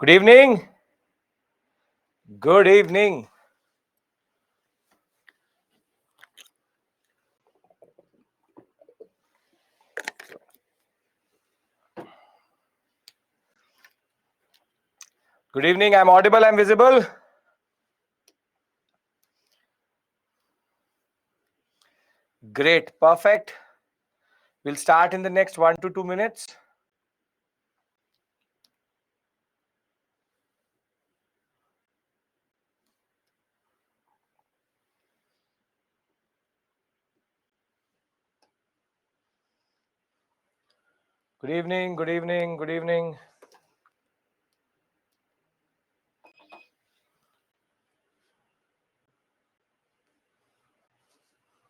Good evening. Good evening. Good evening. I'm audible. I'm visible. Great. Perfect. We'll start in the next 1 to 2 minutes. Good evening. Good evening. Good evening.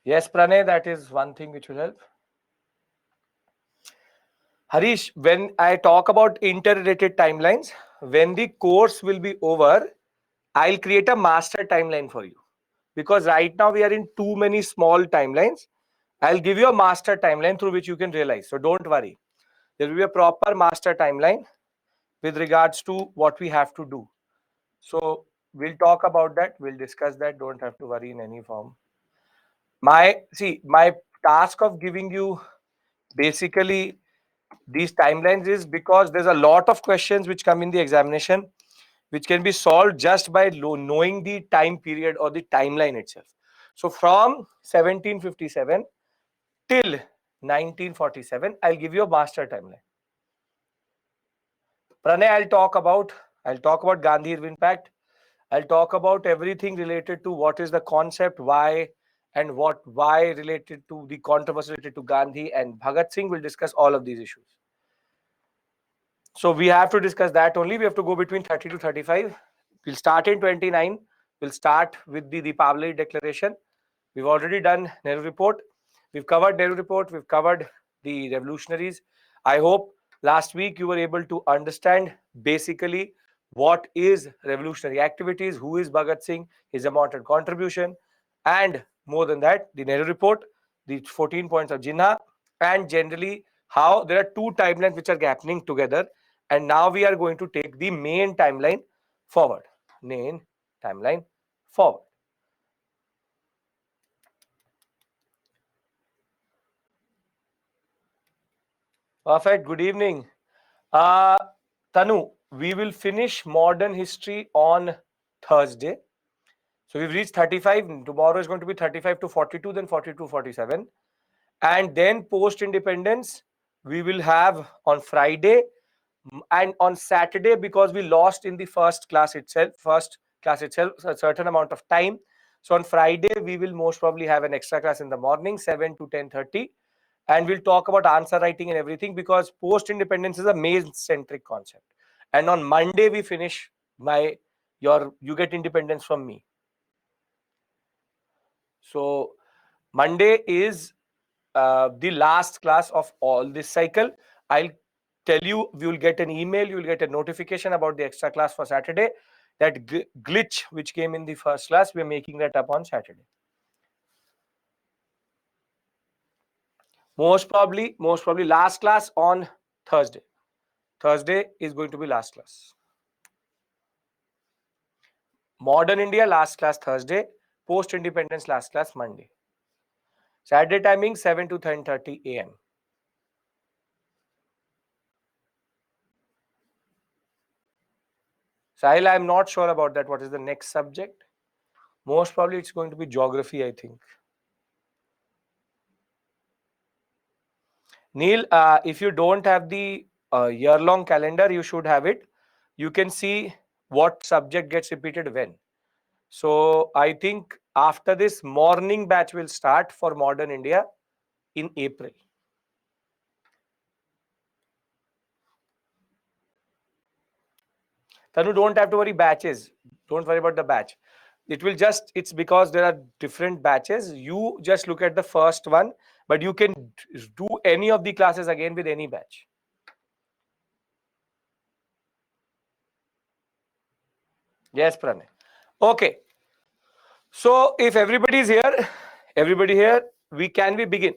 Yes, Pranay, that is one thing which will help. Harish, when I talk about interrelated timelines, when the course will be over, I'll create a master timeline for you. Because right now we are in too many small timelines. I'll give you a master timeline through which you can realize. So don't worry. There will be a proper master timeline with regards to what we have to do. So we'll talk about that. We'll discuss that. Don't have to worry in any form. My task of giving you basically these timelines is because there's a lot of questions which come in the examination which can be solved just by knowing the time period or the timeline itself. So from 1757 till 1947, I'll give you a master timeline. Pranay, I'll talk about Gandhi Irwin Pact. I'll talk about everything related to what is the concept, why, and why related to the controversy related to Gandhi and Bhagat Singh. We'll discuss all of these issues. So we have to discuss that only. We have to go between 30 to 35. We'll start in 29. We'll start with the Deepavali Declaration. We've already done Nehru Report. We've covered Nehru Report. We've covered the revolutionaries. I hope last week you were able to understand basically what is revolutionary activities, who is Bhagat Singh, his amount and contribution, and more than that, the Nehru Report, the 14 points of Jinnah, and generally how there are two timelines which are happening together. And now we are going to take the main timeline forward. Main timeline forward. Perfect. Good evening. Uh, Tanu, we will finish modern history on Thursday. So we've reached 35. Tomorrow is going to be 35 to 42, then 42, 47. And then post independence, we will have on Friday and on Saturday, because we lost in the first class itself, a certain amount of time. So on Friday, we will most probably have an extra class in the morning, 7 to 10:30. And we'll talk about answer writing and everything, because post independence is a male centric concept. And on Monday we finish you get independence from me. So Monday is the last class of all this cycle. I'll tell you, we will get an email, you will get a notification about the extra class for Saturday. That glitch which came in the first class, we're making that up on Saturday. Most probably last class on Thursday. Thursday is going to be last class. Modern India last class Thursday. Post independence last class Monday. Saturday timing 7 to 10:30 a.m. Sahil, I'm not sure about that. What is the next subject? Most probably it's going to be geography, I think. Neil, if you don't have the year-long calendar, you should have it. You can see what subject gets repeated when. So I think after this, morning batch will start for Modern India in April. Tanu, don't have to worry batches. Don't worry about the batch. It's because there are different batches. You just look at the first one, but you can do any of the classes again with any batch. Yes, Pranay. Okay. So if everybody here, can we begin?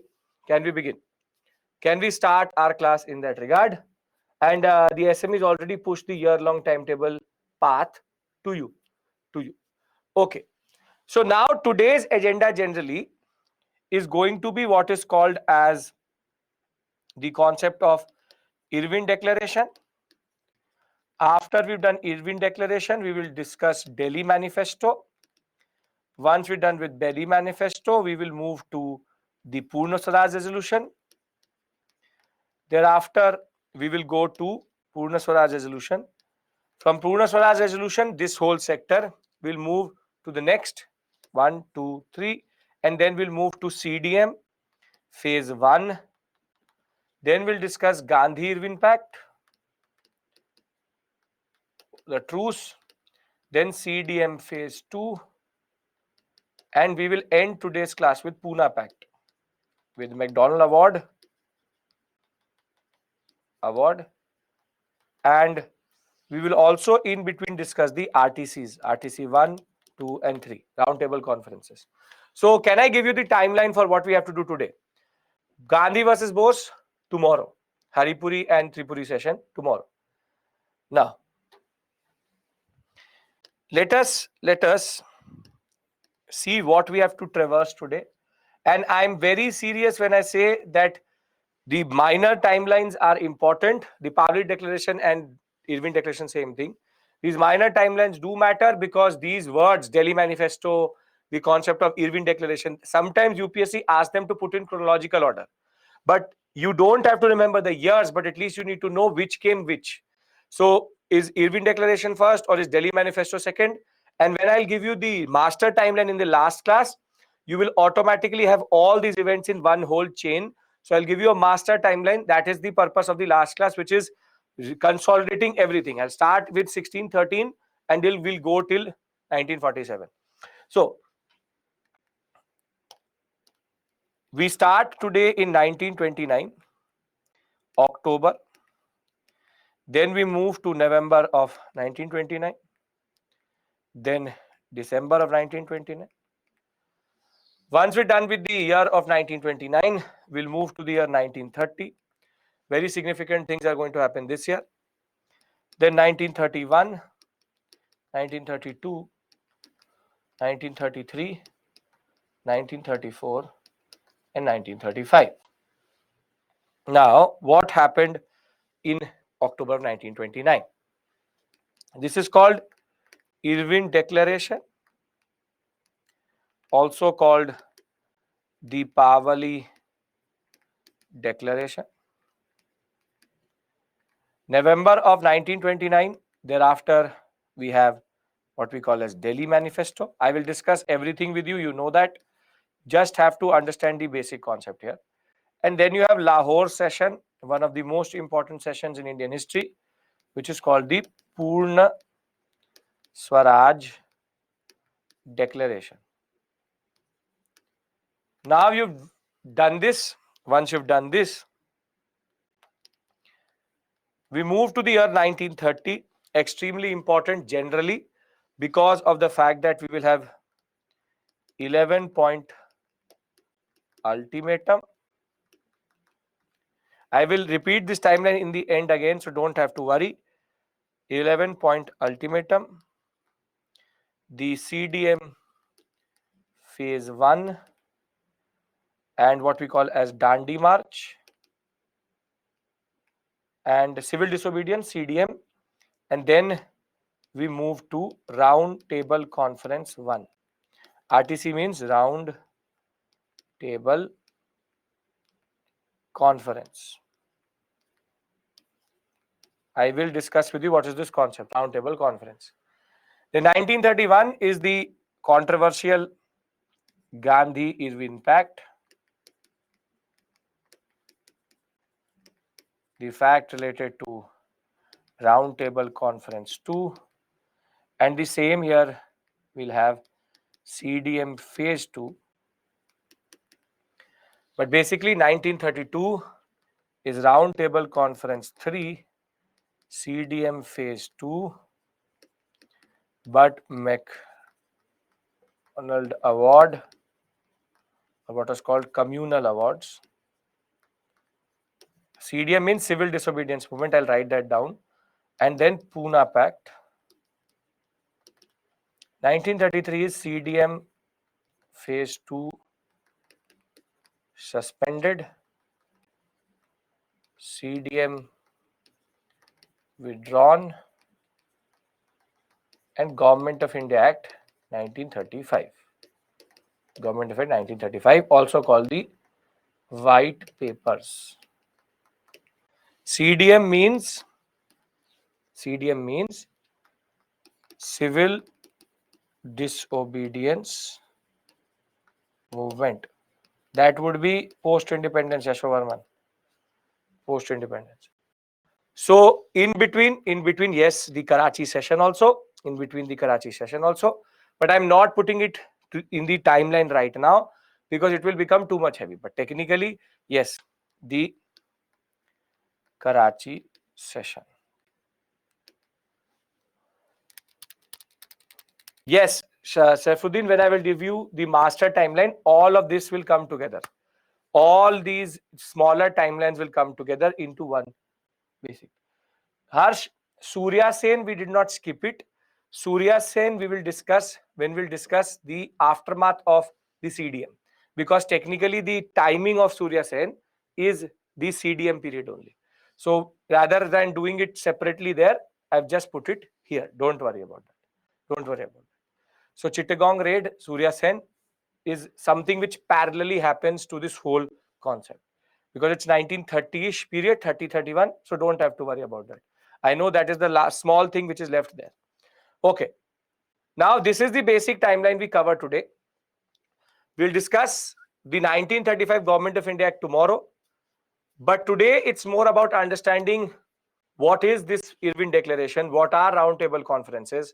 Can we start our class in that regard? And the SMEs already pushed the year-long timetable path to you. Okay. So now today's agenda generally is going to be what is called as the concept of Irwin Declaration. After we've done Irwin Declaration, we will discuss Delhi Manifesto. Once we're done with Delhi Manifesto, we will move to the Purna Swaraj Resolution. Thereafter, we will go to Purna Swaraj Resolution. From Purna Swaraj Resolution, this whole sector will move to the next 1, 2, 3, and then we'll move to CDM Phase 1. Then we'll discuss Gandhi Irwin Pact, the truce, then CDM Phase 2, and we will end today's class with Pune Pact, with McDonald Award, and we will also in between discuss the RTCs, RTC 1, 2, and 3, roundtable conferences. So can I give you the timeline for what we have to do today? Gandhi versus Bose tomorrow, Haripuri and Tripuri session tomorrow. Now, let us see what we have to traverse today. And I'm very serious when I say that the minor timelines are important. The Paris Declaration and Irwin Declaration, same thing. These minor timelines do matter because these words, Delhi Manifesto, the concept of Irwin Declaration, sometimes UPSC asks them to put in chronological order. But you don't have to remember the years, but at least you need to know which came which. So is Irwin Declaration first or is Delhi Manifesto second? And when I'll give you the master timeline in the last class, you will automatically have all these events in one whole chain. So I'll give you a master timeline. That is the purpose of the last class, which is consolidating everything. I'll start with 1613 and we'll go till 1947. So we start today in 1929, October. Then we move to November of 1929. Then December of 1929. Once we're done with the year of 1929, we'll move to the year 1930. Very significant things are going to happen this year. Then 1931, 1932, 1933, 1934, and 1935. Now, what happened in October of 1929? This is called Irwin Declaration, also called the Pahlavi Declaration. November of 1929, thereafter we have what we call as Delhi Manifesto. I will discuss everything with you, you know that. Just have to understand the basic concept here. And then you have Lahore session, one of the most important sessions in Indian history, which is called the Purna Swaraj Declaration. Now you've done this. Once you've done this, we move to the year 1930, extremely important generally because of the fact that we will have 11-point ultimatum. I will repeat this timeline in the end again, so don't have to worry. 11-point ultimatum, the CDM phase 1, and what we call as Dandi March, and civil disobedience CDM, and then we move to Round Table Conference 1. RTC means Round Table Conference. I will discuss with you what is this concept, Round Table Conference. The 1931 is the controversial Gandhi-Irwin Pact. The fact related to Round Table Conference 2, and the same year we'll have CDM Phase 2. But basically 1932 is Round Table Conference 3, CDM Phase 2, but McDonald Award, or what is called communal awards, CDM means Civil Disobedience Movement. I'll write that down. And then Pune Pact. 1933 is CDM phase 2 suspended. CDM withdrawn. And Government of India Act 1935. Government of India 1935, also called the White Papers. CDM means Civil Disobedience Movement. That would be post-independence, Yashovarman. Post-independence. So in between, yes, the Karachi session also, but I'm not putting it in the timeline right now because it will become too much heavy. But technically, yes, the Karachi session. Yes, Saifuddin, when I will give you the master timeline, all of this will come together. All these smaller timelines will come together into one basic. Harsh, Surya Sen, we did not skip it. Surya Sen, we will discuss when we'll discuss the aftermath of the CDM. Because technically the timing of Surya Sen is the CDM period only. So rather than doing it separately there, I've just put it here. Don't worry about that. So Chittagong raid, Surya Sen is something which parallelly happens to this whole concept. Because it's 1930-ish period, 30-31. So don't have to worry about that. I know that is the last small thing which is left there. Okay. Now this is the basic timeline we cover today. We'll discuss the 1935 Government of India Act tomorrow. But today it's more about understanding what is this Irwin Declaration, what are roundtable conferences,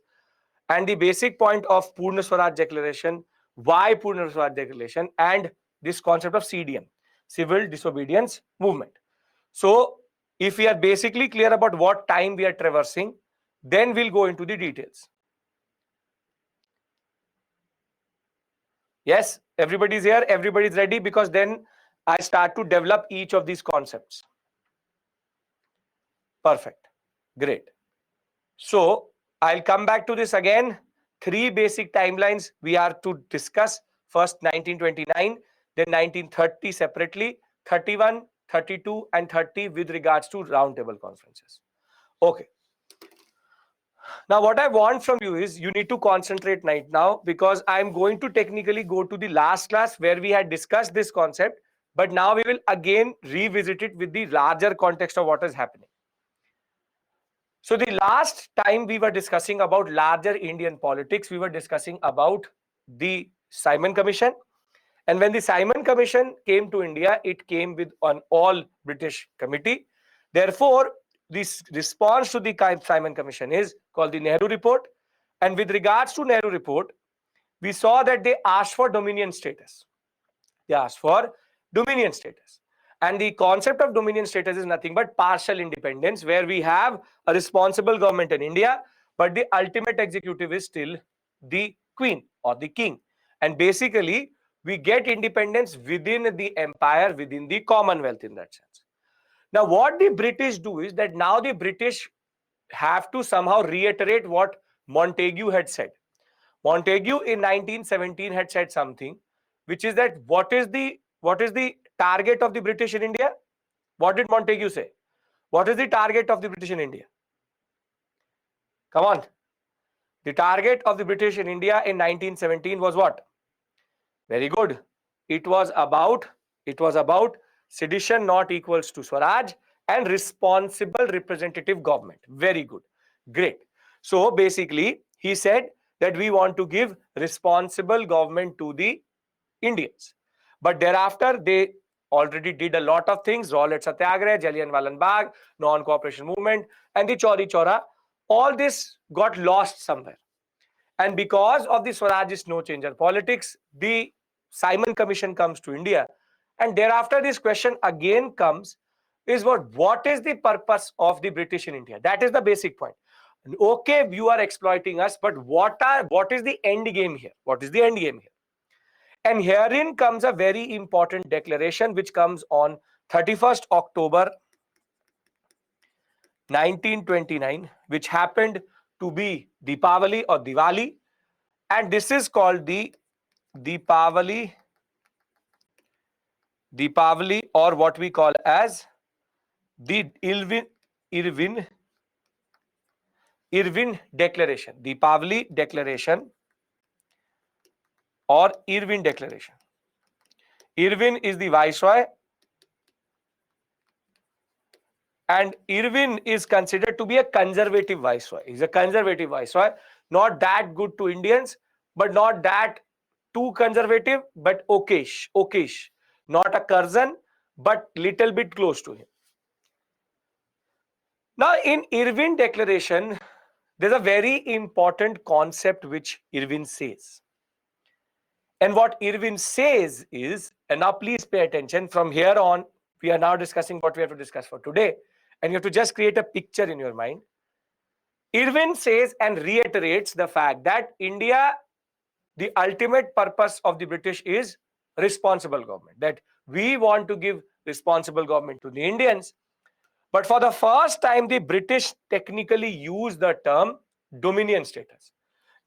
and the basic point of Purna Swaraj Declaration, why Purna Swaraj Declaration, and this concept of CDM, Civil Disobedience Movement. So if we are basically clear about what time we are traversing, then we'll go into the details. Yes, everybody's here, everybody's ready, because then I start to develop each of these concepts. Perfect. Great. So I'll come back to this again. 3 basic timelines we are to discuss. First 1929, then 1930 separately, 31, 32, and 30 with regards to roundtable conferences. Okay. Now what I want from you is you need to concentrate right now, because I'm going to technically go to the last class where we had discussed this concept, but now we will again revisit it with the larger context of what is happening. So the last time we were discussing about larger Indian politics, we were discussing about the Simon Commission. And when the Simon Commission came to India, it came with an all British committee. Therefore, this response to the Simon Commission is called the Nehru Report. And with regards to Nehru Report, we saw that they asked for dominion status. And the concept of dominion status is nothing but partial independence, where we have a responsible government in India, but the ultimate executive is still the queen or the king. And basically, we get independence within the empire, within the Commonwealth in that sense. Now, what the British do is that now the British have to somehow reiterate what Montagu had said. Montagu in 1917 had said something, which is that what is the target of the British in India? What did Montagu say? What is the target of the British in India? Come on. The target of the British in India in 1917 was what? Very good. It was about sedition not equals to Swaraj and responsible representative government. Very good. Great. So basically, he said that we want to give responsible government to the Indians. But thereafter, they already did a lot of things: Rowlatt Satyagrah, Jallianwala Bagh, non-cooperation movement, and the Chauri Chaura. All this got lost somewhere. And because of the Swarajist no-changer politics, the Simon Commission comes to India. And thereafter, this question again comes, is what is the purpose of the British in India? That is the basic point. Okay, you are exploiting us, but what is the end game here? What is the end game here? And herein comes a very important declaration which comes on 31st October 1929, which happened to be Deepavali or Diwali, and this is called the Deepavali, or what we call as the Irwin Declaration, Deepavali Declaration or Irwin Declaration. Irwin is the viceroy, and Irwin is considered to be a conservative viceroy. He's a conservative viceroy, not that good to Indians, but not that too conservative, but okayish. Not a Curzon, but little bit close to him. Now, in Irwin Declaration, there's a very important concept which Irwin says. And what Irwin says is, and now please pay attention, from here on, we are now discussing what we have to discuss for today, and you have to just create a picture in your mind. Irwin says and reiterates the fact that India, the ultimate purpose of the British is responsible government, that we want to give responsible government to the Indians. But for the first time, the British technically use the term dominion status.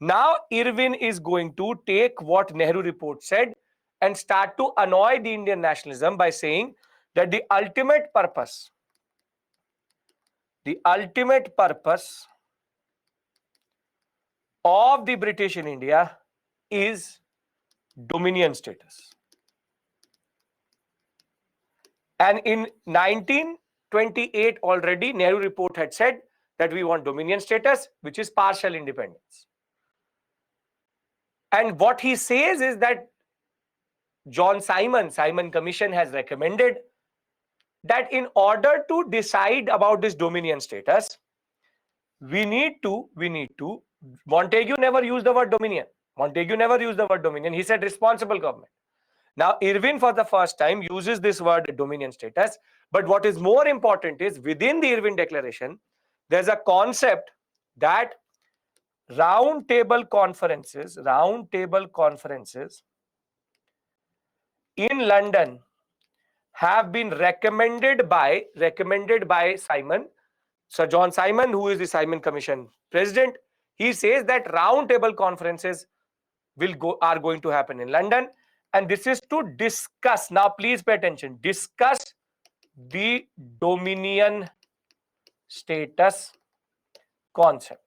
Now, Irwin is going to take what Nehru report said and start to annoy the Indian nationalism by saying that the ultimate purpose of the British in India is dominion status. And in 1928 already, Nehru report had said that we want dominion status, which is partial independence. And what he says is that Simon Commission has recommended that in order to decide about this dominion status, we need to, Montagu never used the word dominion. He said responsible government. Now, Irwin for the first time uses this word dominion status. But what is more important is within the Irwin Declaration, there's a concept that round table conferences in London have been recommended by Simon, Sir John Simon, who is the Simon Commission president. He says that round table conferences are going to happen in London, and this is to discuss, now please pay attention, discuss the dominion status concept.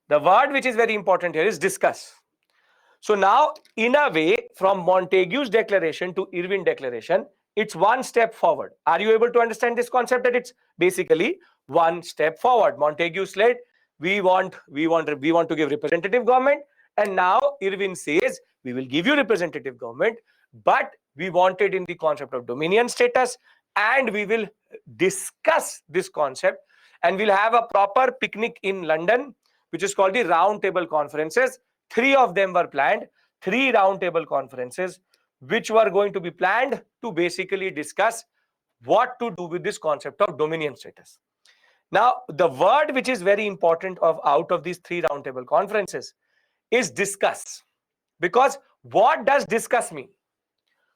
The word which is very important here is discuss. So now, in a way, from Montagu's declaration to Irwin Declaration, it's one step forward. Are you able to understand this concept, that it's basically one step forward? Montagu said we want to give representative government, and now Irwin says we will give you representative government, but we want it in the concept of dominion status, and we will discuss this concept, and we'll have a proper picnic in London, which is called the round table conferences. 3 of them were planned, 3 round table conferences, which were going to be planned to basically discuss what to do with this concept of dominion status. Now, the word which is very important out of these 3 round table conferences is discuss. Because what does discuss mean?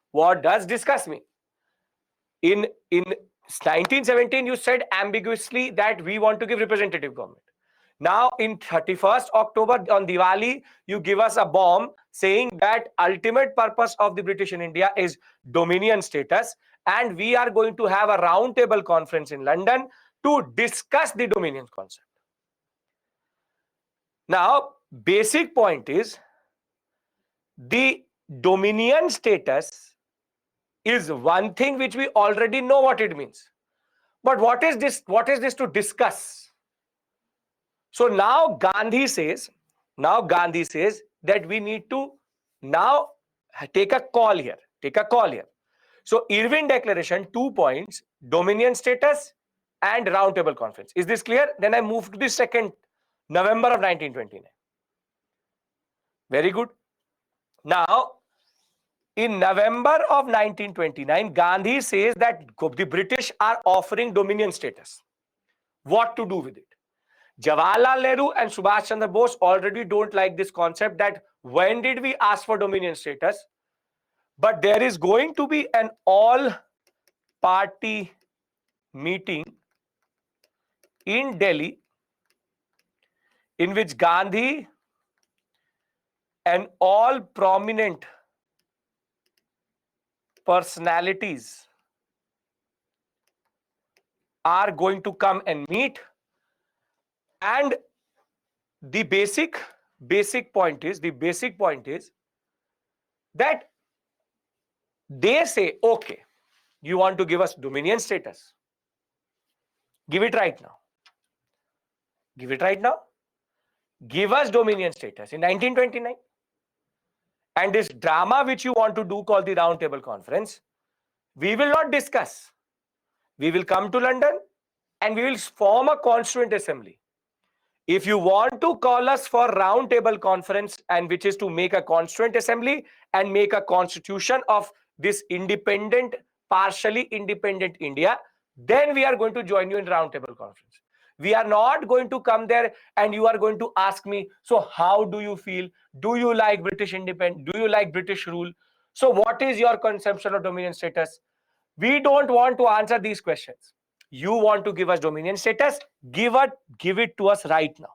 In 1917, you said ambiguously that we want to give representative government. Now, in 31st October on Diwali, you give us a bomb saying that ultimate purpose of the British in India is dominion status, and we are going to have a round table conference in London to discuss the dominion concept. Now, basic point is the dominion status is one thing which we already know what it means. But what is this to discuss? So now Gandhi says that we need to now take a call here. So Irwin Declaration, 2 points, dominion status and round table conference. Is this clear? Then I move to the 2nd November of 1929. Very good. Now, in November of 1929, Gandhi says that the British are offering dominion status. What to do with it? Jawaharlal Nehru and Subhash Chandra Bose already don't like this concept that when did we ask for dominion status? But there is going to be an all-party meeting in Delhi in which Gandhi and all prominent personalities are going to come and meet. And the basic point is that they say, okay, you want to give us dominion status, give it right now, give us dominion status in 1929. And this drama which you want to do called the round table conference, we will not discuss. We will come to London and we will form a constituent assembly. If you want to call us for round table conference, and which is to make a constituent assembly and make a constitution of this independent, partially independent India, then we are going to join you in round table conference. We are not going to come there and you are going to ask me, so how do you feel? Do you like British independence? Do you like British rule? So what is your conception of dominion status? We don't want to answer these questions. You want to give us dominion status, give it to us right now.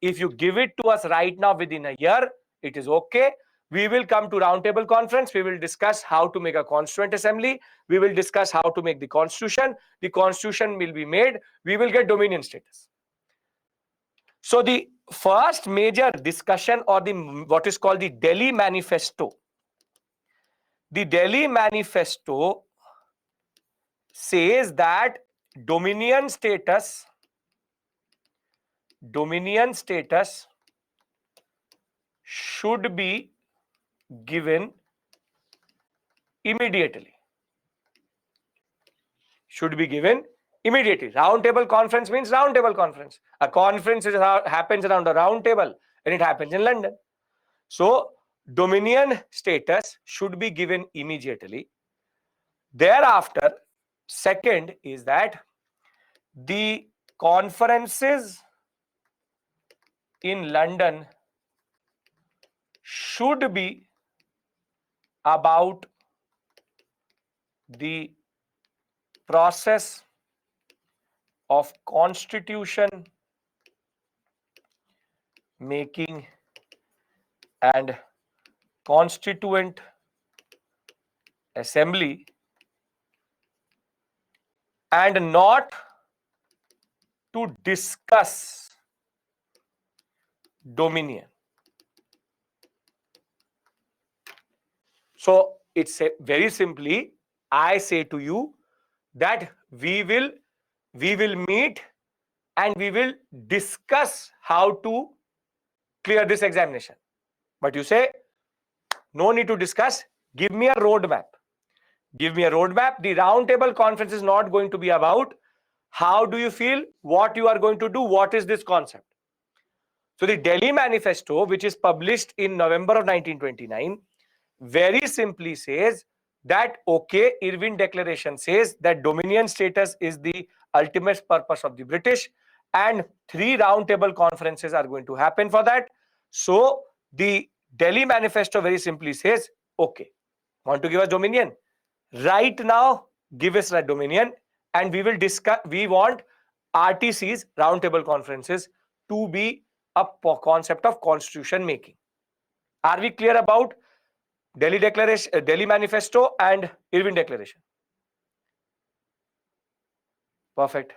If you give it to us right now within a year, it is okay. We will come to roundtable conference. We will discuss how to make a constituent assembly. We will discuss how to make the constitution. The constitution will be made. We will get dominion status. So the first major discussion, or the what is called the Delhi Manifesto. The Delhi Manifesto says that dominion status should be given immediately. Round table conference means round table conference. A conference happens around a round table, and it happens in London. So dominion status should be given immediately. Thereafter, second is that the conferences in London should be about the process of constitution making and constituent assembly, and not to discuss dominion. So it's very simply, I say to you that we will meet and we will discuss how to clear this examination. But you say, no need to discuss, give me a roadmap. The round table conference is not going to be about how do you feel, what you are going to do, what is this concept. So the Delhi Manifesto, which is published in November of 1929, very simply says that, okay, Irwin Declaration says that dominion status is the ultimate purpose of the British, and 3 round table conferences are going to happen for that. So the Delhi Manifesto very simply says, okay, want to give us dominion? Right now, give us that dominion, and we will discuss. We want RTCs, round table conferences, to be a concept of constitution making. Are we clear about Delhi Declaration, Delhi Manifesto and Irwin Declaration? Perfect.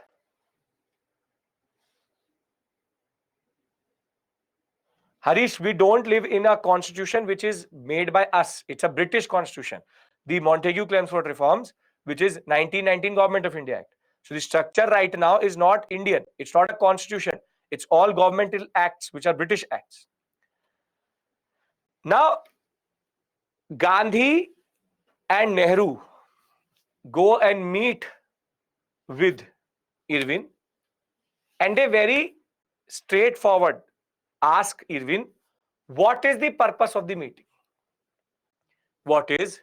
Harish, we don't live in a constitution which is made by us. It's a British constitution. The Montagu-Chelmsford reforms, which is 1919 Government of India Act. So the structure right now is not Indian. It's not a constitution. It's all governmental acts, which are British acts. Now, Gandhi and Nehru go and meet with Irwin, and they very straightforward ask Irwin, what is the purpose of the meeting? What is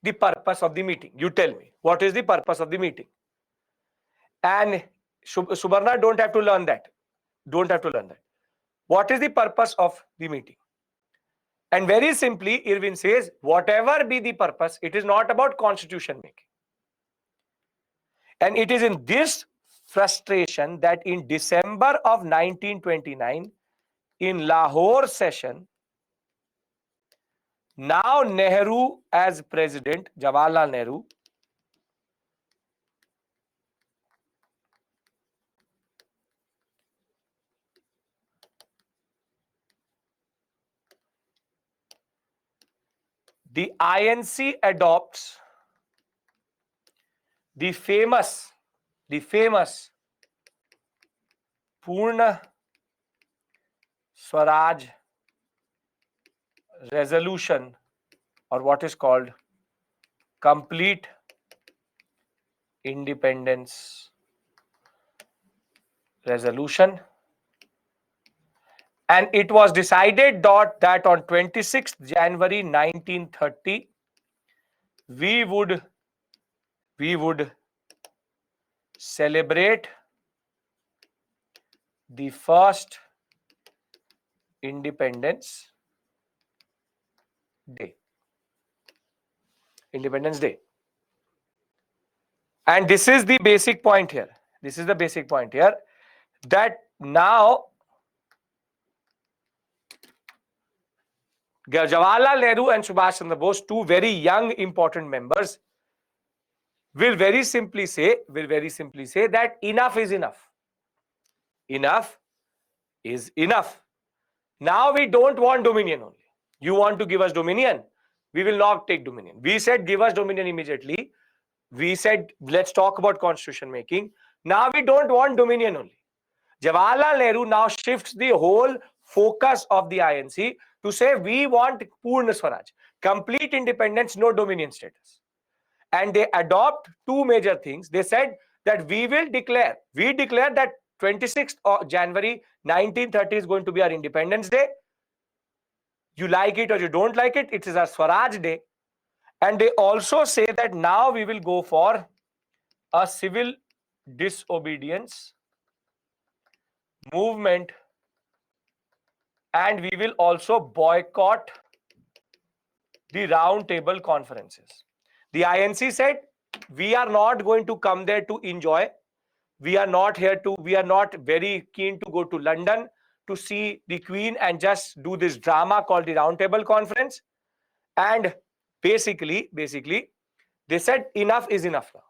the purpose of the meeting? You tell me, what is the purpose of the meeting? And Subarna, don't have to learn that. What is the purpose of the meeting? And very simply, Irwin says, whatever be the purpose, it is not about constitution making. And it is in this frustration that in December of 1929, in Lahore session, now Nehru as president, Jawaharlal Nehru, the INC adopts the famous Purna Swaraj resolution, or what is called complete independence resolution, and it was decided that on 26th January 1930 we would celebrate the first Independence Day. Independence Day. And this is the basic point here. This is the basic point here, that now Jawaharlal Nehru and Subhash Chandra Bose, two very young important members, will very simply say that enough is enough. Enough is enough. Now we don't want dominion only. You want to give us dominion? We will not take dominion. We said give us dominion immediately. We said let's talk about constitution making. Now we don't want dominion only. Jawaharlal Nehru now shifts the whole focus of the INC to say we want Purna Swaraj, complete independence, no dominion status. And they adopt two major things. They said that we declare that 26th of January 1930 is going to be our Independence Day. You like it or you don't like it, it is our Swaraj Day. And they also say that now we will go for a civil disobedience movement, and we will also boycott the round table conferences. The INC said we are not going to come there to enjoy. We are not very keen to go to London to see the Queen and just do this drama called the round table conference. And basically they said enough is enough now.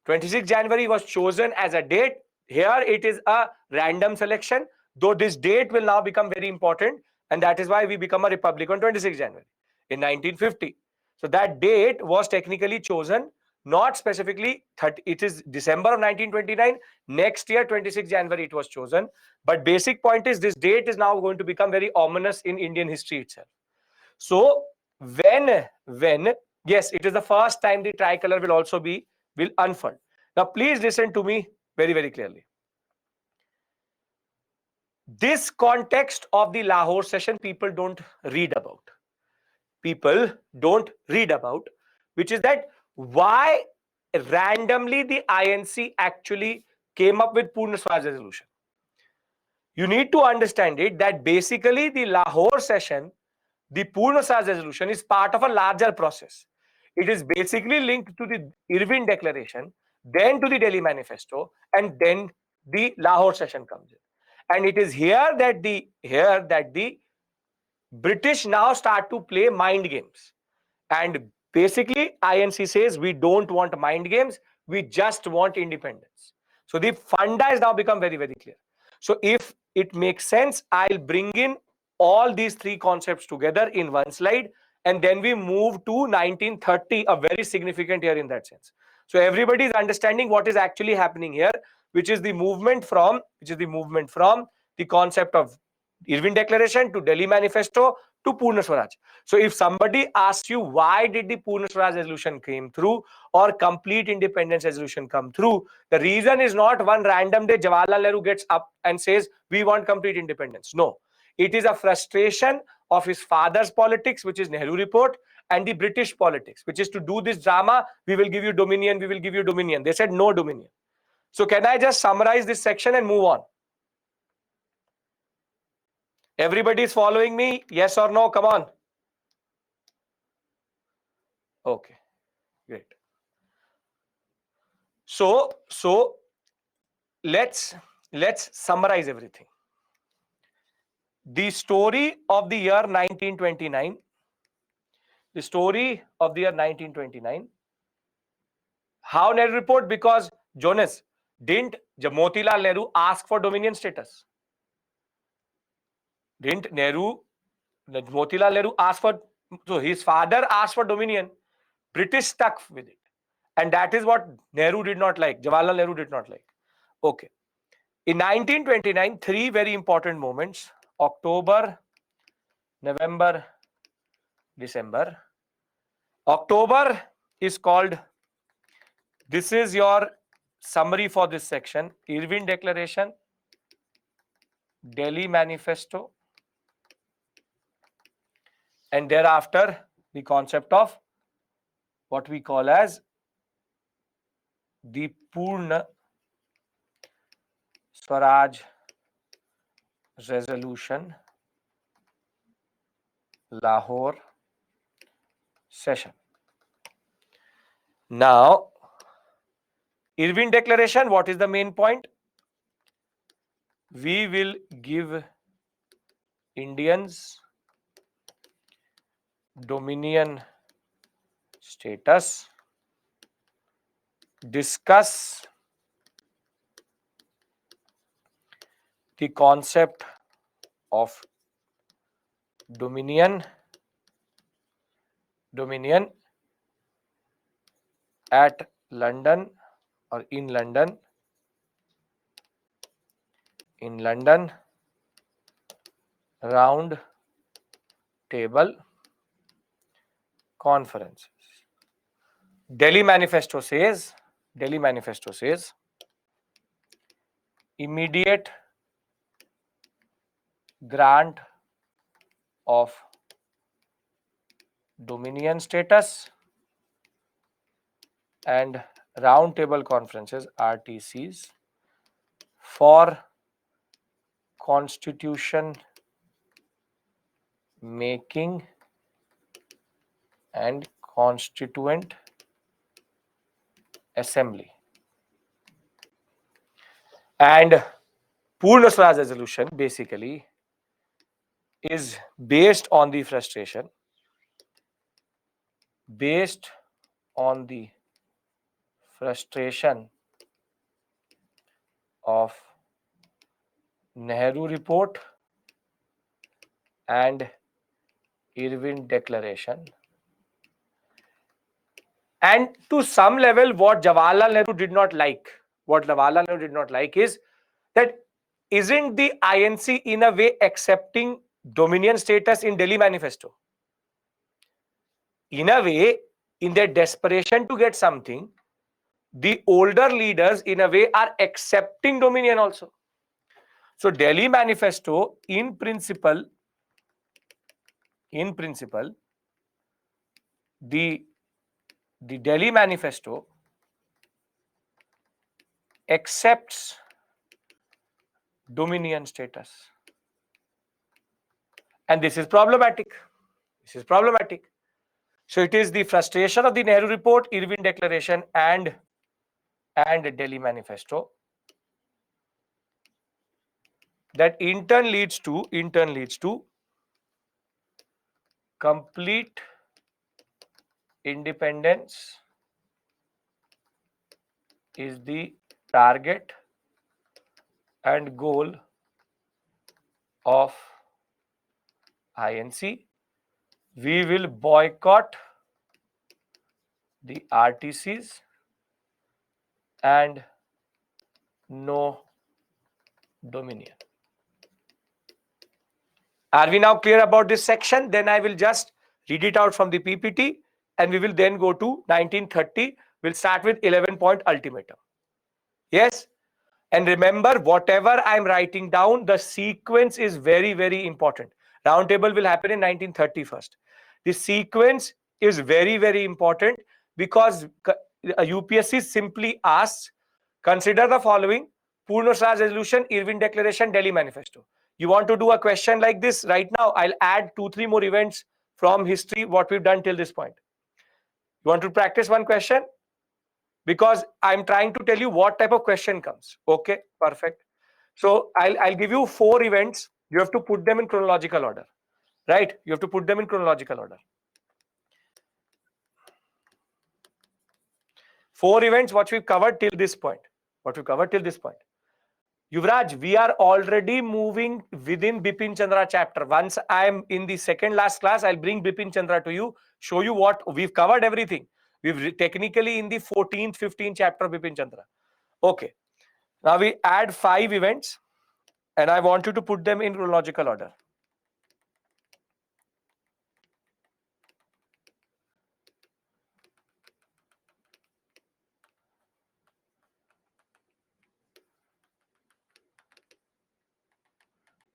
26 January was chosen as a date. Here it is a random selection, though this date will now become very important, and that is why we become a republic on 26 January in 1950. So that date was technically chosen, not specifically 30, it is December of 1929. Next year, 26 January, it was chosen. But basic point is this date is now going to become very ominous in Indian history itself. So when yes, it is the first time the tricolor will unfurl. Now please listen to me very, very clearly. This context of the Lahore session people don't read about. Which is that why randomly the INC actually came up with Purna Swaraj resolution. You need to understand it that basically the Lahore session, the Purna Swaraj resolution is part of a larger process. It is basically linked to the Irwin Declaration, then to the Delhi Manifesto, and then the Lahore session comes in. And it is here that the British now start to play mind games. And basically, INC says we don't want mind games, we just want independence. So the funda has now become very, very clear. So if it makes sense, I'll bring in all these three concepts together in one slide, and then we move to 1930, a very significant year in that sense. So everybody is understanding what is actually happening here, which is the movement from the concept of Irwin Declaration to Delhi Manifesto to Purna Swaraj. So if somebody asks you why did the Purna Swaraj resolution came through or complete independence resolution come through, the reason is not one random day Jawaharlal Nehru gets up and says we want complete independence. No, it is a frustration of his father's politics, which is Nehru Report, and the British politics, which is to do this drama. We will give you dominion. They said no dominion. So can I just summarize this section and move on? Everybody is following me? Yes or no? Come on. Okay, great. So let's summarize everything. The story of the year 1929. The story of the year 1929. How Nehru report? Because Jonas, didn't Motilal Nehru ask for dominion status? Didn't Motilal Nehru ask for? So his father asked for dominion. British stuck with it, and that is what Nehru did not like. Jawaharlal Nehru did not like. Okay. In 1929, three very important moments: October, November, December. October is called, this is your summary for this section: Irwin Declaration, Delhi Manifesto, and thereafter the concept of what we call as the Purna Swaraj Resolution, Lahore session. Now, Irwin Declaration, what is the main point? We will give Indians dominion status, discuss the concept of dominion at London or in London round table conferences. Delhi Manifesto says immediate grant of dominion status and round table conferences, RTCs, for constitution making and constituent assembly. And Purna Swaraj resolution basically is based on the frustration, of Nehru report and Irwin Declaration. And to some level, what Jawaharlal Nehru did not like is that isn't the INC in a way accepting dominion status in Delhi Manifesto? In a way, in their desperation to get something, the older leaders in a way are accepting dominion also. So Delhi Manifesto, in principle, the Delhi Manifesto accepts dominion status. And this is problematic. So it is the frustration of the Nehru report, Irwin Declaration, and Delhi Manifesto that in turn leads to complete independence is the target and goal of INC. We will boycott the RTCs and no dominion. Are we now clear about this section? Then I will just read it out from the PPT and we will then go to 1930. We'll start with 11-point ultimatum. Yes? And remember, whatever I'm writing down, the sequence is very, very important. Roundtable will happen in 1930 first. The sequence is very, very important because UPSC simply asks, consider the following: Purna Swaraj Resolution, Irwin Declaration, Delhi Manifesto. You want to do a question like this right now? I'll add 2-3 more events from history, what we've done till this point. You want to practice one question? because I'm trying to tell you what type of question comes. Okay, perfect. So I'll give you 4 events. You have to put them in chronological order, right? You have to put them in chronological order. 4 events what we've covered till this point. What we've covered till this point. Yuvraj, we are already moving within Bipin Chandra chapter. Once I'm in the second last class, I'll bring Bipin Chandra to you, show you what we've covered everything. We've technically in the 14th, 15th chapter of Bipin Chandra. Okay. Now we add 5 events and I want you to put them in chronological order.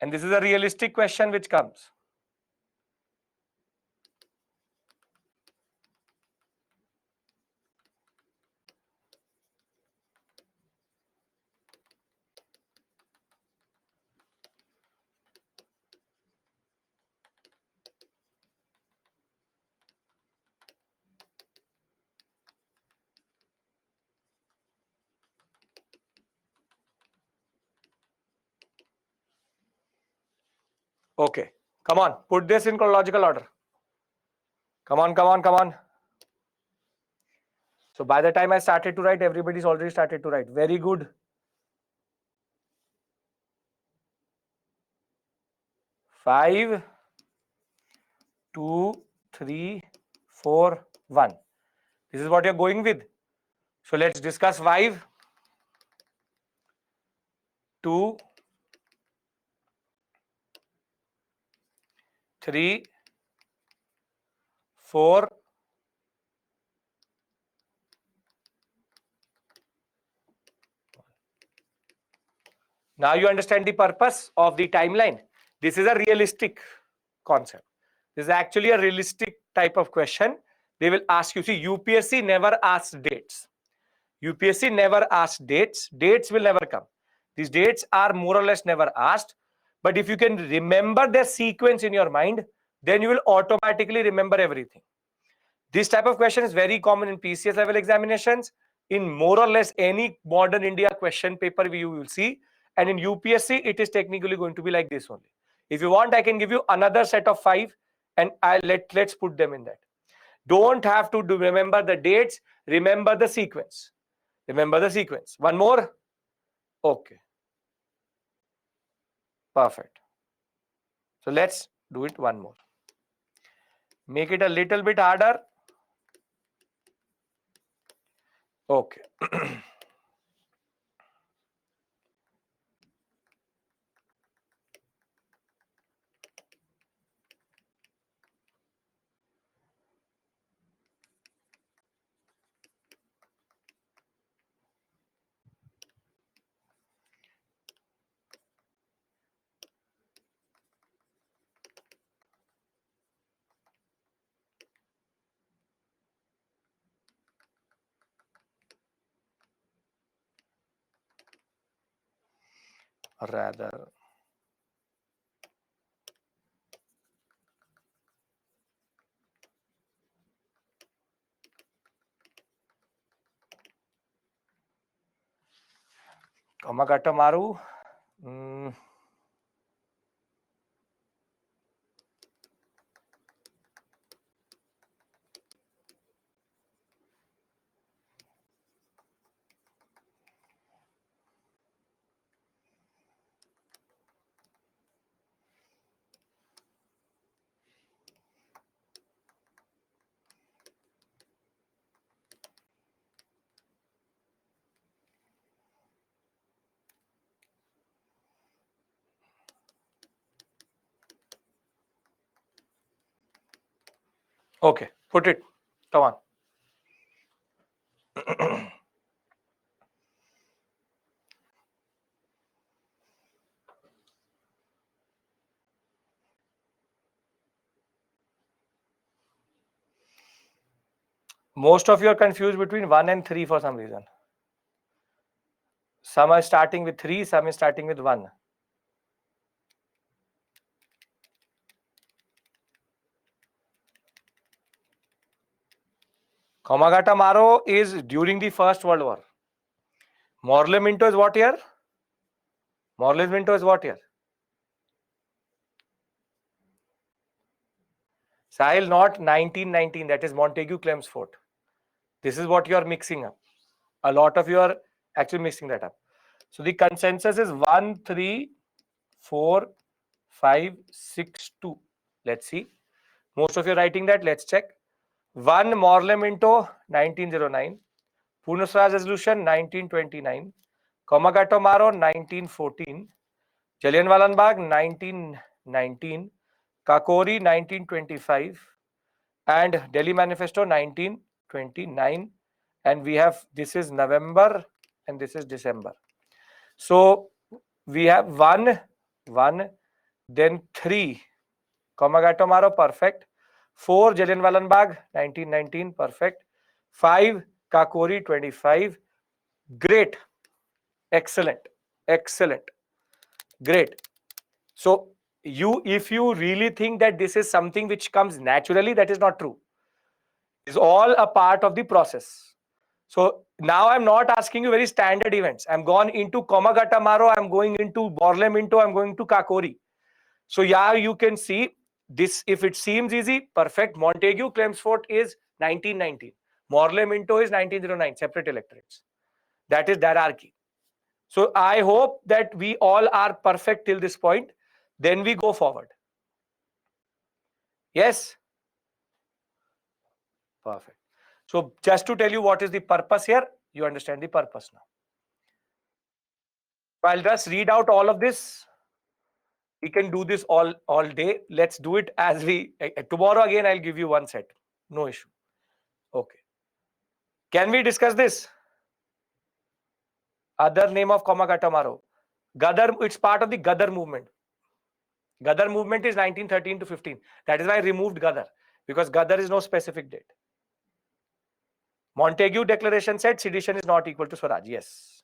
And this is a realistic question which comes. Okay. Come on, put this in chronological order. Come on, come on, come on. So by the time I started to write, everybody's already started to write. Very good. 5, 2, 3, 4, 1. This is what you're going with. So let's discuss 5, 2, 3, 4. Now you understand the purpose of the timeline. This is a realistic concept. This is actually a realistic type of question. They will ask you. See, UPSC never asks dates. UPSC never asks dates. Dates will never come. These dates are more or less never asked. But if you can remember their sequence in your mind, then you will automatically remember everything. This type of question is very common in PCS level examinations. In more or less any modern India question paper you will see. And in UPSC, it is technically going to be like this only. If you want, I can give you another set of 5 and let's put them in that. Don't have to remember the dates. Remember the sequence. Remember the sequence. One more. Okay. Perfect. So let's do it one more. Make it a little bit harder. Okay. Rather. Kamakata Maru. Okay, put it. Come on. Most of you are confused between 1 and 3 for some reason. Some are starting with 3, some is starting with 1. Komagata Maro is during the First World War. Morle Minto is what year? Morle Minto is what year? Sahil, not 1919. That is Montague Chelmsford. This is what you are mixing up. A lot of you are actually mixing that up. So the consensus is 1, 3, 4, 5, 6, 2. Let's see. Most of you are writing that. Let's check. 1 Morle Minto 1909. Pune Swaraj Resolution 1929. Komagata Maro 1914. Jallianwala Bagh 1919. Kakori 1925. And Delhi Manifesto 1929. And we have, this is November and this is December. So we have 1, then 3 Komagata Maro, perfect. 4 Jallianwala Bagh 1919, perfect. 5 Kakori 25. Great, excellent, excellent, great. So if you really think that this is something which comes naturally, that is not true. It's all a part of the process. So now I'm not asking you very standard events. I'm gone into Komagata Maro, I'm going into Morle Minto, I'm going to Kakori. So yeah, you can see this. If it seems easy, perfect. Montague Chelmsford is 1919. Morle Minto is 1909. Separate electorates. That is hierarchy. So I hope that we all are perfect till this point. Then we go forward. Yes? Perfect. So just to tell you what is the purpose here, you understand the purpose now. So I'll just read out all of this. We can do this all day. Let's do it as we tomorrow again. I'll give you one set. No issue. Okay. Can we discuss this? Other name of Komagata Maro. Gadar, it's part of the Gadar movement. Gadar movement is 1913 to 15. That is why I removed Gadar, because Gadar is no specific date. Montague Declaration said sedition is not equal to Swaraj. Yes.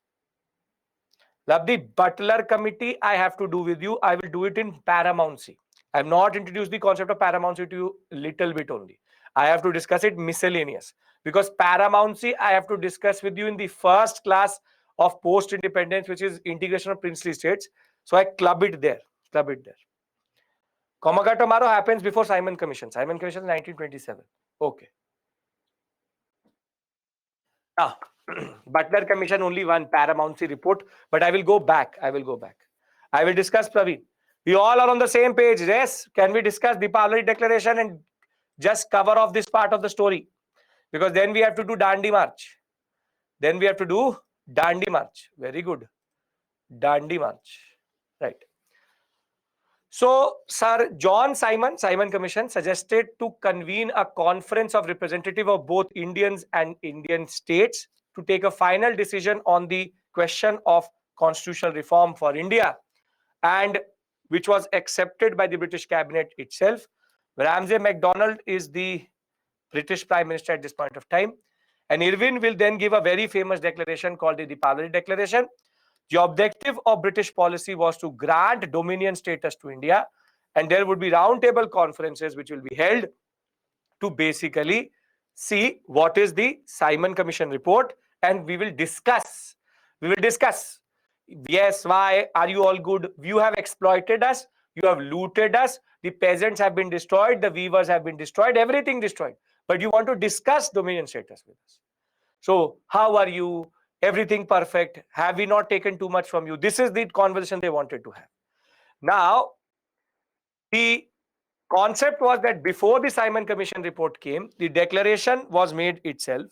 The Butler Committee, I have to do with you. I will do it in paramountcy. I have not introduced the concept of paramountcy to you, little bit only. I have to discuss it miscellaneous, because paramountcy I have to discuss with you in the first class of post-independence, which is integration of princely states. So I club it there. Komagata Maro happens before Simon Commission. Simon Commission is 1927. Okay. Now, Butler Commission, only one paramountcy report, but I will go back. I will discuss, Praveen. We all are on the same page. Yes, can we discuss the Deepavali Declaration and just cover off this part of the story? Because then we have to do Dandi March. Very good. Dandi March. Right. So, Sir John Simon Commission suggested to convene a conference of representative of both Indians and Indian states to take a final decision on the question of constitutional reform for India, and which was accepted by the British cabinet itself. Ramsay MacDonald is the British Prime Minister at this point of time. And Irwin will then give a very famous declaration called the Deepavali Declaration. The objective of British policy was to grant dominion status to India, and there would be roundtable conferences which will be held to basically see what is the Simon Commission report, and we will discuss. Yes, why are you all good? You have exploited us, you have looted us, the peasants have been destroyed, the weavers have been destroyed, everything destroyed. But you want to discuss dominion status with us. So how are you? Everything perfect? Have we not taken too much from you? This is the conversation they wanted to have. Now, the concept was that before the Simon Commission report came, the declaration was made itself,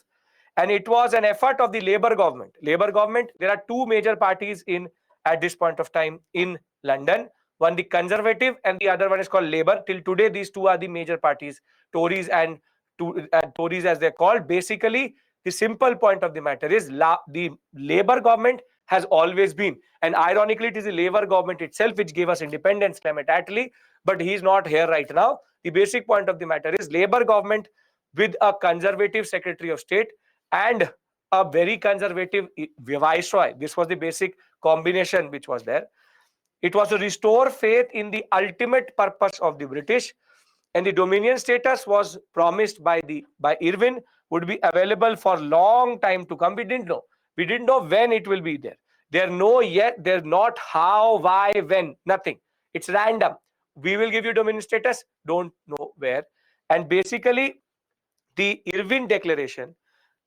and it was an effort of the Labour government. Labour government, there are two major parties in at this point of time in London. One, the Conservative, and the other one is called Labour. Till today, these two are the major parties, Tories and Tories as they're called. Basically, the simple point of the matter is the Labour government has always been, and ironically, it is the Labour government itself which gave us independence, Clement Attlee, but he's not here right now. The basic point of the matter is Labour government with a conservative Secretary of State and a very conservative viceroy. This was the basic combination which was there. It was to restore faith in the ultimate purpose of the British, and the dominion status was promised by Irwin, would be available for long time to come. We didn't know. We didn't know when it will be there. There no yet. There's not how, why, when. Nothing. It's random. We will give you dominion status. Don't know where. And basically, the Irwin Declaration,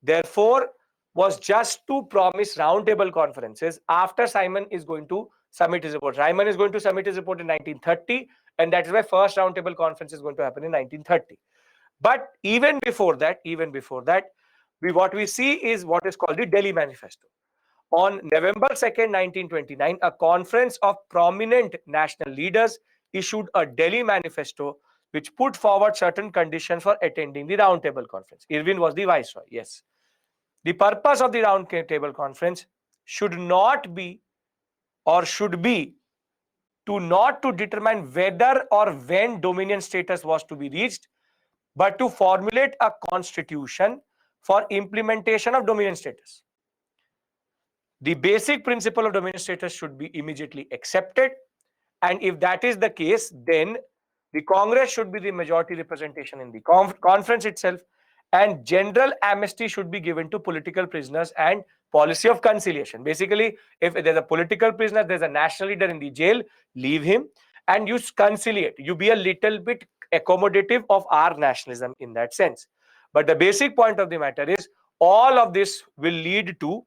therefore, was just to promise roundtable conferences after Simon is going to submit his report. Simon is going to submit his report in 1930, and that is why first roundtable conference is going to happen in 1930. But even before that, what we see is what is called the Delhi Manifesto. On November 2nd, 1929, a conference of prominent national leaders issued a Delhi Manifesto which put forward certain conditions for attending the roundtable conference. Irwin was the viceroy, yes. The purpose of the roundtable conference should not be or should be not to determine whether or when dominion status was to be reached, but to formulate a constitution for implementation of dominion status. The basic principle of dominion status should be immediately accepted, and if that is the case, then the Congress should be the majority representation in the conference itself, and general amnesty should be given to political prisoners and policy of conciliation. Basically, if there's a political prisoner, there's a national leader in the jail, leave him and you conciliate. You be a little bit accommodative of our nationalism in that sense. But the basic point of the matter is all of this will lead to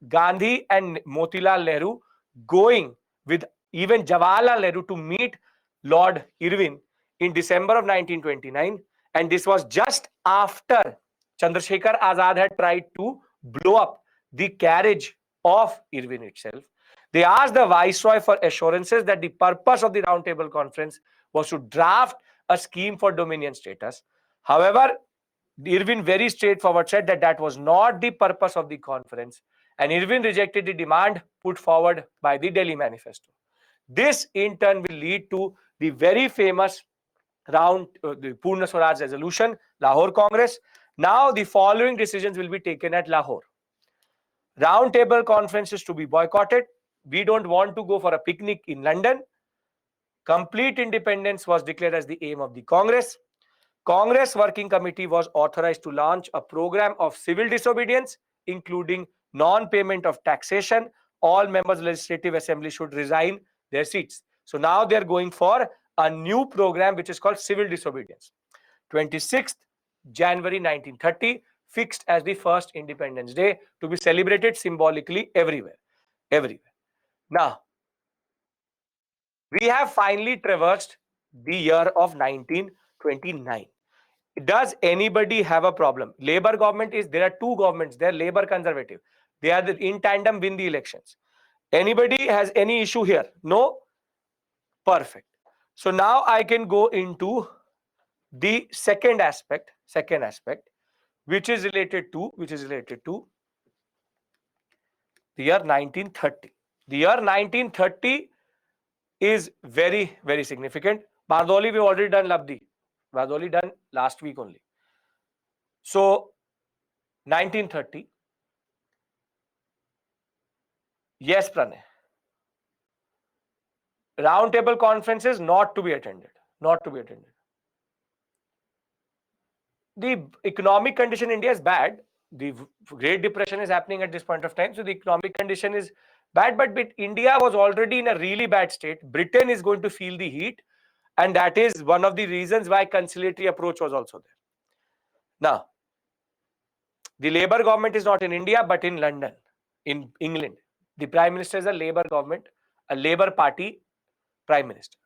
Gandhi and Motilal Nehru going with even Jawaharlal Nehru to meet Lord Irwin in December of 1929, and this was just after Chandrasekhar Azad had tried to blow up the carriage of Irwin itself. They asked the viceroy for assurances that the purpose of the roundtable conference was to draft a scheme for dominion status. However, Irwin very straightforward said that that was not the purpose of the conference, and Irwin rejected the demand put forward by the Delhi Manifesto. This in turn will lead to the very famous the Purna Swaraj resolution, Lahore Congress. Now the following decisions will be taken at Lahore. Roundtable conferences to be boycotted. We don't want to go for a picnic in London. Complete independence was declared as the aim of the Congress. Congress Working Committee was authorized to launch a program of civil disobedience, including non-payment of taxation. All members of the Legislative Assembly should resign their seats. So now they're going for a new program which is called civil disobedience. 26th January 1930, fixed as the first Independence Day to be celebrated symbolically everywhere. Now, we have finally traversed the year of 1929. Does anybody have a problem? Labour government there are two governments. They're Labour Conservative. They are in tandem win the elections. Anybody has any issue here? No? Perfect. So now I can go into the second aspect, which is related to the year 1930. The year 1930 is very, very significant. Bardoli, we've already done Labdi. Was only done last week only. So 1930. Yes, Pranay. Roundtable conferences not to be attended. The economic condition in India is bad. The Great Depression is happening at this point of time. So the economic condition is bad, but India was already in a really bad state. Britain is going to feel the heat. And that is one of the reasons why conciliatory approach was also there. Now, the Labour government is not in India, but in London, in England. The Prime Minister is a Labour government, a Labour Party Prime Minister.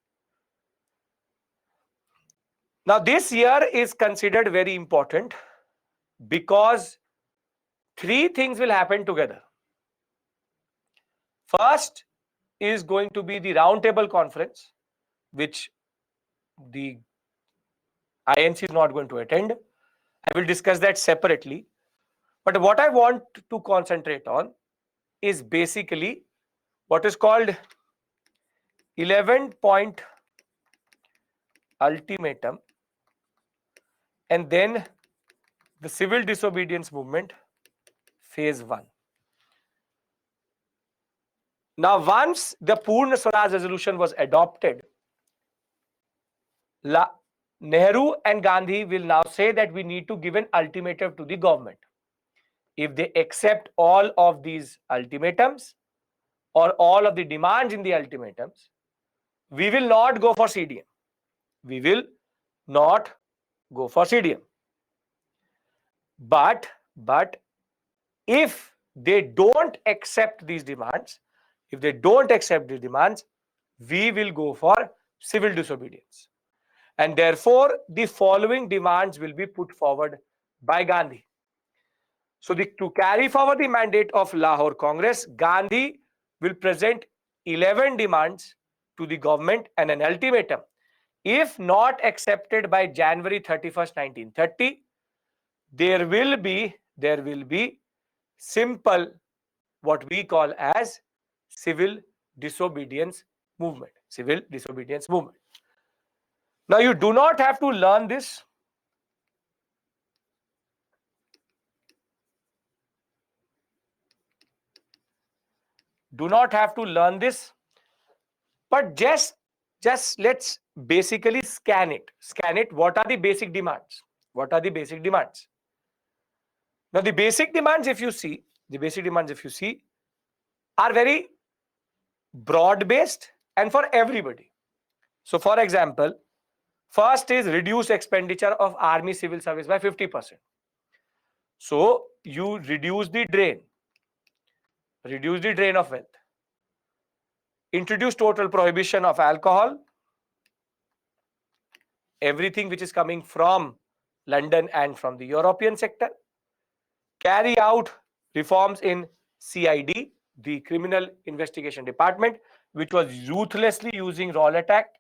Now, this year is considered very important because three things will happen together. First is going to be the roundtable conference, which the INC is not going to attend. I will discuss that separately. But what I want to concentrate on is basically what is called 11-point ultimatum, and then the civil disobedience movement, phase 1. Now, once the Purna Swaraj resolution was adopted, Nehru and Gandhi will now say that we need to give an ultimatum to the government. If they accept all of these ultimatums or all of the demands in the ultimatums, we will not go for CDM. We will not go for CDM. But if they don't accept these demands, we will go for civil disobedience. And therefore, the following demands will be put forward by Gandhi. So, to carry forward the mandate of Lahore Congress, Gandhi will present 11 demands to the government and an ultimatum. If not accepted by January 31st, 1930, there will be simple, what we call as civil disobedience movement. Civil disobedience movement. Now, you do not have to learn this. Do not have to learn this, but just let's basically scan it. What are the basic demands? Now, the basic demands, if you see, are very broad-based and for everybody. So, for example, first is reduce expenditure of army civil service by 50%. So, you reduce the drain of wealth. Introduce total prohibition of alcohol. Everything which is coming from London and from the European sector. Carry out reforms in CID, the Criminal Investigation Department, which was ruthlessly using Rowlatt Act.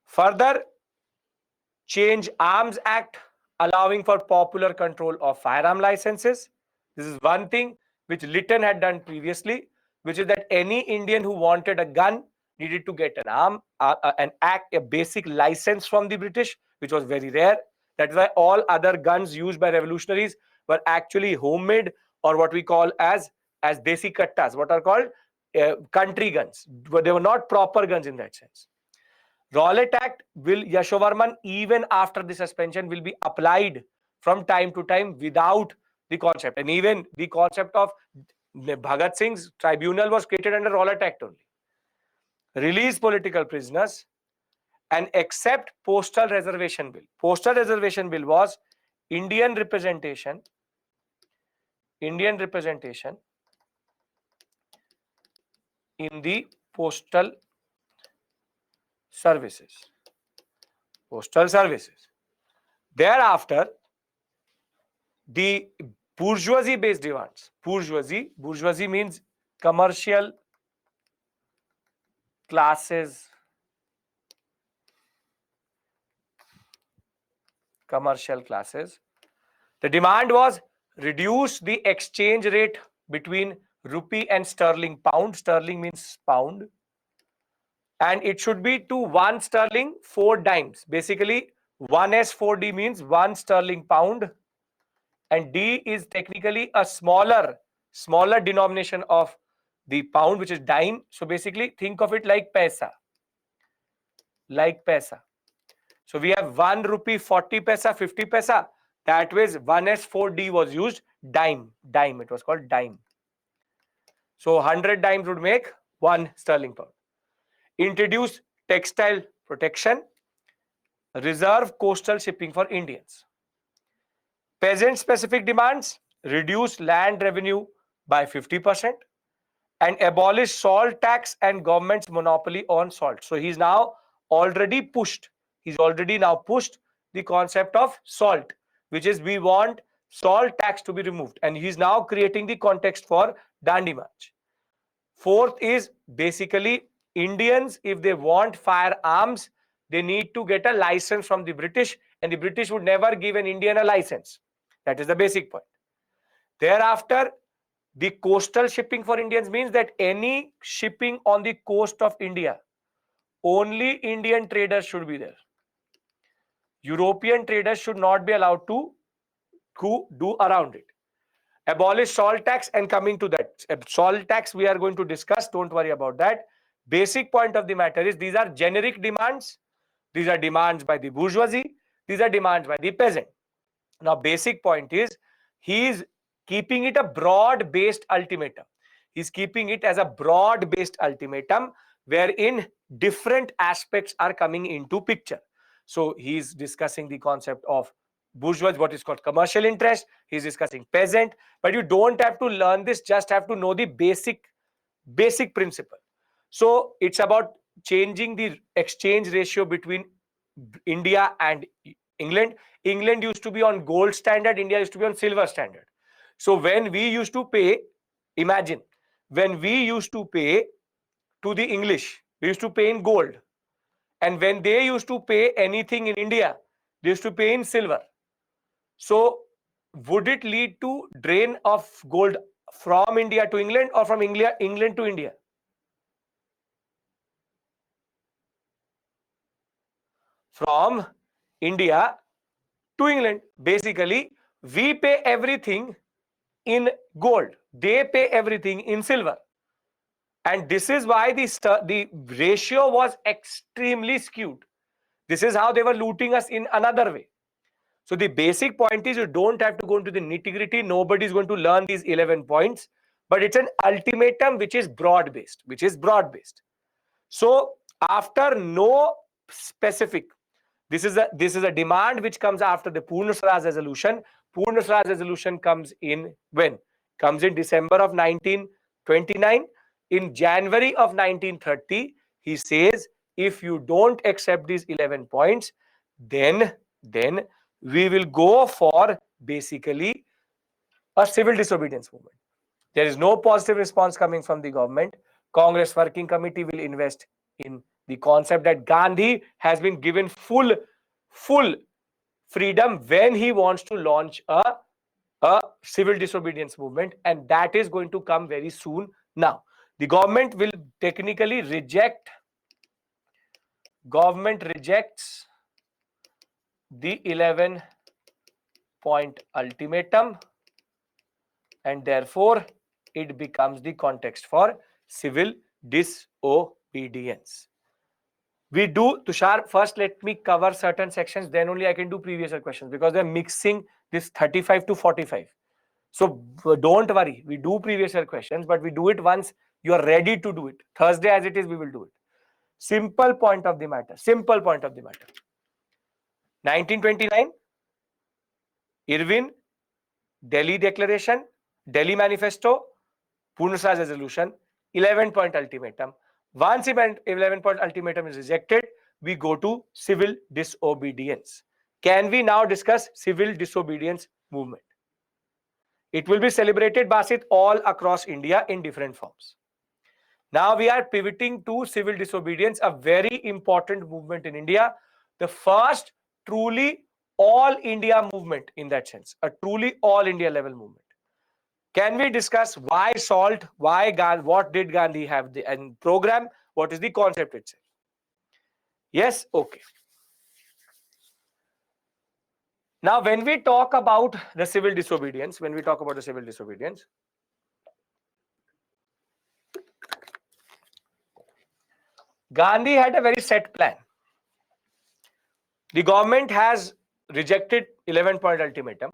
Further, change Arms Act, allowing for popular control of firearm licenses. This is one thing which Lytton had done previously, which is that any Indian who wanted a gun needed to get a basic license from the British, which was very rare. That's why all other guns used by revolutionaries were actually homemade, or what we call as desi kattas, what are called country guns. They were not proper guns in that sense. Rowlatt Act will Yashovarman, even after the suspension, will be applied from time to time without the concept. And even the concept of Bhagat Singh's tribunal was created under Rowlatt Act only. Release political prisoners and accept postal reservation bill. Postal reservation bill was Indian representation in the postal services. Thereafter, the bourgeoisie-based demands. Bourgeoisie means commercial classes. The demand was reduce the exchange rate between rupee and sterling pound. Sterling means pound. And it should be to 1 sterling 4 dimes. Basically, 1s4d means 1 sterling pound, and d is technically a smaller denomination of the pound, which is dime. So basically, think of it like paisa. So we have 1 rupee 40 paisa, 50 paisa. That was 1s4d was used. Dime. It was called dime. So 100 dimes would make 1 sterling pound. Introduce textile protection. Reserve coastal shipping for Indians. Peasant specific demands: reduce land revenue by 50% and abolish salt tax and government's monopoly on salt. So he's now already pushed the concept of salt, which is we want salt tax to be removed, and he's now creating the context for Dandi March. Fourth is basically Indians, if they want firearms, they need to get a license from the British, and the British would never give an Indian a license. That is the basic point. Thereafter, the coastal shipping for Indians means that any shipping on the coast of India, only Indian traders should be there. European traders should not be allowed to do around it. Abolish salt tax, and coming to that, salt tax we are going to discuss, don't worry about that. Basic point of the matter is these are generic demands. These are demands by the bourgeoisie. These are demands by the peasant. Now, basic point is he is keeping it a broad-based ultimatum. He's keeping it as a broad-based ultimatum wherein different aspects are coming into picture. So he's discussing the concept of bourgeois, what is called commercial interest. He's discussing peasant, but you don't have to learn this, just have to know the basic principle. So it's about changing the exchange ratio between India and England. England used to be on gold standard, India used to be on silver standard. So when we used to pay, imagine, when we used to pay to the English, we used to pay in gold. And when they used to pay anything in India, they used to pay in silver. So would it lead to drain of gold from India to England or from England to India? From India to England. Basically, we pay everything in gold. They pay everything in silver. And this is why the ratio was extremely skewed. This is how they were looting us in another way. So the basic point is you don't have to go into the nitty-gritty. Nobody is going to learn these 11 points. But it's an ultimatum which is broad-based. So after no specific, this is a demand which comes after the Purna Swaraj resolution. Purna Swaraj resolution comes in when? Comes in December of 1929. In January of 1930, he says, if you don't accept these 11 points, then we will go for basically a civil disobedience movement. There is no positive response coming from the government. Congress Working Committee will invest in the concept that Gandhi has been given full freedom when he wants to launch a civil disobedience movement, and that is going to come very soon. Now, the government will technically rejects the 11-point ultimatum, and therefore it becomes the context for civil disobedience. We do, Tushar, first let me cover certain sections, then only I can do previous year questions, because they're mixing this 35 to 45. So don't worry, we do previous year questions, but we do it once you are ready to do it. Thursday as it is, we will do it. Simple point of the matter. 1929, Irwin, Delhi Declaration, Delhi Manifesto, Purna Swaraj resolution, 11-point ultimatum. Once 11-point ultimatum is rejected, we go to civil disobedience. Can we now discuss civil disobedience movement? It will be celebrated, Basit, all across India in different forms. Now we are pivoting to civil disobedience, a very important movement in India. The first truly all India movement in that sense, a truly all India level movement. Can we discuss why SALT, why Gandhi, what did Gandhi have the program, what is the concept itself? Yes, okay. Now, when we talk about the civil disobedience, Gandhi had a very set plan. The government has rejected 11-point ultimatum.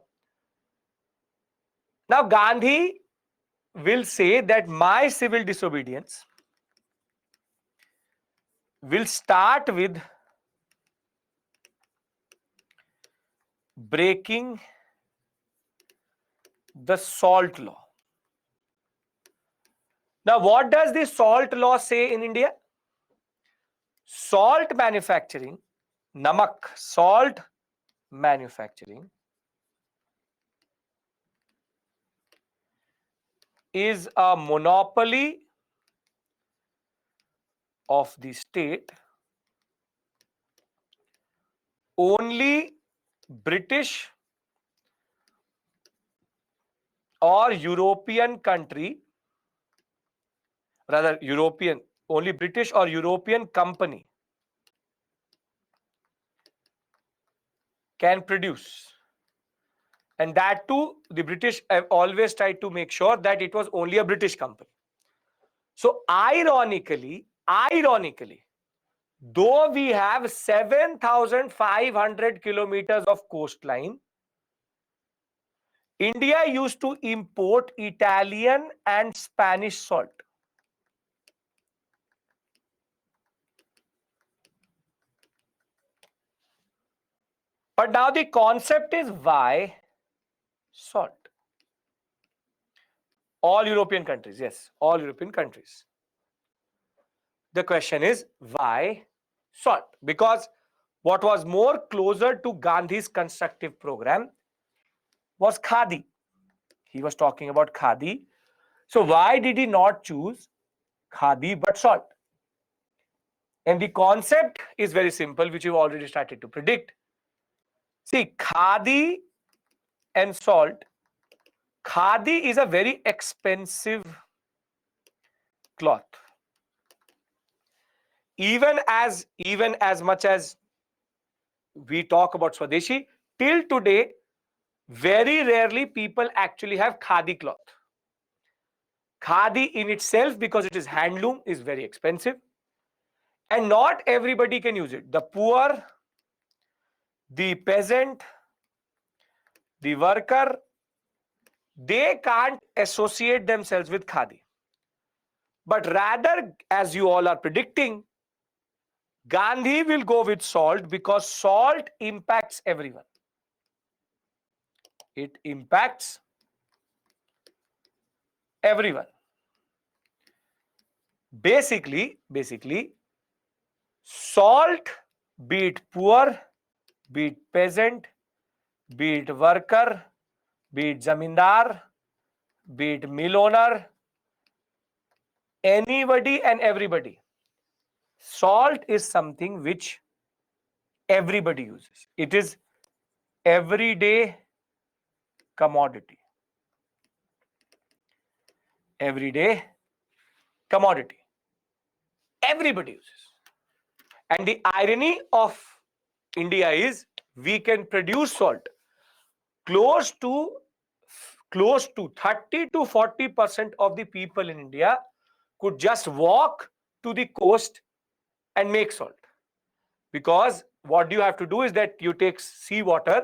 Now, Gandhi will say that my civil disobedience will start with breaking the SALT law. Now, what does the SALT law say in India? Salt manufacturing, namak, salt manufacturing is a monopoly of the state. Only British or European country, rather European, only British or European company can produce. And that too, the British have always tried to make sure that it was only a British company. So ironically, Ironically, though we have 7,500 kilometers of coastline, India used to import Italian and Spanish salt. But now the concept is why salt? All European countries, yes, all European countries. The question is why salt? Because what was more closer to Gandhi's constructive program was khadi. He was talking about khadi. So why did he not choose khadi but salt? And the concept is very simple, which you've already started to predict. See, khadi and salt. Khadi is a very expensive cloth. Even as much as we talk about Swadeshi, till today, very rarely people actually have khadi cloth. Khadi in itself, because it is handloom, is very expensive. And not everybody can use it. The poor, the peasant, the worker, they can't associate themselves with khadi. But rather, as you all are predicting, Gandhi will go with salt because salt impacts everyone. It impacts everyone. Basically, salt, be it poor, be it peasant, be it worker, be it zamindar, be it mill owner, anybody and everybody. Salt is something which everybody uses. It is everyday commodity. Everyday commodity. Everybody uses. And the irony of India is we can produce salt close to 30 to 40% of the people in India could just walk to the coast and make salt. Because what you have to do is that you take seawater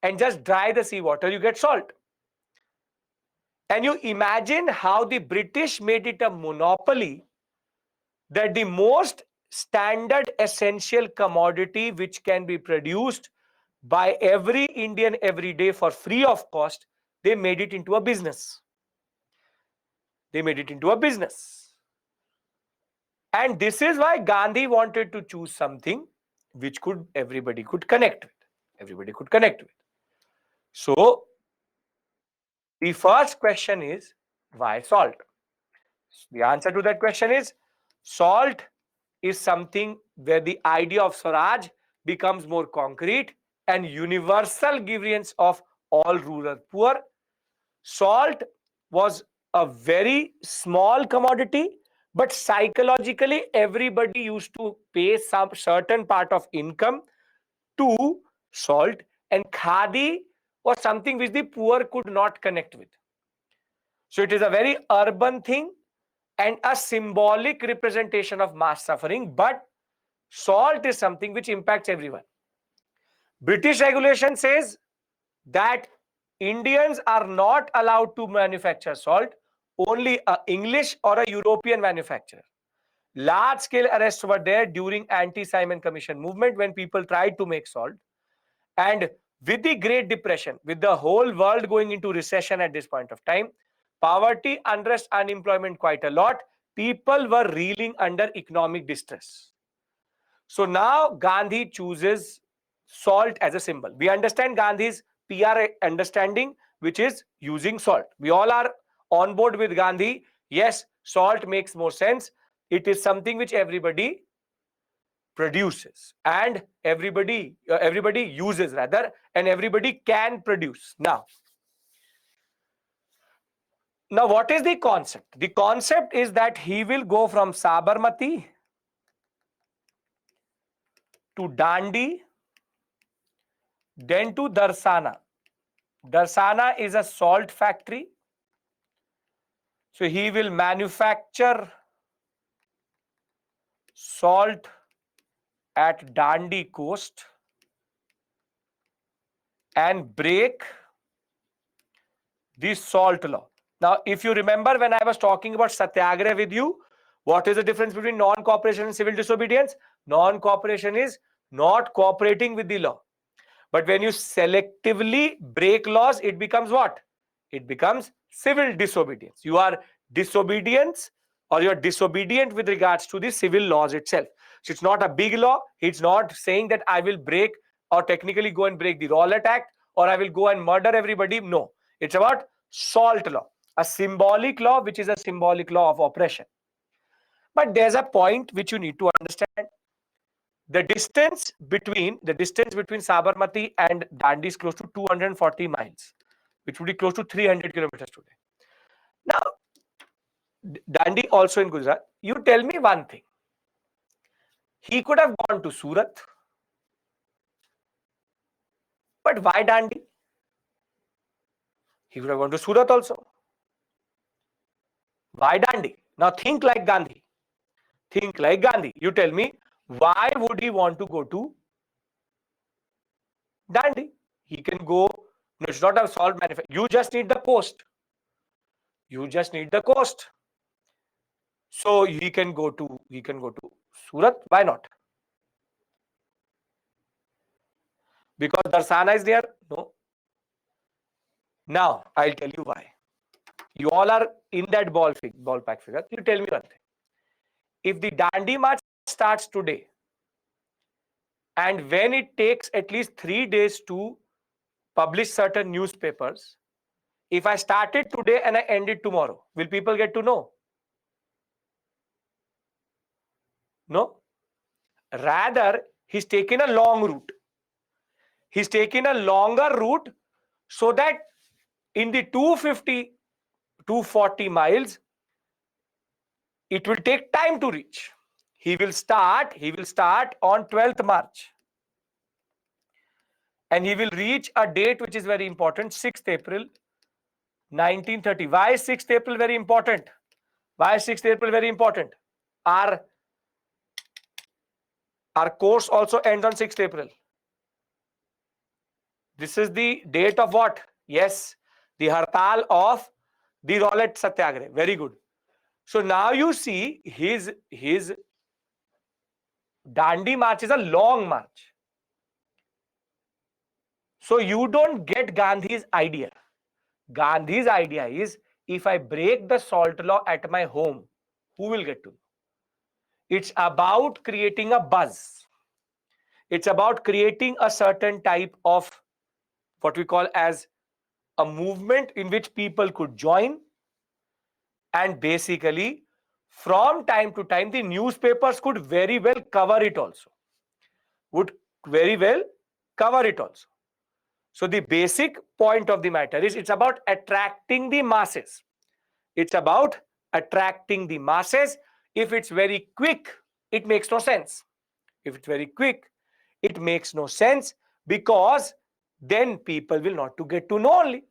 and just dry the seawater, you get salt. And you imagine how the British made it a monopoly that the most standard essential commodity which can be produced by every Indian every day for free of cost, they made it into a business. They made it into a business. And this is why Gandhi wanted to choose something which everybody could connect with. Everybody could connect with. So the first question is, why salt? The answer to that question is, salt is something where the idea of Swaraj becomes more concrete and universal grievance of all rural poor. Salt was a very small commodity, but psychologically everybody used to pay some certain part of income to salt, and khadi was something which the poor could not connect with. So it is a very urban thing and a symbolic representation of mass suffering, but salt is something which impacts everyone. British regulation says that Indians are not allowed to manufacture salt, only an English or a European manufacturer. Large scale arrests were there during anti-Simon Commission movement when people tried to make salt. And with the Great Depression, with the whole world going into recession at this point of time, poverty, unrest, unemployment quite a lot, people were reeling under economic distress. So now Gandhi chooses salt as a symbol. We understand Gandhi's PR understanding, which is using salt. We all are on board with Gandhi. Yes, salt makes more sense. It is something which everybody produces and everybody uses rather, and everybody can produce. Now what is the concept? The concept is that he will go from Sabarmati to Dandi, then to Darsana. Darsana is a salt factory. So he will manufacture salt at Dandi coast and break the salt law. Now, if you remember when I was talking about Satyagraha with you, what is the difference between non-cooperation and civil disobedience? Non-cooperation is not cooperating with the law. But when you selectively break laws, it becomes what? It becomes civil disobedience. You are disobedience, or you are disobedient with regards to the civil laws itself. So it's not a big law. It's not saying that I will break or technically go and break the Rowlatt Act, or I will go and murder everybody. No, it's about salt law, a symbolic law, which is a symbolic law of oppression. But there's a point which you need to understand. The distance between Sabarmati and Dandi is close to 240 miles, which would be close to 300 kilometers today. Now, Dandi also in Gujarat. You tell me one thing. He could have gone to Surat, but why Dandi? He could have gone to Surat also. Why Dandi? Now think like Gandhi. Think like Gandhi. You tell me, why would he want to go to Dandi? He can go. No, it's not a salt manufacturer. You just need the coast. You just need the coast. So he can go to Surat. Why not? Because Darsana is there? No. Now I'll tell you why. You all are in that ballpark figure. You tell me one thing. If the Dandi March starts today, and when it takes at least 3 days to publish certain newspapers, if I started today and I end it tomorrow, will people get to know? No. Rather, he's taken a long route. He's taken a longer route so that in the 250, 240 miles, it will take time to reach. He will start on 12th March. And he will reach a date which is very important, 6th April, 1930. Why is 6th April very important? Why is 6th April very important? Our course also ends on 6th April. This is the date of what? Yes, the Hartal of the Rowlatt Satyagraha. Very good. So now you see his Dandi march is a long march. So you don't get Gandhi's idea. Gandhi's idea is, if I break the salt law at my home, who will get to know? It's about creating a buzz. It's about creating a certain type of what we call as a movement in which people could join. And basically, from time to time, the newspapers could very well cover it also. Would very well cover it also. So the basic point of the matter is, it's about attracting the masses. It's about attracting the masses. If it's very quick, it makes no sense. If it's very quick, it makes no sense, because then people will not to get to know only.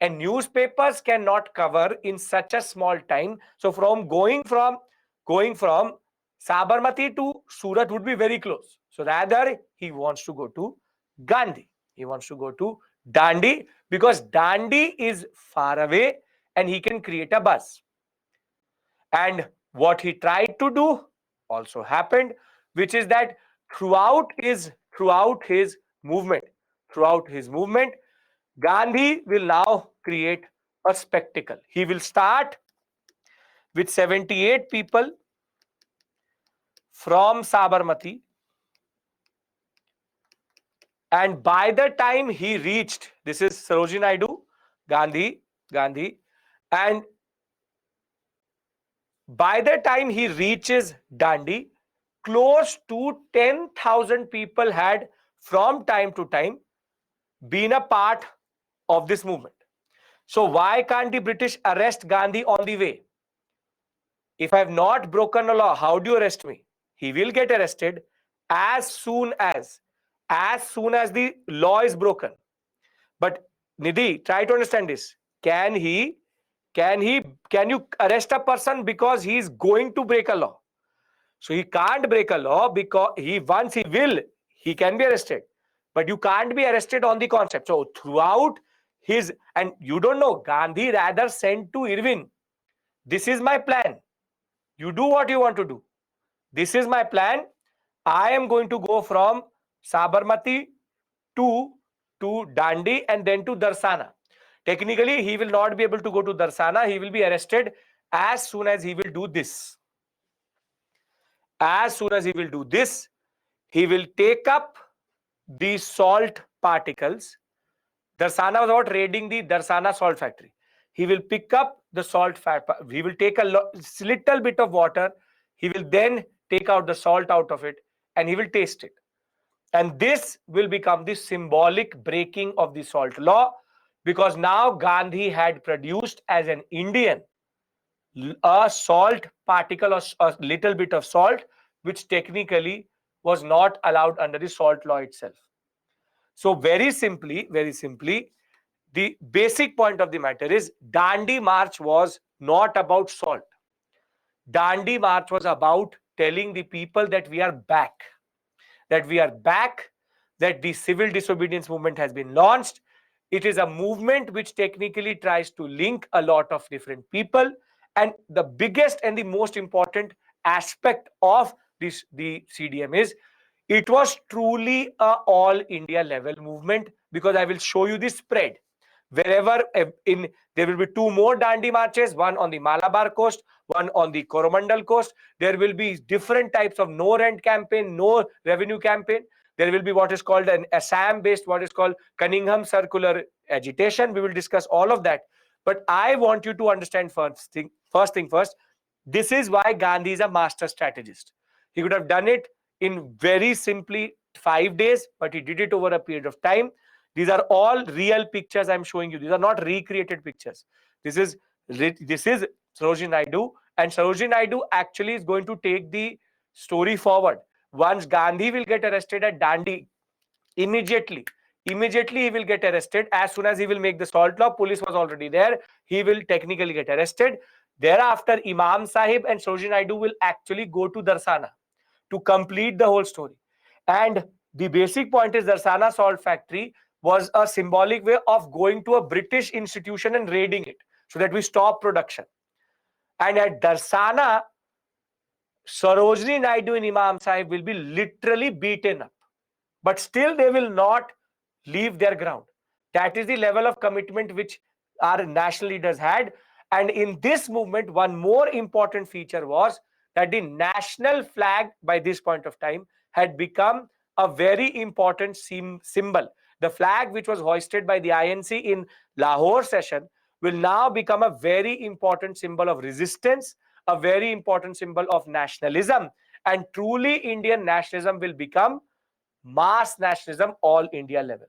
And newspapers cannot cover in such a small time. So from going from Sabarmati to Surat would be very close. So rather, he wants to go to Gandhi. He wants to go to Dandi, because Dandi is far away and he can create a buzz. And what he tried to do also happened, which is that throughout his movement, Gandhi will now create a spectacle. He will start with 78 people from Sabarmati, and by the time he reached, this is Sarojini Naidu, Gandhi, and by the time he reaches Dandi, close to 10,000 people had from time to time been a part of this movement. So why can't the British arrest Gandhi on the way? If I have not broken a law, how do you arrest me? He will get arrested as soon as the law is broken. But Nidhi, try to understand this. Can you arrest a person because he is going to break a law? So he can't break a law because he can be arrested, but you can't be arrested on the concept. So throughout his, and you don't know, Gandhi rather sent to Irwin, this is my plan. You do what you want to do. This is my plan. I am going to go from Sabarmati to Dandi and then to Darsana. Technically, he will not be able to go to Darsana. He will be arrested as soon as he will do this. As soon as he will do this, he will take up the salt particles. Darsana was about raiding the Darsana salt factory. He will pick up the salt fat. He will take a little bit of water. He will then take out the salt out of it and he will taste it. And this will become the symbolic breaking of the salt law, because now Gandhi had produced as an Indian a salt particle or a little bit of salt, which technically was not allowed under the salt law itself. So very simply, the basic point of the matter is Dandi March was not about salt. Dandi March was about telling the people that we are back, that we are back, that the civil disobedience movement has been launched. It is a movement which technically tries to link a lot of different people. And the biggest and the most important aspect of this, the CDM, is it was truly a all India level movement, because I will show you the spread. Wherever in there will be two more Dandi marches, one on the Malabar coast, one on the Coromandel coast. There will be different types of no rent campaign, no revenue campaign. There will be what is called an Assam based, what is called Cunningham circular agitation. We will discuss all of that. But I want you to understand first thing first. This is why Gandhi is a master strategist. He could have done it in very simply 5 days, but he did it over a period of time. These are all real pictures I'm showing you. These are not recreated pictures. This is Sarojini Naidu, and Sarojini Naidu actually is going to take the story forward. Once Gandhi will get arrested at Dandi, immediately he will get arrested. As soon as he will make the salt law, police was already there, he will technically get arrested. Thereafter, Imam Sahib and Sarojini Naidu will actually go to Darsana to complete the whole story. And the basic point is Darsana salt factory was a symbolic way of going to a British institution and raiding it so that we stop production. And at Darsana, Sarojini Naidu and Imam Sahib will be literally beaten up, but still they will not leave their ground. That is the level of commitment which our national leaders had. And in this movement, one more important feature was that the national flag by this point of time had become a very important symbol. The flag which was hoisted by the INC in Lahore session will now become a very important symbol of resistance, a very important symbol of nationalism, and truly Indian nationalism will become mass nationalism all India level.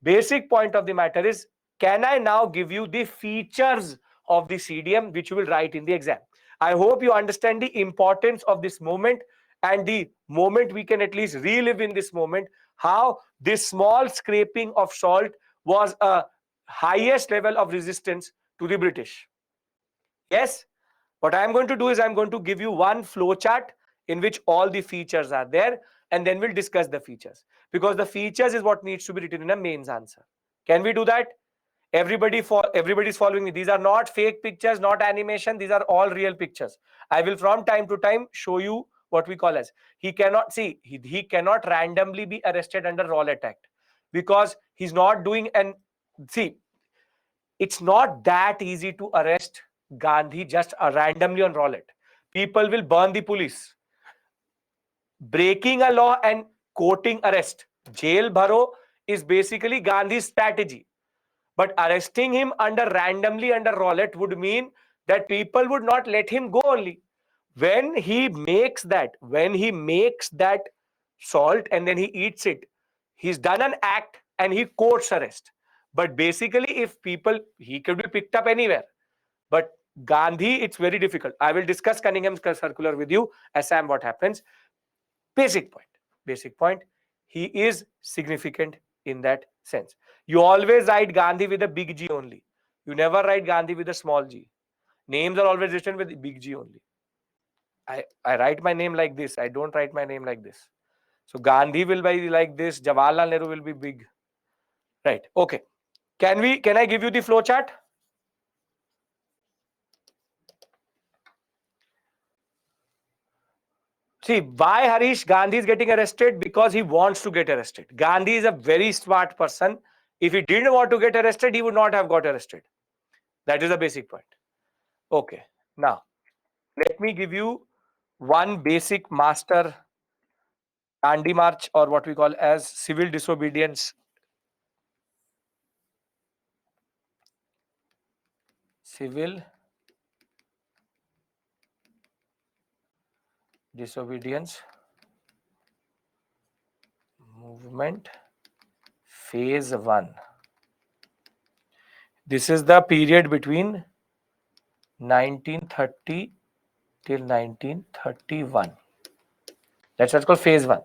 Basic point of the matter is, can I now give you the features of the CDM which you will write in the exam? I hope you understand the importance of this moment, and the moment we can at least relive in this moment, how this small scraping of salt was a highest level of resistance to the British. Yes, what I am going to do is I am going to give you one flow chart in which all the features are there, and then we'll discuss the features, because the features is what needs to be written in a mains answer. Can we do that? Everybody's following me. These are not fake pictures, not animation. These are all real pictures. I will from time to time show you what we call as, he cannot randomly be arrested under Rowlatt Act, because he's not doing it's not that easy to arrest Gandhi just randomly on Rowlatt. People will burn the police. Breaking a law and courting arrest, jail bharo, is basically Gandhi's strategy. But arresting him randomly under Rowlatt would mean that people would not let him go only. When he makes that salt and then he eats it, he's done an act and he courts arrest. But basically, if people, he could be picked up anywhere. But Gandhi, it's very difficult. I will discuss Cunningham's circular with you, Assam, what happens. Basic point, he is significant in that sense. You always write Gandhi with a big G only. You never write Gandhi with a small g. Names are always written with big G only. I write my name like this. I don't write my name like this. So Gandhi will be like this. Jawaharlal Nehru will be big. Right. Okay. Can I give you the flow chart? See, why Harish Gandhi is getting arrested? Because he wants to get arrested. Gandhi is a very smart person. If he didn't want to get arrested, he would not have got arrested. That is the basic point. Okay. Now, let me give you one basic master Dandi March, or what we call as civil disobedience. Civil disobedience movement phase 1. This is the period between 1930 till 1931. That's what's called phase 1.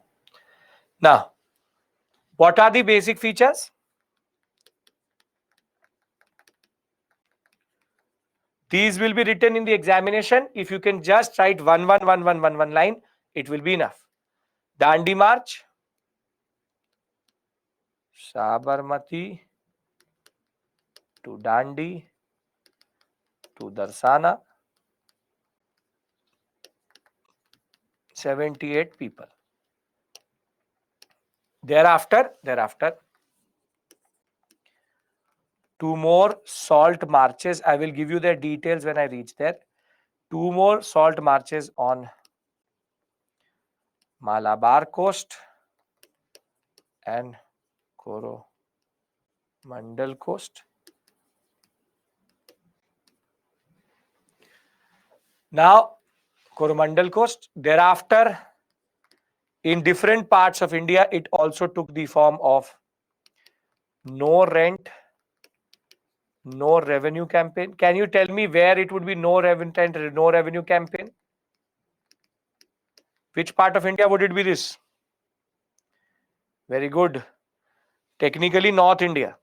Now, what are the basic features? These will be written in the examination. If you can just write one line, it will be enough. Dandi March, Sabarmati to Dandi to Darsana, 78 people. Thereafter, two more salt marches. I will give you their details when I reach there. Two more salt marches on Malabar coast and Coromandel coast. Now, Coromandel coast. Thereafter, in different parts of India, it also took the form of no rent, no revenue campaign. Can you tell me where it would be no rent and no revenue campaign? Which part of India would it be this? Very good. Technically, North India.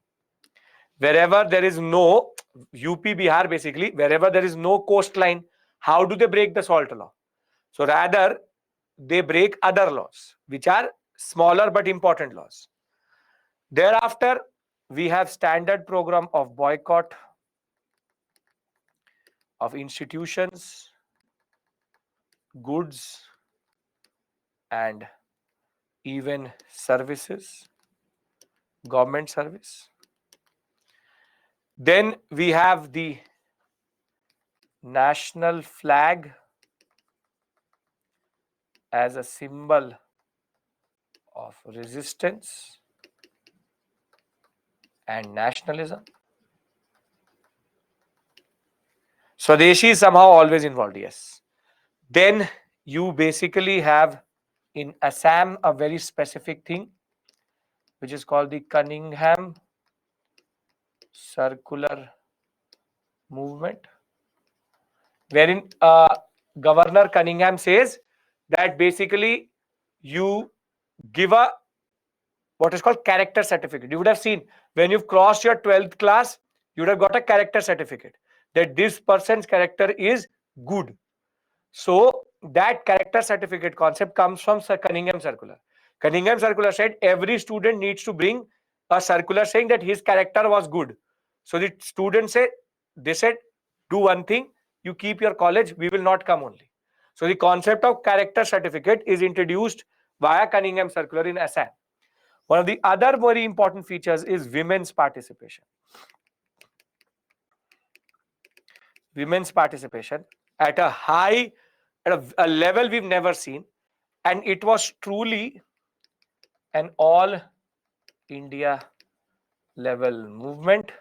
Wherever there is no UP, Bihar, basically, wherever there is no coastline, how do they break the salt law? So rather, they break other laws, which are smaller but important laws. Thereafter, we have standard program of boycott of institutions, goods, and even services, government service. Then we have the national flag as a symbol of resistance and nationalism. Swadeshi is somehow always involved, yes. Then you basically have in Assam a very specific thing, which is called the Cunningham Circular Movement, wherein Governor Cunningham says that basically you give a what is called character certificate. You would have seen when you've crossed your 12th class, you would have got a character certificate that this person's character is good. So that character certificate concept comes from Cunningham Circular. Cunningham Circular said every student needs to bring a circular saying that his character was good. So the students said, they said, do one thing, you keep your college, we will not come only. So the concept of character certificate is introduced via Cunningham Circular in Assam. One of the other very important features is women's participation. Women's participation at a high, at a level we've never seen. And it was truly an all India level movement.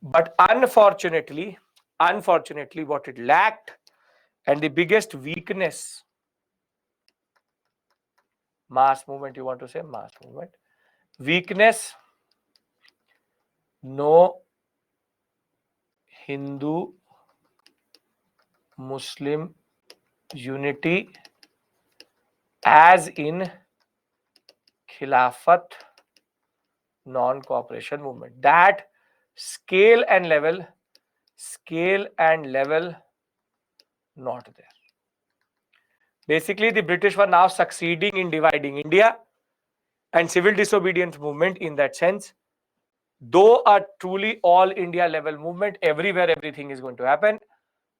But unfortunately, what it lacked and the biggest weakness, mass movement, you want to say mass movement, weakness, no Hindu Muslim unity as in Khilafat non-cooperation movement. That scale and level not there. Basically, the British were now succeeding in dividing India, and civil disobedience movement in that sense, though a truly all India level movement, everywhere everything is going to happen,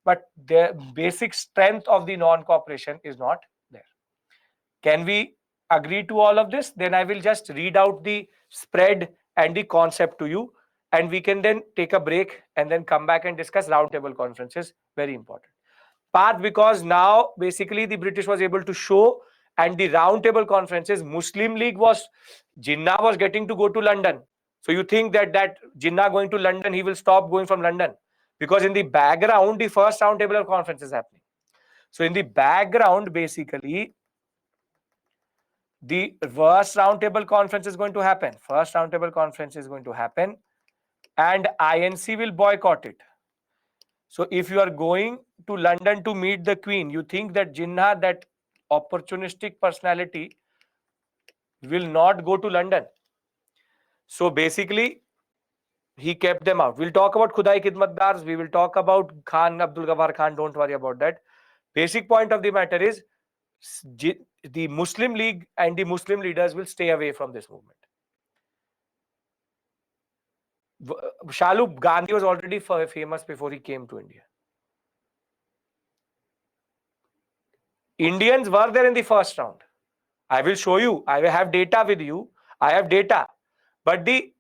but the basic strength of the non-cooperation is not there. Can we agree to all of this? Then I will just read out the spread and the concept to you, and we can then take a break and then come back and discuss roundtable conferences. Very important path, because now basically the British was able to show, and the roundtable conferences, Muslim League was, Jinnah was getting to go to London. So you think that Jinnah going to London, he will stop going from London, because in the background the first roundtable conference is happening. So in the background, basically the first roundtable conference is going to happen. First roundtable conference is going to happen, and INC will boycott it. So if you are going to London to meet the Queen, you think that Jinnah, that opportunistic personality, will not go to London. So basically, he kept them out. We'll talk about Khudai Khidmatdars. We will talk about Khan, Abdul Ghaffar Khan. Don't worry about that. Basic point of the matter is the Muslim League and the Muslim leaders will stay away from this movement. Shalu, Gandhi was already famous before he came to India. Indians were there in the first round. I will show you. I will have data with you. I have data. But the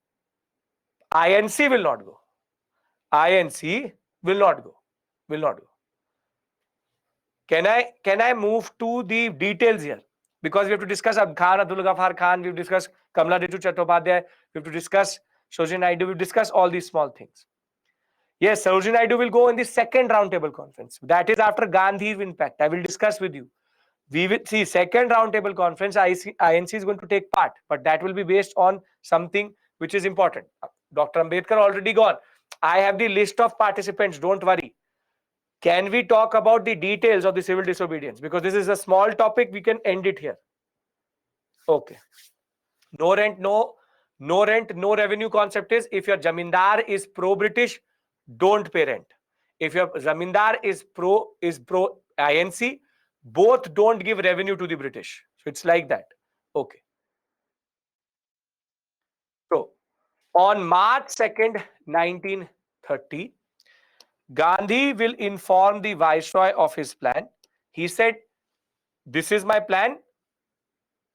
INC will not go. INC will not go. Will not go. Can I move to the details here? Because we have to discuss Khan, Abdul Ghaffar Khan, we've discussed Kamala Raju Chattopadhyay, we have to discuss Sarojini Naidu, we've discussed all these small things. Yes, Sarojini Naidu will go in the second roundtable conference. That is after Gandhi's impact. I will discuss with you. We will see second roundtable conference, INC is going to take part, but that will be based on something which is important. Dr. Ambedkar already gone. I have the list of participants, don't worry. Can we talk about the details of the civil disobedience? Because this is a small topic, we can end it here. Okay. No rent, no revenue concept is, if your Zamindar is pro-British, don't pay rent. If your Zamindar is pro INC, both don't give revenue to the British. So it's like that. Okay. So on March 2nd, 1930, Gandhi will inform the Viceroy of his plan. He said, this is my plan.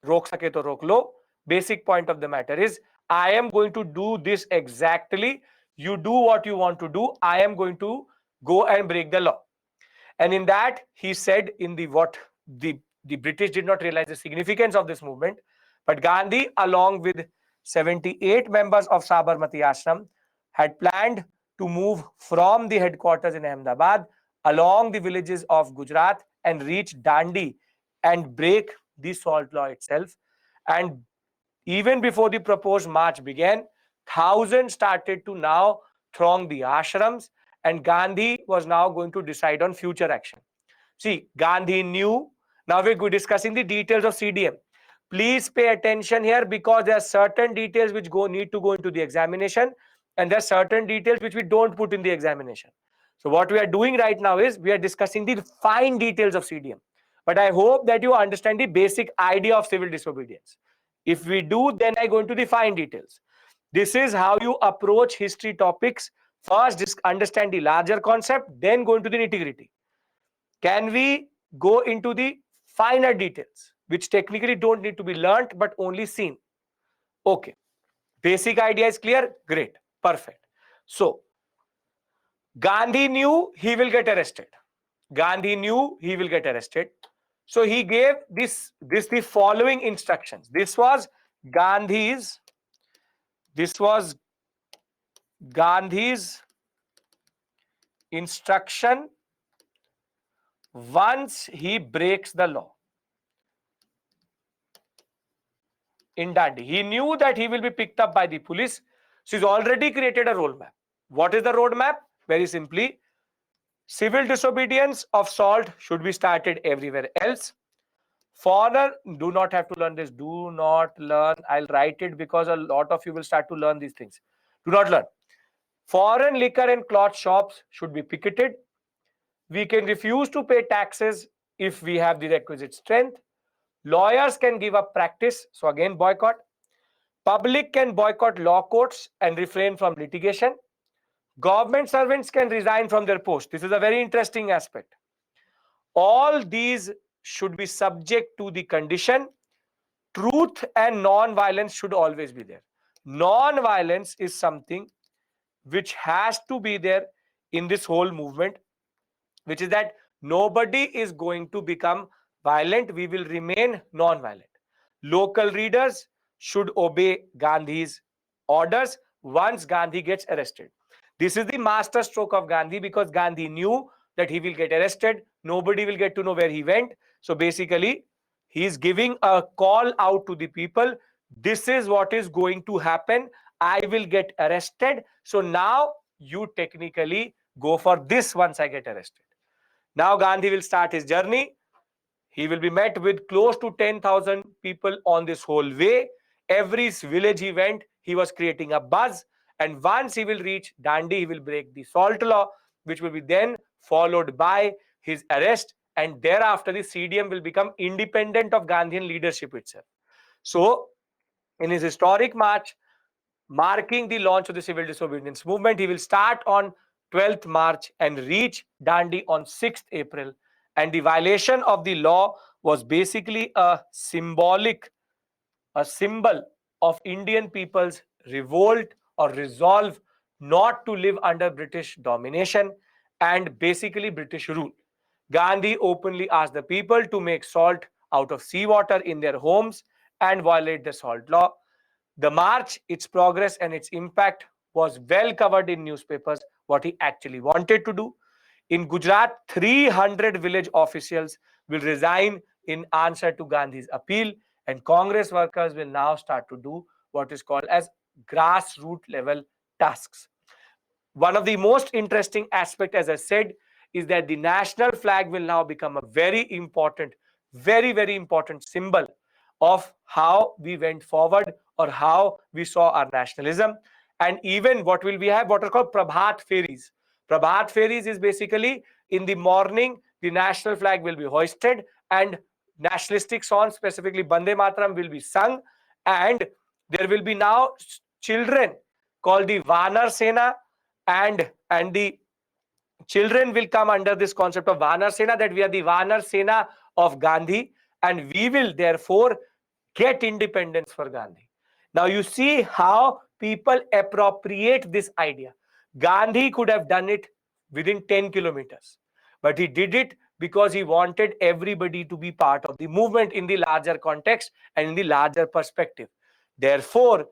Rok sake to rok lo. Basic point of the matter is, I am going to do this exactly. You do what you want to do. I am going to go and break the law. And in that, he said, in the British did not realize the significance of this movement, but Gandhi, along with 78 members of Sabarmati Ashram, had planned to move from the headquarters in Ahmedabad along the villages of Gujarat and reach Dandi and break the salt law itself. And even before the proposed march began, thousands started to now throng the ashrams, and Gandhi was now going to decide on future action. See, Gandhi knew. Now we're discussing the details of CDM. Please pay attention here, because there are certain details which need to go into the examination, and there are certain details which we don't put in the examination. So what we are doing right now is we are discussing the fine details of CDM. But I hope that you understand the basic idea of civil disobedience. If we do, then I go into the fine details. This is how you approach history topics. First, understand the larger concept, then go into the nitty-gritty. Can we go into the finer details, which technically don't need to be learnt, but only seen? Okay. Basic idea is clear? Great. Perfect. So, Gandhi knew he will get arrested. Gandhi knew he will get arrested. So he gave the following instructions. This was Gandhi's instruction once he breaks the law in Dandi. He knew that he will be picked up by the police. So he's already created a roadmap. What is the roadmap? Very simply, civil disobedience of salt should be started everywhere else. Foreigner, do not have to learn this. Do not learn. I'll write it because a lot of you will start to learn these things. Do not learn. Foreign liquor and cloth shops should be picketed. We can refuse to pay taxes if we have the requisite strength. Lawyers can give up practice, so again boycott. Public can boycott law courts and refrain from litigation. Government servants can resign from their post. This is a very interesting aspect. All these should be subject to the condition truth and non-violence should always be there. Non-violence is something which has to be there in this whole movement, which is that nobody is going to become violent. We will remain non-violent. Local leaders should obey Gandhi's orders once Gandhi gets arrested. This is the master stroke of Gandhi, because Gandhi knew that he will get arrested. Nobody will get to know where he went. So basically, he is giving a call out to the people. This is what is going to happen. I will get arrested. So now you technically go for this once I get arrested. Now Gandhi will start his journey. He will be met with close to 10,000 people on this whole way. Every village he went, he was creating a buzz. And once he will reach Dandi, he will break the salt law, which will be then followed by his arrest. And thereafter, the CDM will become independent of Gandhian leadership itself. So, in his historic march, marking the launch of the civil disobedience movement, he will start on 12th March and reach Dandi on 6th April. And the violation of the law was basically a symbol of Indian people's revolt or resolve not to live under British domination and basically British rule. Gandhi openly asked the people to make salt out of seawater in their homes and violate the salt law. The march, its progress, and its impact was well covered in newspapers, what he actually wanted to do. In Gujarat, 300 village officials will resign in answer to Gandhi's appeal, and Congress workers will now start to do what is called as grassroots level tasks. One of the most interesting aspect, as I said, is that the national flag will now become a very important, very important symbol of how we went forward or how we saw our nationalism. And even what will we have, what are called Prabhat Fairies. Prabhat Fairies is basically in the morning, the national flag will be hoisted and nationalistic songs, specifically Bande Mataram, will be sung. And there will be now children called the Vanar Sena, and the children will come under this concept of Vanar Sena, that we are the Vanar Sena of Gandhi, and we will therefore get independence for Gandhi. Now you see how people appropriate this idea. Gandhi could have done it within 10 kilometers, but he did it because he wanted everybody to be part of the movement in the larger context and in the larger perspective. Therefore,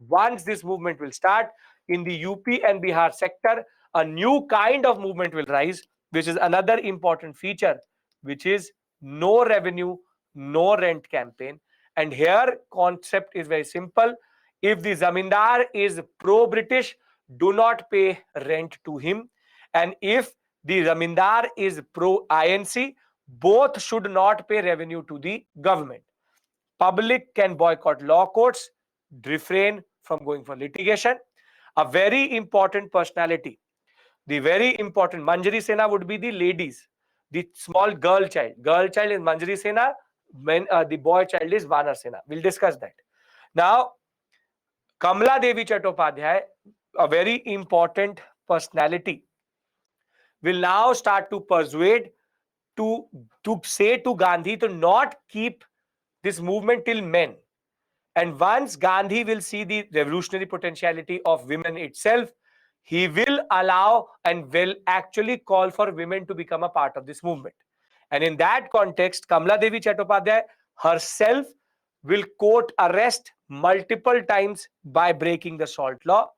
once this movement will start in the UP and Bihar sector, a new kind of movement will rise, which is another important feature, which is no revenue, no rent campaign. And here concept is very simple. If the zamindar is pro-British, do not pay rent to him. And if the zamindar is pro-INC, both should not pay revenue to the government. Public can boycott law courts, refrain from going for litigation. A very important personality, the very important Manjari Sena would be the ladies, the small girl child. Girl child is Manjari Sena, the boy child is Vanar Sena. We'll discuss that. Now, Kamala Devi Chattopadhyay, a very important personality, will now start to persuade, to say to Gandhi to not keep this movement till men. And once Gandhi will see the revolutionary potentiality of women itself, he will allow and will actually call for women to become a part of this movement. And in that context, Kamala Devi Chattopadhyay herself will quote arrest multiple times by breaking the salt law.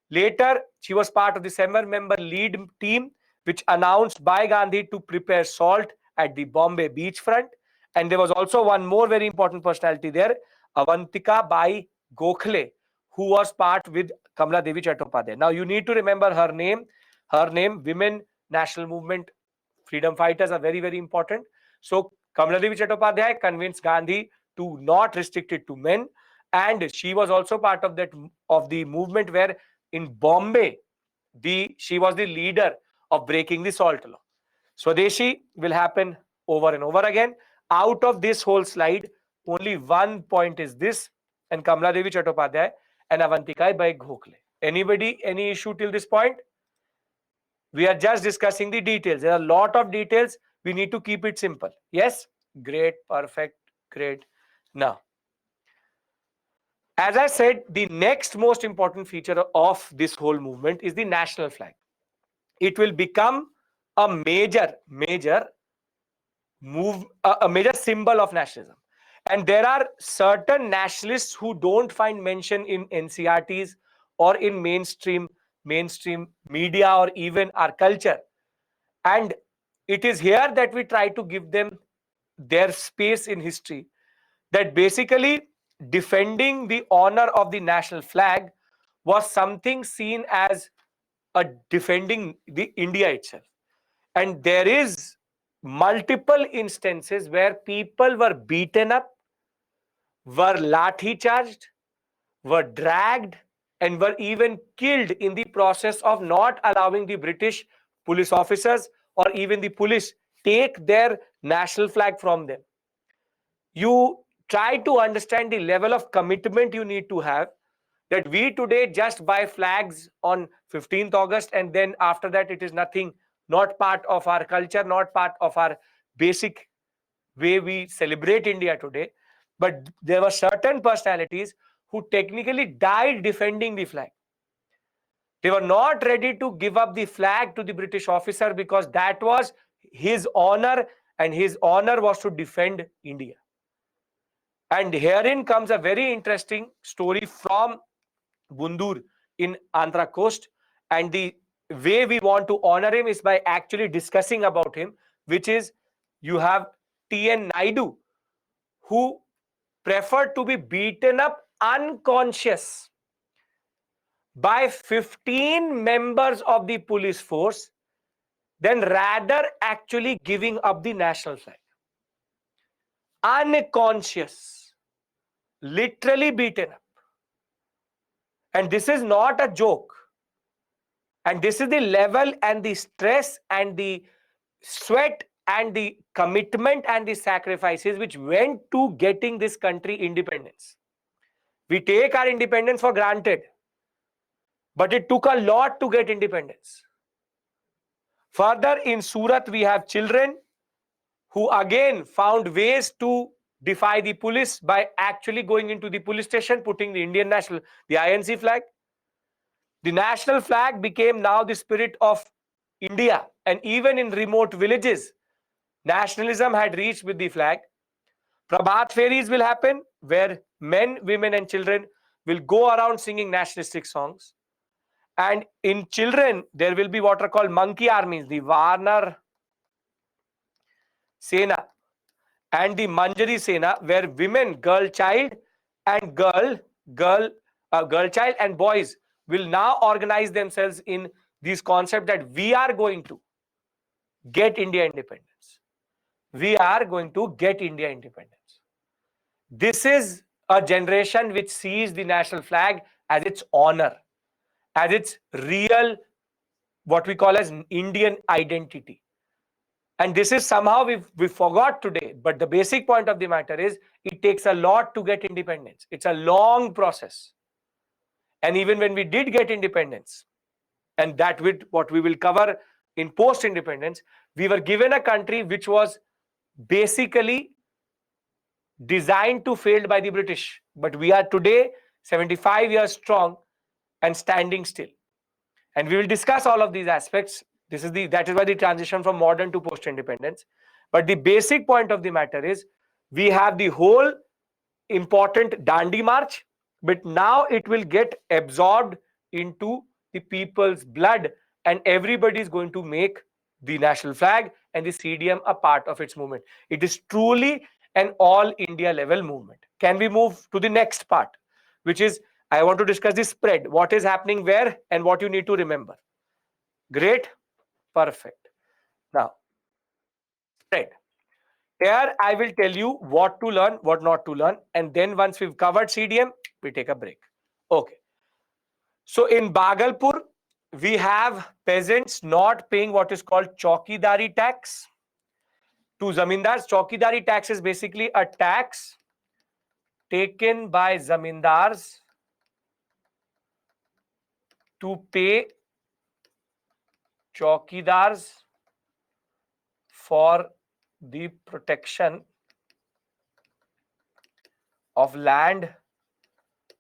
Later, she was part of the 7-member lead team, which announced by Gandhi to prepare salt at the Bombay beachfront. And there was also one more very important personality there, Avantika Bai Gokhale, who was part with Kamala Devi Chattopadhyay. Now, you need to remember her name. Her name, Women National Movement freedom fighters are very important. So, Kamala Devi Chattopadhyay convinced Gandhi to not restrict it to men. And she was also part of the movement where in Bombay, she was the leader of breaking the salt law. Swadeshi will happen over and over again. Out of this whole slide, only one point is this, and Kamala Devi Chattopadhyay and Avantika Bai Gokhale. Anybody, any issue till this point? We are just discussing the details. There are a lot of details. We need to keep it simple. Yes? Great, perfect, great. Now, as I said, the next most important feature of this whole movement is the national flag. It will become a major a major symbol of nationalism. And there are certain nationalists who don't find mention in NCRTs or in mainstream media or even our culture. And it is here that we try to give them their space in history, that basically defending the honor of the national flag was something seen as a defending the India itself. And there is multiple instances where people were beaten up, were lathi charged, were dragged, and were even killed in the process of not allowing the British police officers or even the police take their national flag from them. You try to understand the level of commitment you need to have, that we today just buy flags on 15th August and then after that it is nothing, not part of our culture, not part of our basic way we celebrate India today. But there were certain personalities who technically died defending the flag. They were not ready to give up the flag to the British officer because that was his honor, and his honor was to defend India. And herein comes a very interesting story from Bundur in Andhra coast, and the way we want to honor him is by actually discussing about him, which is you have T.N. Naidu, who preferred to be beaten up unconscious by 15 members of the police force than rather actually giving up the national flag. Unconscious, literally beaten up. And this is not a joke. And this is the level and the stress and the sweat and the commitment and the sacrifices which went to getting this country independence. We take our independence for granted, but it took a lot to get independence. Further, in Surat, we have children who again found ways to defy the police by actually going into the police station, putting the Indian national, the INC flag. The national flag became now the spirit of India, and even in remote villages, nationalism had reached with the flag. Prabhat Feris will happen where men, women, and children will go around singing nationalistic songs. And in children, there will be what are called monkey armies, the Varnar Sena and the Manjari Sena, where women, girl child and boys will now organize themselves in this concept that we are going to get India independence. We are going to get India independence. This is a generation which sees the national flag as its honor, as its real, what we call as Indian identity. And this is somehow we forgot today. But the basic point of the matter is it takes a lot to get independence. It's a long process. And even when we did get independence, and that with what we will cover in post-independence, we were given a country which was basically designed to fail by the British. But we are today 75 years strong and standing still. And we will discuss all of these aspects. That is why the transition from modern to post-independence. But the basic point of the matter is we have the whole important Dandi March, but now it will get absorbed into the people's blood, and everybody is going to make the national flag and the CDM a part of its movement. It is truly an all India level movement. Can we move to the next part, which is I want to discuss the spread, what is happening where and what you need to remember. Great. Perfect. Now, spread. Here I will tell you what to learn, what not to learn. And then once we've covered CDM, we take a break. Okay. So in Bhagalpur, we have peasants not paying what is called chaukidari tax to zamindars. Chaukidari tax is basically a tax taken by zamindars to pay chaukidars for the protection of land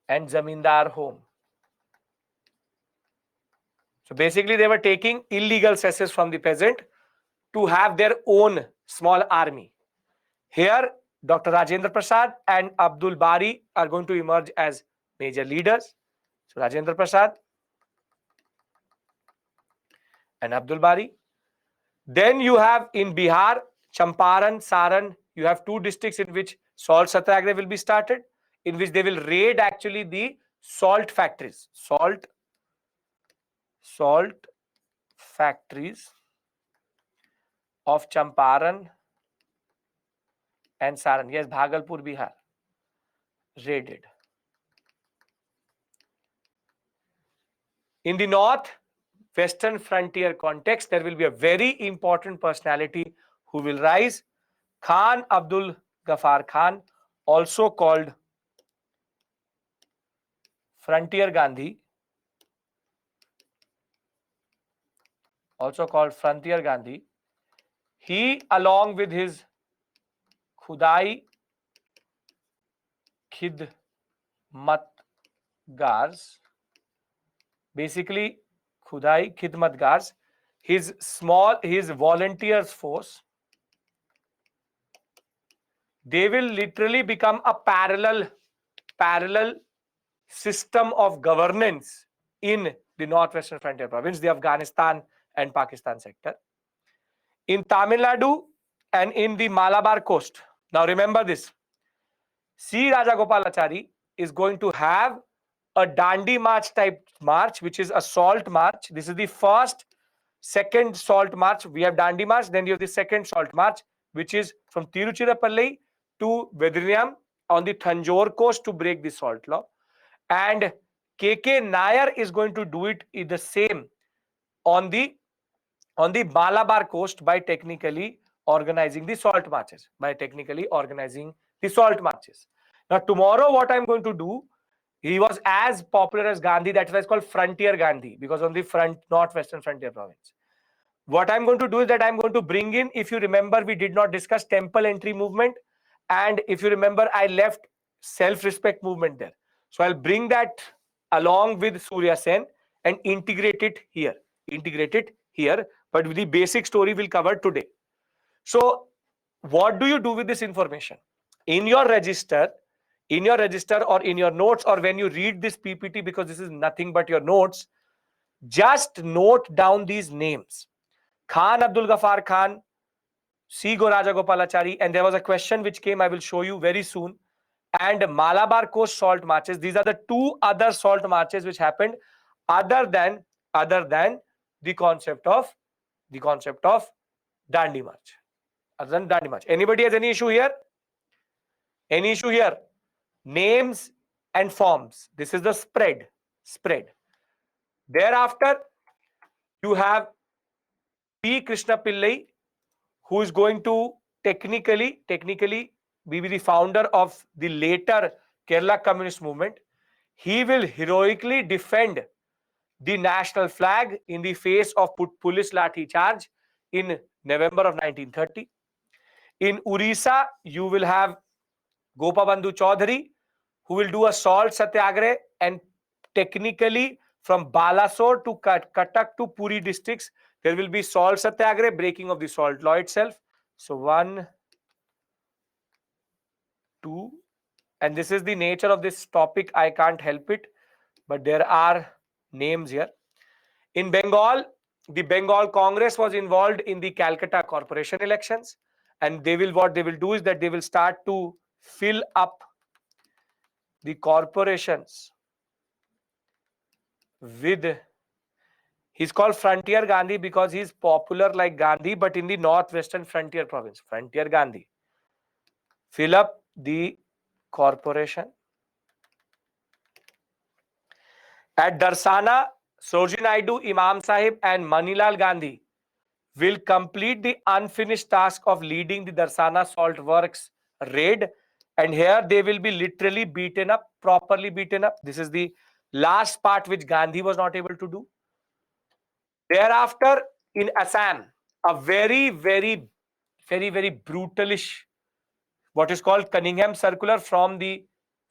and zamindar home. So basically they were taking illegal cesses from the peasant to have their own small army. Here Dr. Rajendra Prasad and Abdul Bari are going to emerge as major leaders. So Rajendra Prasad and Abdul Bari. Then you have in Bihar, Champaran, Saran, you have two districts in which salt satyagraha will be started, in which they will raid actually the salt factories. Salt factories of Champaran and Saran. Yes, Bhagalpur, Bihar, raided. In the north, western frontier context, there will be a very important personality who will rise. Khan Abdul Ghaffar Khan, also called Frontier Gandhi, he along with his Khudai Khidmatgars, basically Khudai Khidmatgars, his volunteers force, they will literally become a parallel system of governance in the northwestern frontier province, the Afghanistan and Pakistan sector. In Tamil Nadu and in the Malabar coast. Now remember this. C. Rajagopalachari is going to have a Dandi March type march, which is a salt march. This is the second salt march. We have Dandi March, then you have the second salt march, which is from Tiruchirappalli to Vedrinam on the Tanjore coast to break the salt law. And K.K. Nair is going to do it the same on the Malabar coast by technically organizing the salt marches. Now tomorrow what I'm going to do, he was as popular as Gandhi, that's why it's called Frontier Gandhi, because on the northwestern frontier province. What I'm going to do is that I'm going to bring in, if you remember, we did not discuss temple entry movement, and if you remember, I left self-respect movement there. So I'll bring that along with Surya Sen and integrate it here. But the basic story we'll cover today. So what do you do with this information? In your register or in your notes, or when you read this PPT, because this is nothing but your notes, just note down these names. Khan Abdul Ghaffar Khan, C. Rajagopalachari, and there was a question which came, I will show you very soon, and Malabar Coast salt marches. These are the two other salt marches which happened other than the concept of Dandi March. Other than Dandi March. Anybody has any issue here? Names and forms. This is the spread. Thereafter, you have P. Krishna Pillai, who is going to technically be the founder of the later Kerala Communist Movement. He will heroically defend the national flag in the face of police lathi charge in November of 1930. In Orissa, you will have Gopabandhu Chaudhary, who will do a salt satyagraha, and technically from Balasore to Cuttack to Puri districts, there will be salt satyagraha, breaking of the salt law itself. So 1, 2, and this is the nature of this topic. I can't help it, but there are names here. In Bengal, the Bengal Congress was involved in the Calcutta corporation elections, and what they will do is that they will start to fill up the corporations with, he's called Frontier Gandhi because he's popular like Gandhi, but in the northwestern frontier province. Frontier Gandhi. Fill up the corporation. At Darsana, Sarojini Naidu, Imam Sahib, and Manilal Gandhi will complete the unfinished task of leading the Darsana Salt Works raid. And here they will be literally beaten up, properly beaten up. This is the last part which Gandhi was not able to do. Thereafter, in Assam, a very brutalish, what is called Cunningham Circular from the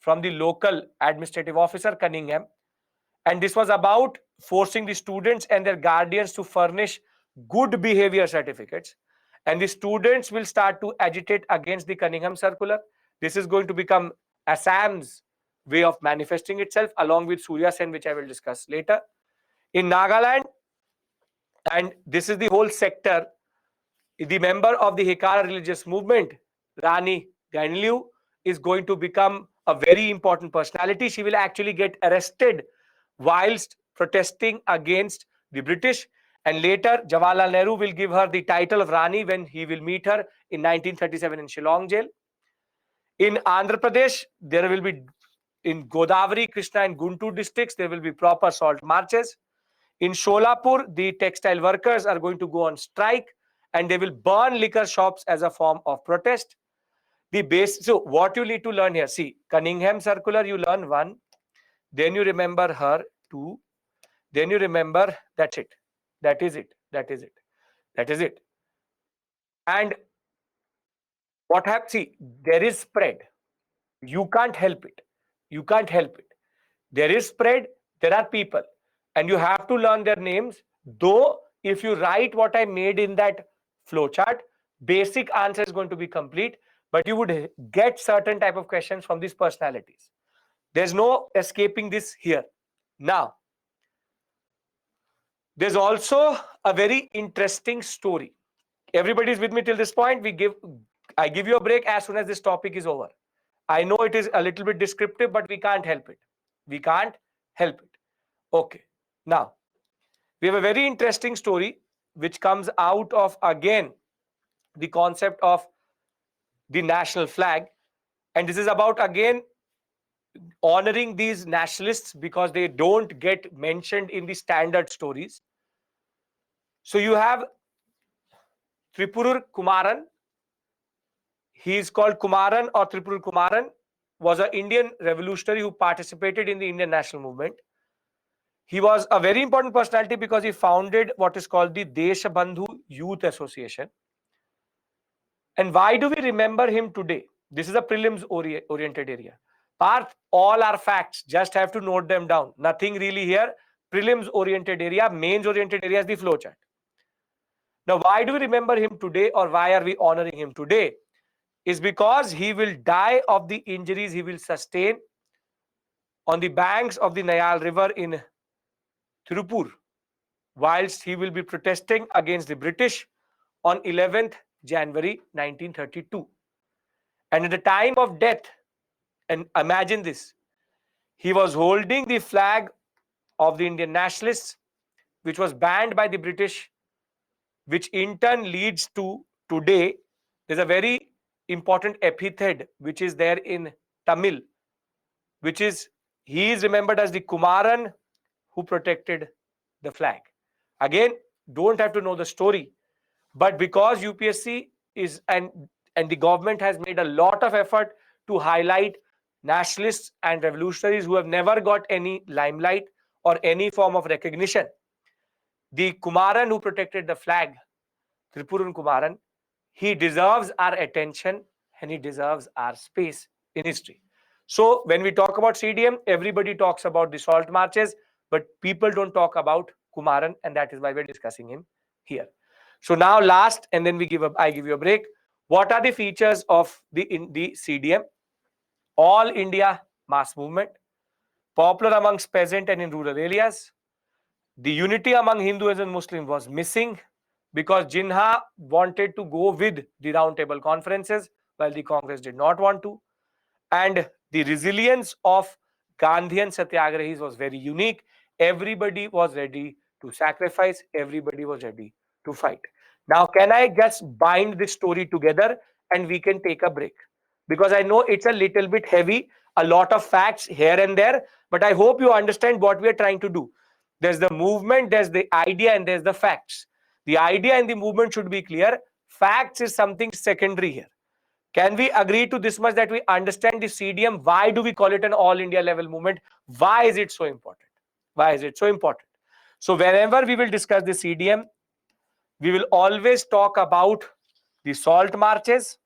local administrative officer Cunningham, and this was about forcing the students and their guardians to furnish good behavior certificates, and the students will start to agitate against the Cunningham Circular. This is going to become Assam's way of manifesting itself, along with Surya Sen, which I will discuss later. In Nagaland, and this is the whole sector, the member of the Hekara religious movement, Rani Ganliu, is going to become a very important personality. She will actually get arrested whilst protesting against the British. And later, Jawaharlal Nehru will give her the title of Rani when he will meet her in 1937 in Shillong jail. In Andhra Pradesh, there will be, in Godavari, Krishna, and Guntur districts, there will be proper salt marches. In Sholapur, the textile workers are going to go on strike and they will burn liquor shops as a form of protest. So what you need to learn here, see, Cunningham Circular, you learn one, then you remember her, two, then you remember, that's it. That is it. That is it. That is it. And what happens, see, there is spread. You can't help it. You can't help it. There is spread, there are people, and you have to learn their names. Though, if you write what I made in that flowchart, basic answer is going to be complete, but you would get certain type of questions from these personalities. There's no escaping this here. Now, there's also a very interesting story. Everybody's with me till this point. I give you a break as soon as this topic is over. I know it is a little bit descriptive, but we can't help it. We can't help it. Okay. Now, we have a very interesting story which comes out of, again, the concept of the national flag. And this is about, again, honoring these nationalists because they don't get mentioned in the standard stories. So you have Tripurur Kumaran. He is called Kumaran or Tripurur Kumaran, was an Indian revolutionary who participated in the Indian national movement. He was a very important personality because he founded what is called the Deshabandhu Youth Association. And why do we remember him today? This is a prelims oriented area. Parth, all are facts. Just have to note them down. Nothing really here. Prelims oriented area, mains oriented area is the flowchart. Now, why do we remember him today, or why are we honoring him today? Is because he will die of the injuries he will sustain on the banks of the Nayal River in Tirupur, whilst he will be protesting against the British on 11th January 1932. And at the time of death, and imagine this, he was holding the flag of the Indian nationalists, which was banned by the British, which in turn leads to today, there's a very important epithet which is there in Tamil, which is, he is remembered as the Kumaran who protected the flag. Again, don't have to know the story, but because UPSC is, and the government has made a lot of effort to highlight nationalists and revolutionaries who have never got any limelight or any form of recognition. The Kumaran who protected the flag, Tripurun Kumaran, he deserves our attention and he deserves our space in history. So when we talk about CDM, everybody talks about the salt marches, but people don't talk about Kumaran, and that is why we're discussing him here. So now last, and then I give you a break. What are the features of the CDM? All India mass movement, popular amongst peasant and in rural areas. The unity among Hindus and Muslims was missing because Jinnah wanted to go with the round table conferences while the Congress did not want to. And the resilience of Gandhian Satyagrahis was very unique. Everybody was ready to sacrifice. Everybody was ready to fight. Now, can I just bind this story together and we can take a break? Because I know it's a little bit heavy, a lot of facts here and there, but I hope you understand what we are trying to do. There's the movement, there's the idea, and there's the facts. The idea and the movement should be clear. Facts is something secondary here. Can we agree to this much, that we understand the CDM? Why do we call it an all India level movement? Why is it so important? Why is it so important? So whenever we will discuss the CDM, we will always talk about the salt marches.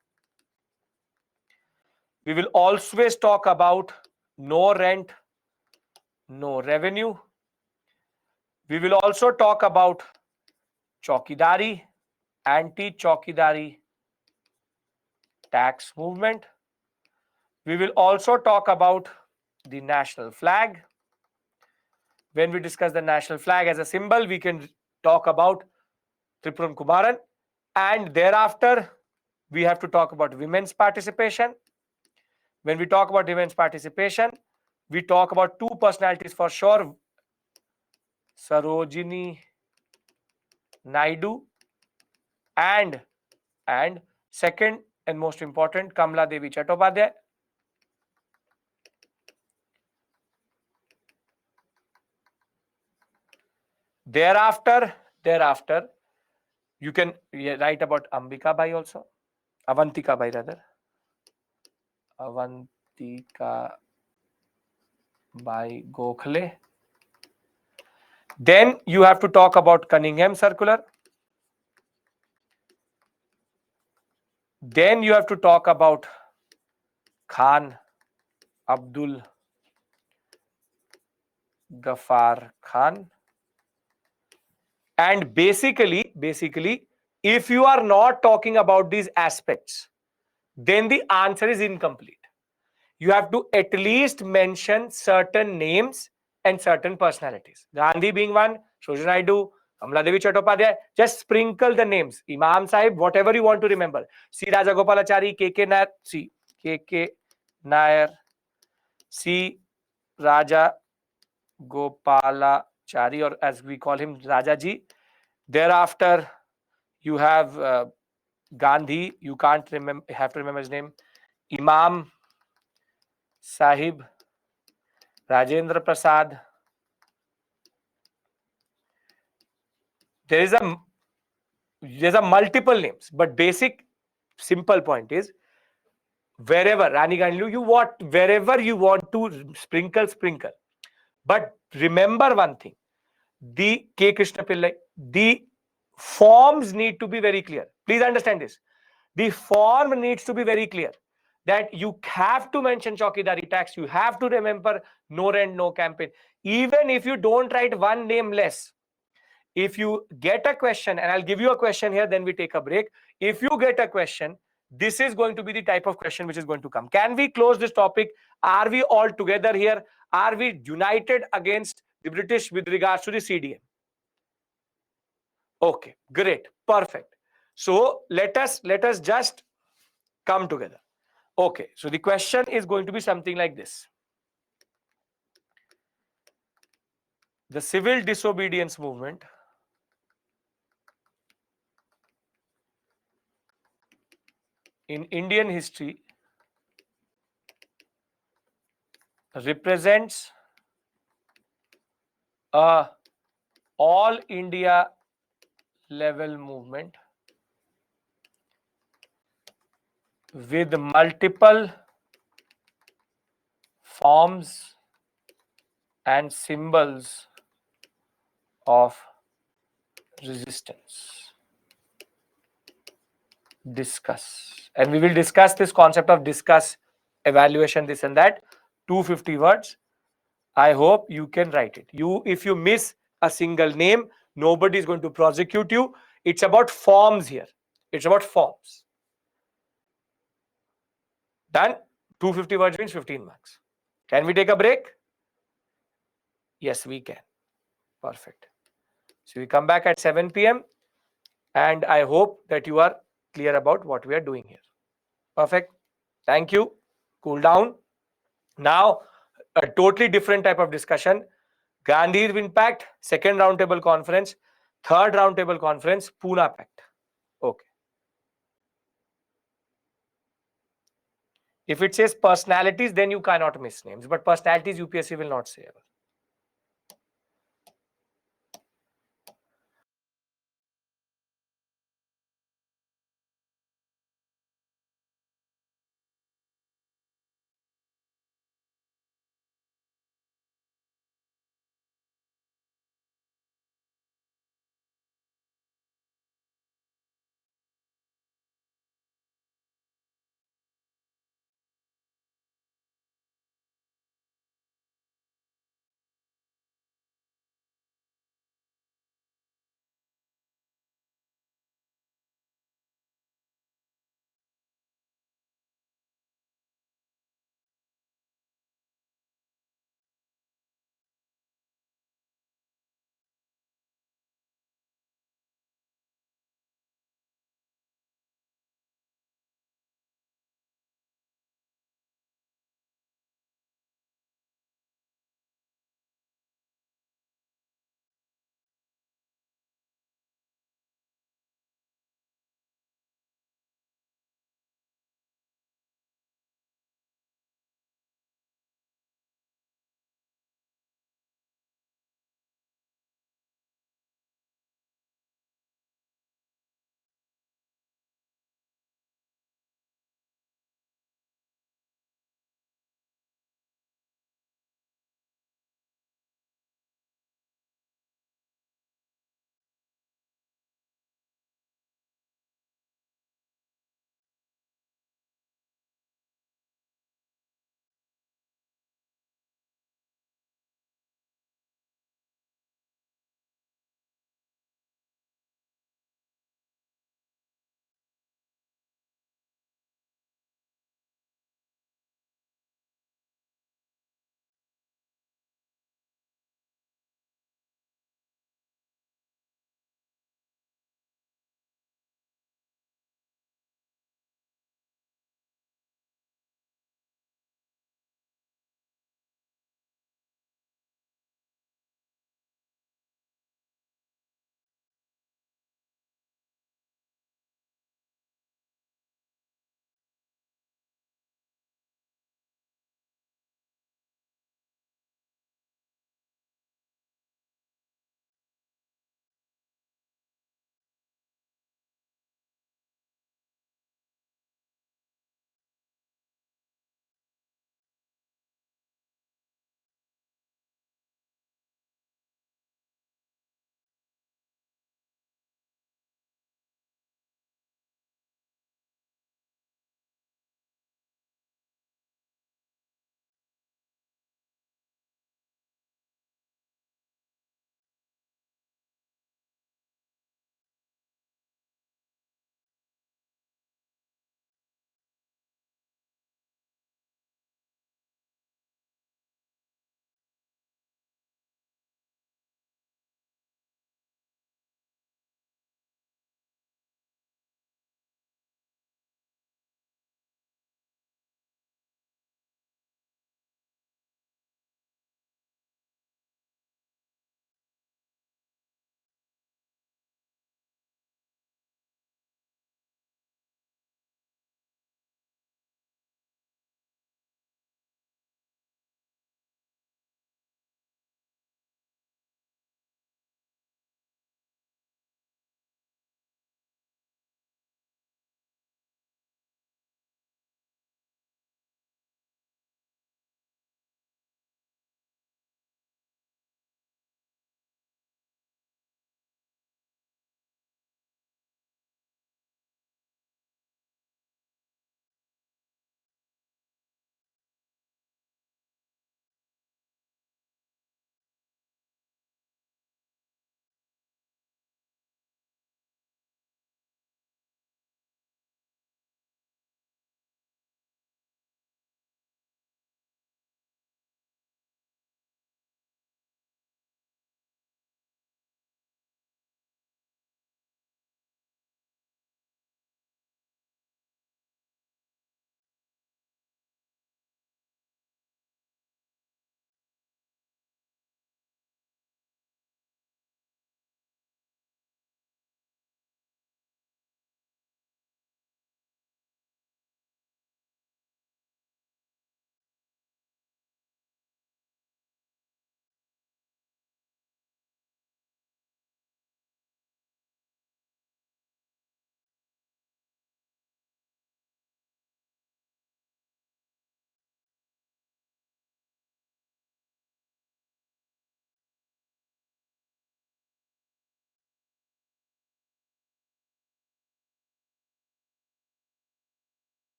We will always talk about no rent, no revenue. We will also talk about Chaukidari, anti-Chaukidari tax movement. We will also talk about the national flag. When we discuss the national flag as a symbol, we can talk about Tripuran Kumaran. And thereafter, we have to talk about women's participation. When we talk about women's participation, we talk about two personalities for sure. Sarojini Naidu and second and most important, Kamala Devi Chattopadhyay. Thereafter, you can write about Ambika Bai also. Avantika Bai rather. Avantika Bai Gokhale. Then you have to talk about Cunningham Circular. Then you have to talk about Khan Abdul Ghaffar Khan. And basically, if you are not talking about these aspects, then the answer is incomplete. You have to at least mention certain names and certain personalities. Gandhi being one, Sarojini Naidu, Kamala Devi Chattopadhyay. Just sprinkle the names. Imam Sahib, whatever you want to remember. C. Rajagopalachari, K.K. Nair, K.K. Nair, C. Raja Gopalachari, or as we call him, Rajaji. Thereafter, you have Gandhi. You can't remember, have to remember his name. Imam Sahib, Rajendra Prasad. There's a multiple names, but basic simple point is, wherever Rani Gandhi, wherever you want to sprinkle. But remember one thing, the K. Krishna Pillai, the forms need to be very clear. Please understand this. The form needs to be very clear, that you have to mention Chaukidari tax. You have to remember no rent, no campaign. Even if you don't write one name less, if you get a question, and I'll give you a question here, then we take a break. If you get a question, this is going to be the type of question which is going to come. Can we close this topic? Are we all together here? Are we united against the British with regards to the CDM? Okay, great, perfect. So let us just come together. Okay, so the question is going to be something like this. The civil disobedience movement in Indian history represents a all India level movement with multiple forms and symbols of resistance. Discuss. And we will discuss this concept of discuss, evaluation, this and that. 250 words. I hope you can write it. If you miss a single name, nobody is going to prosecute you. It's about forms here. It's about forms. Done? 250 words means 15 marks. Can we take a break? Yes, we can. Perfect. So we come back at 7 p.m. and I hope that you are clear about what we are doing here. Perfect. Thank you. Cool down. Now, a totally different type of discussion. Gandhi Irwin Pact, second roundtable conference, third roundtable conference, Pune Pact. Okay. If it says personalities, then you cannot miss names. But personalities, UPSC will not say ever.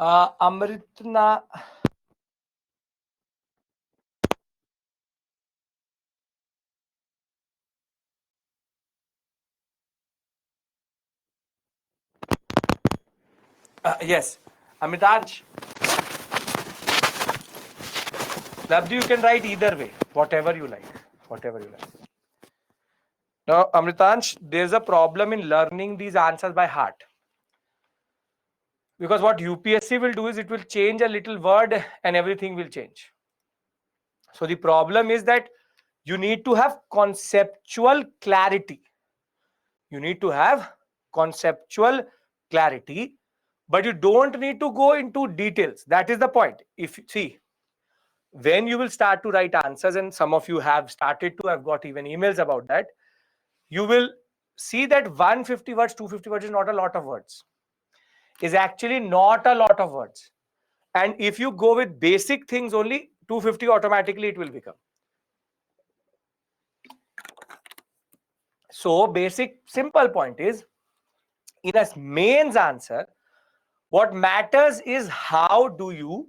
Amritna. Yes. Amitaj. Labdi, you can write either way, whatever you like. Whatever you like. Now, Amritansh, there's a problem in learning these answers by heart. Because what UPSC will do is it will change a little word and everything will change. So the problem is that you need to have conceptual clarity. You need to have conceptual clarity, but you don't need to go into details. That is the point. If see, when you will start to write answers, and some of you have started to, I've got even emails about that, you will see that 150 words, 250 words is not a lot of words. Is actually not a lot of words. And if you go with basic things only, 250 automatically it will become. So basic simple point is, in a mains answer, what matters is how do you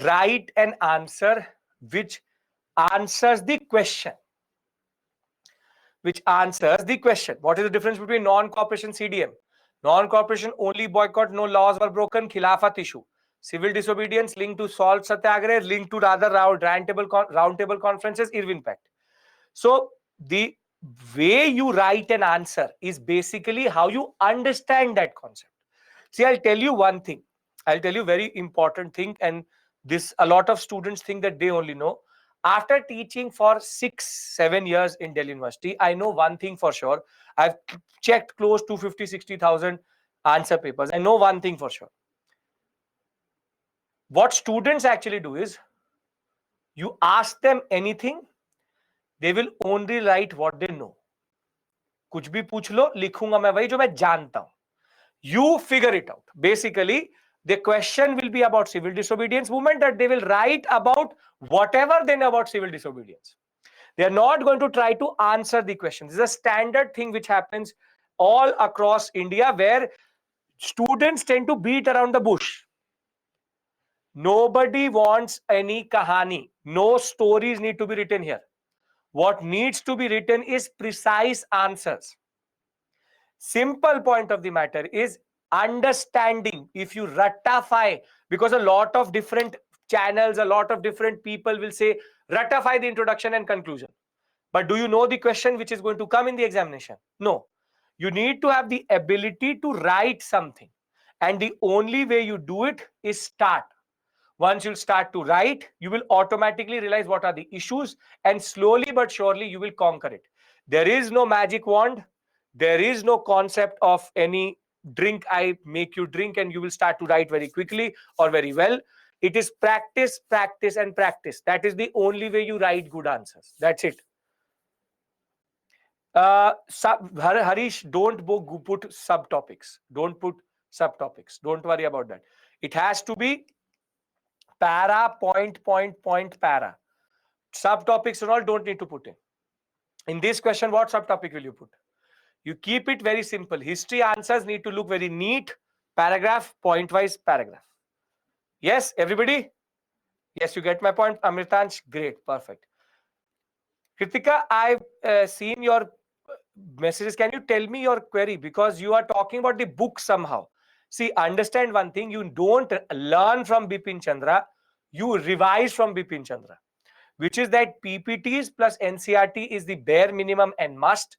write an answer which answers the question. Which answers the question. What is the difference between non-cooperation CDM? Non-cooperation only boycott, no laws were broken, khilafat issue. Civil disobedience linked to salt satyagrah, linked to rather roundtable conferences, Irwin Pact. So the way you write an answer is basically how you understand that concept. See, I'll tell you one thing. I'll tell you very important thing, and this a lot of students think that they only know. After teaching for 6-7 years in Delhi University, I know one thing for sure. I've checked close to 50-60,000 answer papers. I know one thing for sure. What students actually do is, you ask them anything, they will only write what they know. कुछ भी पूछ लो, लिखूंगा मैं वही जो मैं जानता हूं. You figure it out. Basically, the question will be about civil disobedience movement, that they will write about whatever they know about civil disobedience. They are not going to try to answer the question. This is a standard thing which happens all across India, where students tend to beat around the bush. Nobody wants any kahani. No stories need to be written here. What needs to be written is precise answers. Simple point of the matter is understanding. If you ratify, because a lot of different channels, a lot of different people will say ratify the introduction and conclusion, but do you know the question which is going to come in the examination? No. You need to have the ability to write something, and the only way you do it is start. Once you start to write, you will automatically realize what are the issues, and slowly but surely you will conquer it. There is no magic wand. There is no concept of any drink, I make you drink and you will start to write very quickly or very well. It is practice, practice, and practice. That is the only way you write good answers. That's it. Harish, don't put subtopics. Don't put subtopics. Don't worry about that. It has to be para, point, para. Subtopics and all don't need to put in. In this question, what subtopic will you put? You keep it very simple. History answers need to look very neat. Paragraph, point-wise paragraph. Yes, everybody? Yes, you get my point. Amritansh, great, perfect. Kritika, I've seen your messages. Can you tell me your query? Because you are talking about the book somehow. See, understand one thing. You don't learn from Bipin Chandra. You revise from Bipin Chandra, which is that PPTs plus NCRT is the bare minimum and must.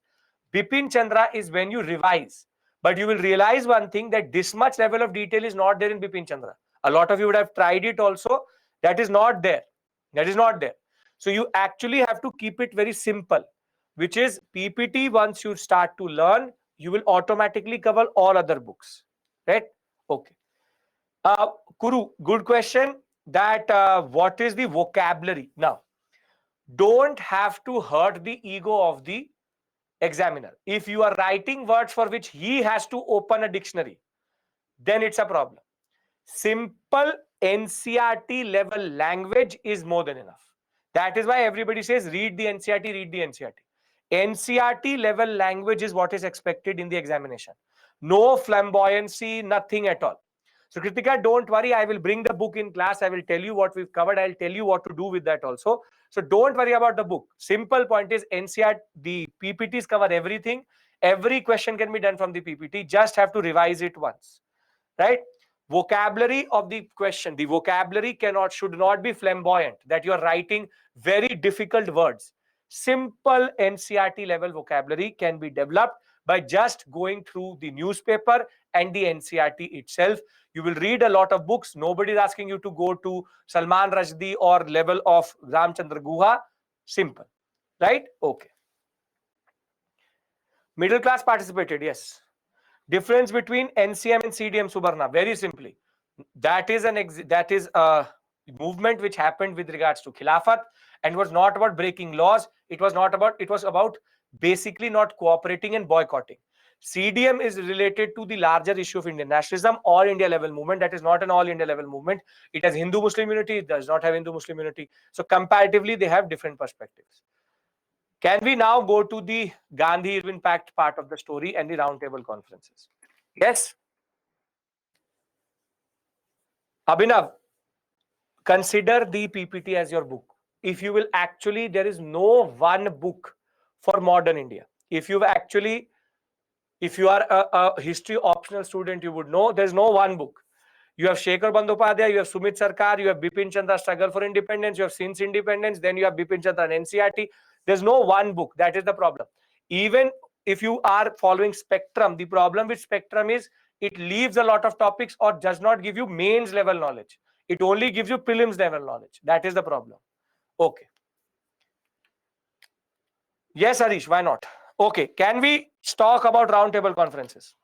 Bipin Chandra is when you revise. But you will realize one thing, that this much level of detail is not there in Bipin Chandra. A lot of you would have tried it also. That is not there. That is not there. So you actually have to keep it very simple, which is PPT. Once you start to learn, you will automatically cover all other books. Right? Okay. Kuru, good question. That what is the vocabulary? Now, don't have to hurt the ego of the examiner. If you are writing words for which he has to open a dictionary, then it's a problem. Simple NCRT level language is more than enough. That is why everybody says read the NCRT, read the NCRT. NCRT level language is what is expected in the examination. No flamboyancy, nothing at all. So Kritika, don't worry, I will bring the book in class. I will tell you what we've covered. I'll tell you what to do with that also. So don't worry about the book. Simple point is NCERT, the PPTs cover everything. Every question can be done from the PPT. Just have to revise it once, right? Vocabulary of the question. The vocabulary should not be flamboyant, that you're writing very difficult words. Simple NCERT level vocabulary can be developed by just going through the newspaper and the NCERT itself. You will read a lot of books. Nobody is asking you to go to Salman Rushdie or level of Ramchandra Guha. Simple, right? Okay. Middle class participated, yes. Difference between NCM and CDM, Subarna, very simply. That is a movement which happened with regards to Khilafat and was not about breaking laws. It was about basically not cooperating and boycotting. CDM is related to the larger issue of Indian nationalism, all India level movement. That is not an all India level movement. It has Hindu Muslim unity, it does not have Hindu Muslim unity. So comparatively, they have different perspectives. Can we now go to the Gandhi Irwin Pact part of the story and the roundtable conferences? Yes. Abhinav, consider the PPT as your book. If you will actually, there is no one book for modern India. If you are a history optional student, you would know there's no one book. You have Shekhar Bandyopadhyay, you have Sumit Sarkar, you have Bipin Chandra Struggle for Independence, you have Since Independence, then you have Bipin Chandra and NCERT. There's no one book. That is the problem. Even if you are following Spectrum, the problem with Spectrum is it leaves a lot of topics or does not give you mains level knowledge. It only gives you prelims level knowledge. That is the problem. Okay. Yes, Harish, why not? Okay, can we talk about roundtable conferences?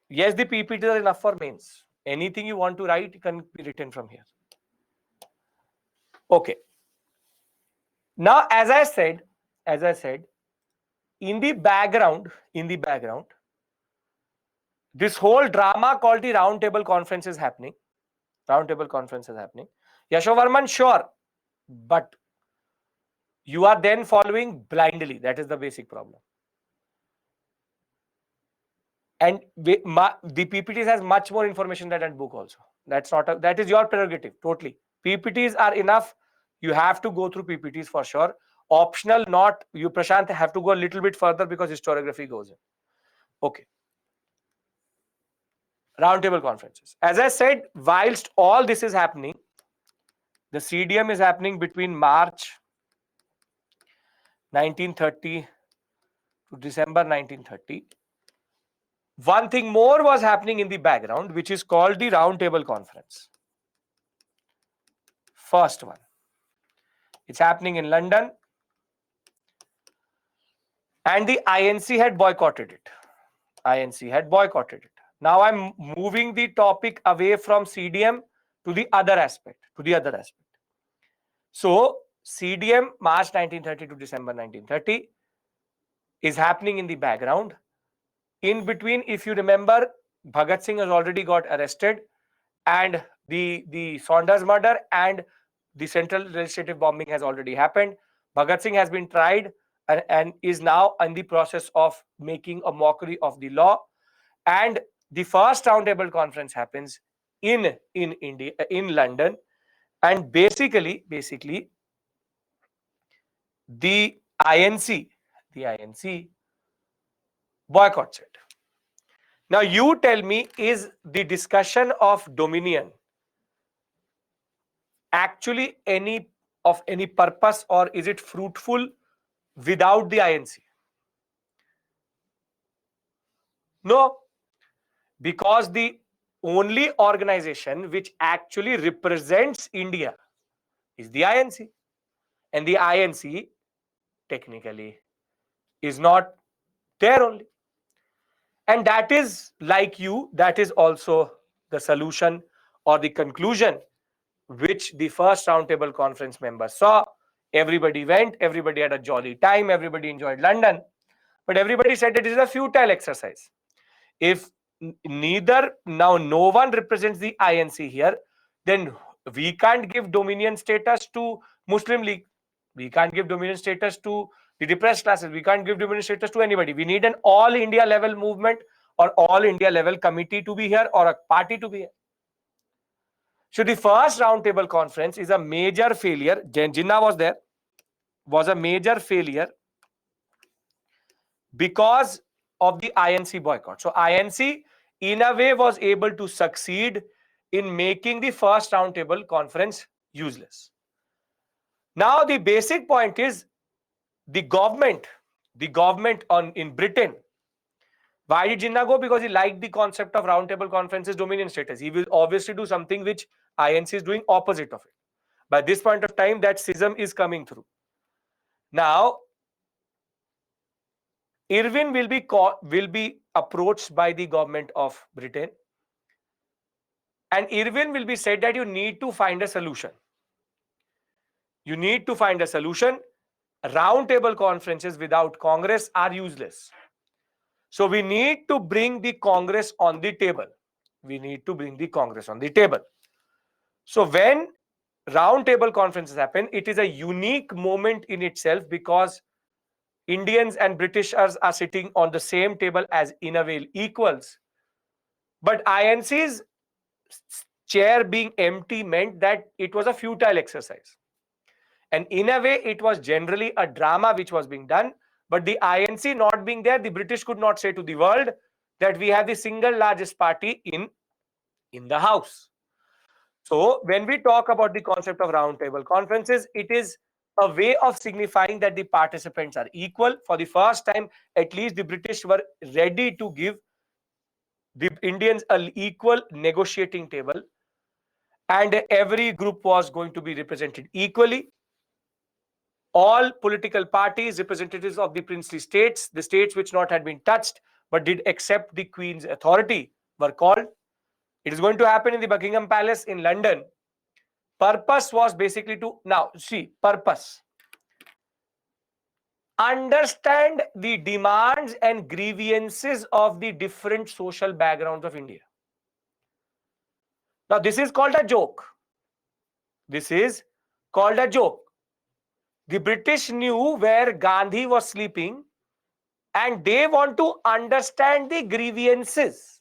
Yes, the PPTs are enough for mains. Anything you want to write can be written from here. Okay. Now, as I said, in the background, this whole drama called the roundtable conference is happening. Yashovarman, sure, but you are then following blindly. That is the basic problem. And the PPTs has much more information than that book also. That is your prerogative, totally. PPTs are enough. You have to go through PPTs for sure. Optional, not you, Prashant, have to go a little bit further because historiography goes in. Okay. Roundtable conferences. As I said, whilst all this is happening, the CDM is happening between March 1930 to December 1930. One thing more was happening in the background, which is called the Roundtable Conference. First one. It's happening in London. And the INC had boycotted it. Now I'm moving the topic away from CDM to the other aspect. So CDM, March 1930 to December 1930, is happening in the background. In between, if you remember, Bhagat Singh has already got arrested, and the Saunders murder and the central legislative bombing has already happened. Bhagat Singh has been tried and is now in the process of making a mockery of the law. And the first roundtable conference happens in India, in London, and basically the INC boycotts it. Now you tell me, is the discussion of dominion actually any purpose, or is it fruitful without the INC? No, because the only organization which actually represents India is the INC, and the INC technically is not there only. And that is, like you, that is also the solution or the conclusion which the first roundtable conference members saw. Everybody went, everybody had a jolly time, everybody enjoyed London, but everybody said it is a futile exercise. If no one represents the INC here, then we can't give dominion status to Muslim League. We can't give dominion status to the depressed classes. We can't give dominion status to anybody. We need an all India level movement or all India level committee to be here or a party to be here. So the first roundtable conference is a major failure. Jinnah was there, was a major failure because of the INC boycott. So INC in a way was able to succeed in making the first roundtable conference useless. Now the basic point is the government in Britain. Why did Jinnah go? Because he liked the concept of roundtable conferences, dominion status. He will obviously do something which INC is doing opposite of it. By this point of time, that schism is coming through. Now, Irwin will be approached by the government of Britain, and Irwin will be said that you need to find a solution. You need to find a solution. Roundtable conferences without Congress are useless. So we need to bring the Congress on the table. We need to bring the Congress on the table. So when roundtable conferences happen, it is a unique moment in itself because Indians and Britishers are sitting on the same table as in a way equals. But INC's chair being empty meant that it was a futile exercise. And in a way, it was generally a drama which was being done. But the INC not being there, the British could not say to the world that we have the single largest party in the house. So when we talk about the concept of roundtable conferences, it is a way of signifying that the participants are equal. For the first time, at least the British were ready to give the Indians an equal negotiating table, and every group was going to be represented equally. All political parties, representatives of the princely states, the states which not had been touched but did accept the Queen's authority, were called. It is going to happen in the Buckingham Palace in London. Purpose was basically to, now see, purpose. Understand the demands and grievances of the different social backgrounds of India. Now this is called a joke. This is called a joke. The British knew where Gandhi was sleeping and they want to understand the grievances.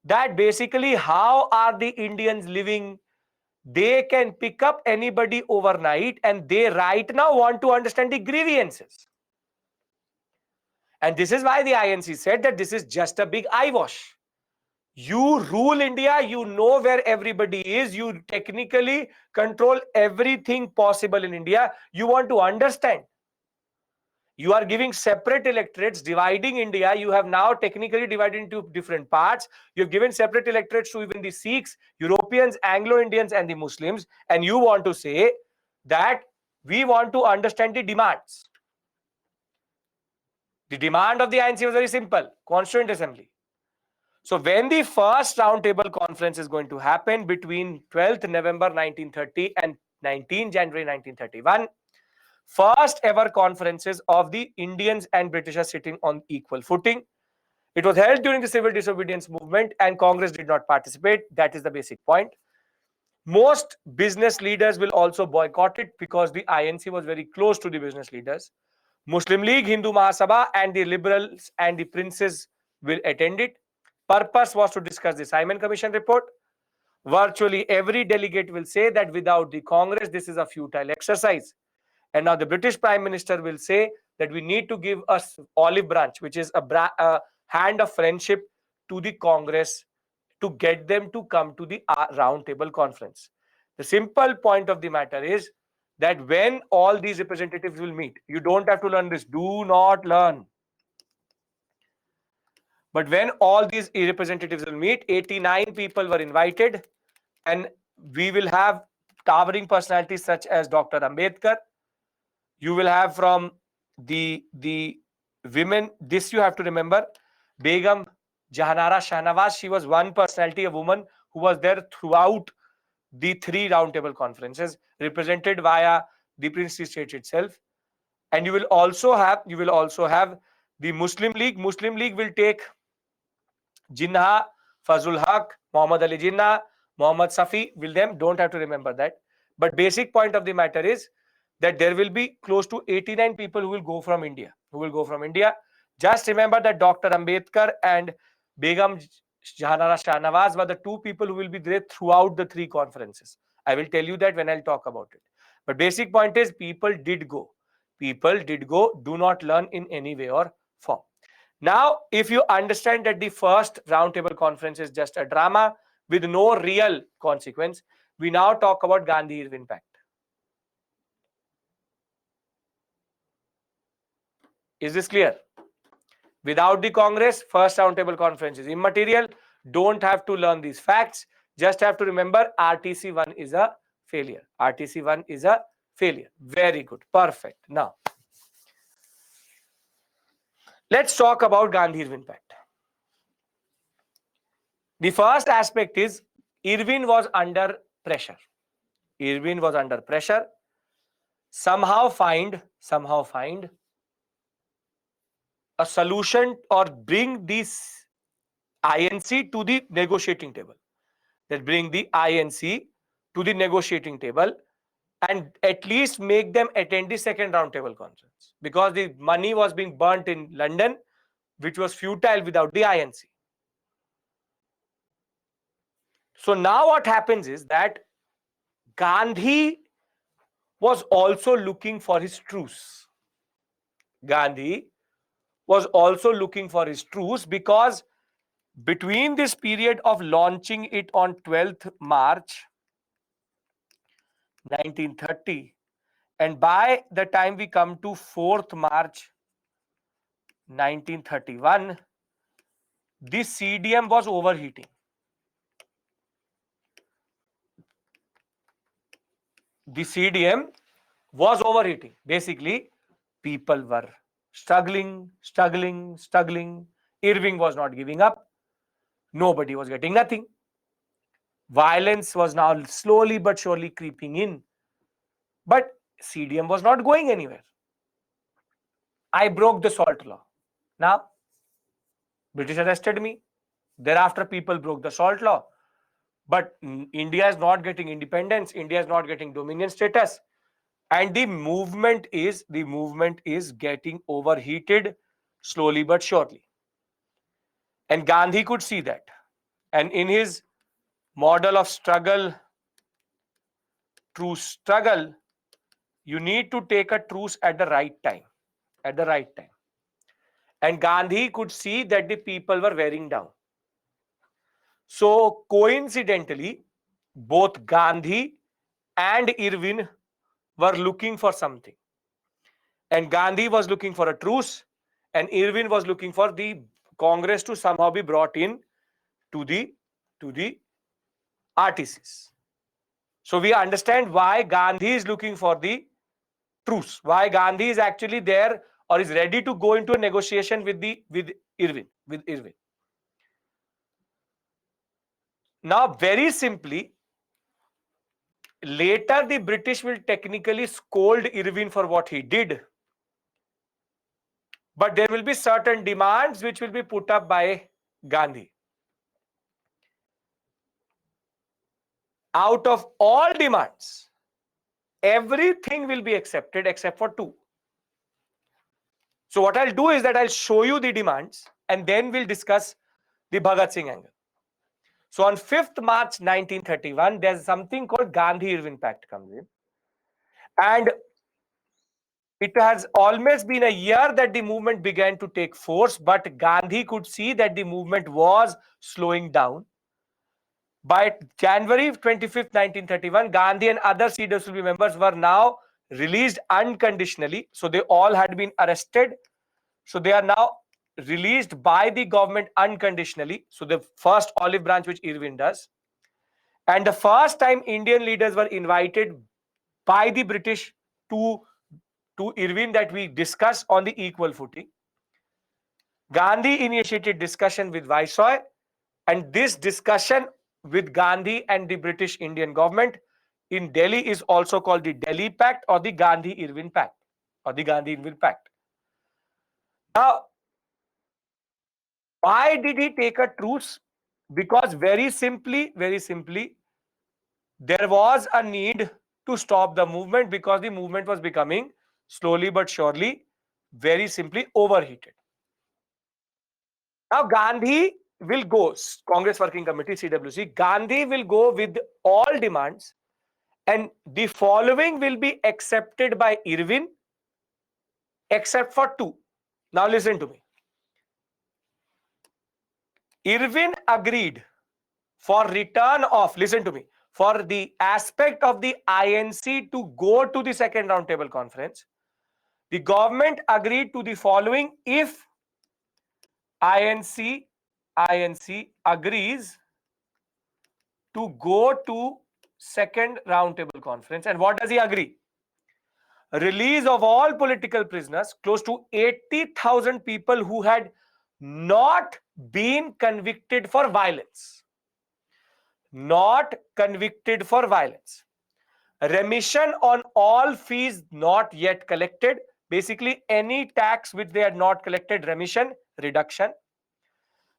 That basically how are the Indians living? They can pick up anybody overnight and they right now want to understand the grievances. And this is why the INC said that this is just a big eyewash. You rule India, you know where everybody is, you technically control everything possible in India. You want to understand. You are giving separate electorates, dividing India. You have now technically divided into different parts. You have given separate electorates to even the Sikhs, Europeans, Anglo-Indians, and the Muslims. And you want to say that we want to understand the demands. The demand of the INC was very simple: Constituent Assembly. So when the first roundtable conference is going to happen between 12th November 1930 and 19 January 1931, first ever conferences of the Indians and Britishers sitting on equal footing. It was held during the civil disobedience movement and Congress did not participate. That is the basic point. Most business leaders will also boycott it because the INC was very close to the business leaders. Muslim League, Hindu Mahasabha, and the liberals and the princes will attend it. Purpose was to discuss the Simon Commission report. Virtually every delegate will say that without the Congress, this is a futile exercise. And now the British Prime Minister will say that we need to give us olive branch, which is a hand of friendship to the Congress to get them to come to the roundtable conference. The simple point of the matter is that when all these representatives will meet, you don't have to learn this. Do not learn. But when all these representatives will meet, 89 people were invited, and we will have towering personalities such as Dr. Ambedkar. You will have from the women, this you have to remember, Begum Jahanara Shahnawaz. She was one personality, a woman who was there throughout the three roundtable conferences, represented via the princely state itself. And you will also have the Muslim League. Muslim League will take Jinnah, Fazul Haq, Muhammad Ali Jinnah, Muhammad Safi. Will them, don't have to remember that. But basic point of the matter is that there will be close to 89 people who will go from India. Just remember that Dr. Ambedkar and Begum Jahanara Shahnawaz were the two people who will be there throughout the three conferences. I will tell you that when I'll talk about it. But basic point is people did go. People did go. Do not learn in any way or form. Now, if you understand that the first roundtable conference is just a drama with no real consequence, we now talk about Gandhi-Irwin Pact. Is this clear? Without the Congress, first roundtable conference is immaterial. Don't have to learn these facts. Just have to remember RTC1 is a failure. RTC1 is a failure. Very good. Perfect. Now, let's talk about Gandhi-Irwin Pact. The first aspect is Irwin was under pressure. Irwin was under pressure. Somehow find a solution or bring this INC to the negotiating table. That bring the INC to the negotiating table and at least make them attend the second roundtable conference, because the money was being burnt in London, which was futile without the INC. So now what happens is that Gandhi was also looking for his truce. Gandhi was also looking for his truce, because between this period of launching it on 12th March 1930 and by the time we come to 4th March 1931, this CDM was overheating. The CDM was overheating. Basically, people were struggling. Irving was not giving up. Nobody was getting nothing. Violence was now slowly but surely creeping in. But CDM was not going anywhere. I broke the salt law. Now, British arrested me. Thereafter, people broke the salt law. But India is not getting independence. India is not getting dominion status. And the movement is getting overheated slowly but surely. And Gandhi could see that. And in his model of struggle, truce struggle, you need to take a truce at the right time. At the right time. And Gandhi could see that the people were wearing down. So coincidentally, both Gandhi and Irwin were looking for something. And Gandhi was looking for a truce, and Irwin was looking for the Congress to somehow be brought in to the RTCs. So we understand why Gandhi is looking for the truce, why Gandhi is actually there or is ready to go into a negotiation with Irwin. Now, very simply, later the British will technically scold Irwin for what he did, but there will be certain demands which will be put up by Gandhi. Out of all demands, everything will be accepted except for two. So what I'll do is that I'll show you the demands and then we'll discuss the Bhagat Singh angle. So on 5th March 1931, there's something called Gandhi-Irwin Pact comes in. And it has almost been a year that the movement began to take force, but Gandhi could see that the movement was slowing down. By January 25th, 1931, Gandhi and other CWSP members were now released unconditionally. So they all had been arrested. So they are now released by the government unconditionally. So the first olive branch which Irwin does. And the first time Indian leaders were invited by the British to Irwin, that we discuss on the equal footing. Gandhi initiated discussion with Viceroy, and this discussion with Gandhi and the British Indian government in Delhi is also called the Delhi Pact or the Gandhi-Irwin Pact or the Gandhi-Irwin Pact. Now, why did he take a truce? Because very simply, there was a need to stop the movement because the movement was becoming slowly but surely, very simply overheated. Now Gandhi will go, Congress Working Committee, CWC, Gandhi will go with all demands, and the following will be accepted by Irwin except for two. Now listen to me. Irwin agreed for return of, listen to me, for the aspect of the INC to go to the second roundtable conference. The government agreed to the following if INC agrees to go to second roundtable conference. And what does he agree? Release of all political prisoners, close to 80,000 people who had not been convicted for violence. Not convicted for violence. Remission on all fees not yet collected. Basically, any tax which they had not collected, remission, reduction.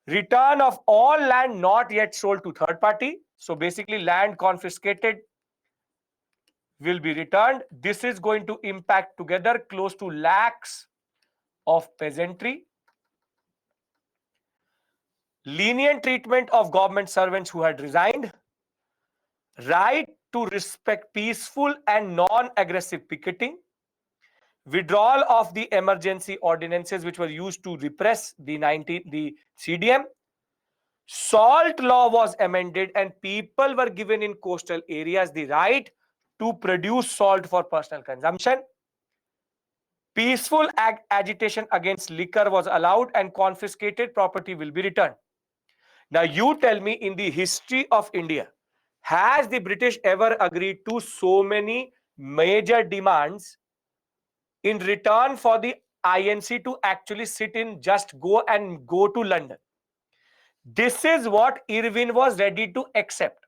Return of all land not yet sold to third party. So basically, land confiscated will be returned. This is going to impact together close to lakhs of peasantry. Lenient treatment of government servants who had resigned. Right to respect peaceful and non-aggressive picketing. Withdrawal of the emergency ordinances which were used to repress the CDM. Salt law was amended and people were given in coastal areas the right to produce salt for personal consumption. Peaceful agitation against liquor was allowed and confiscated property will be returned. Now you tell me, in the history of India, has the British ever agreed to so many major demands in return for the INC to actually sit in, just go to London? This is what Irwin was ready to accept.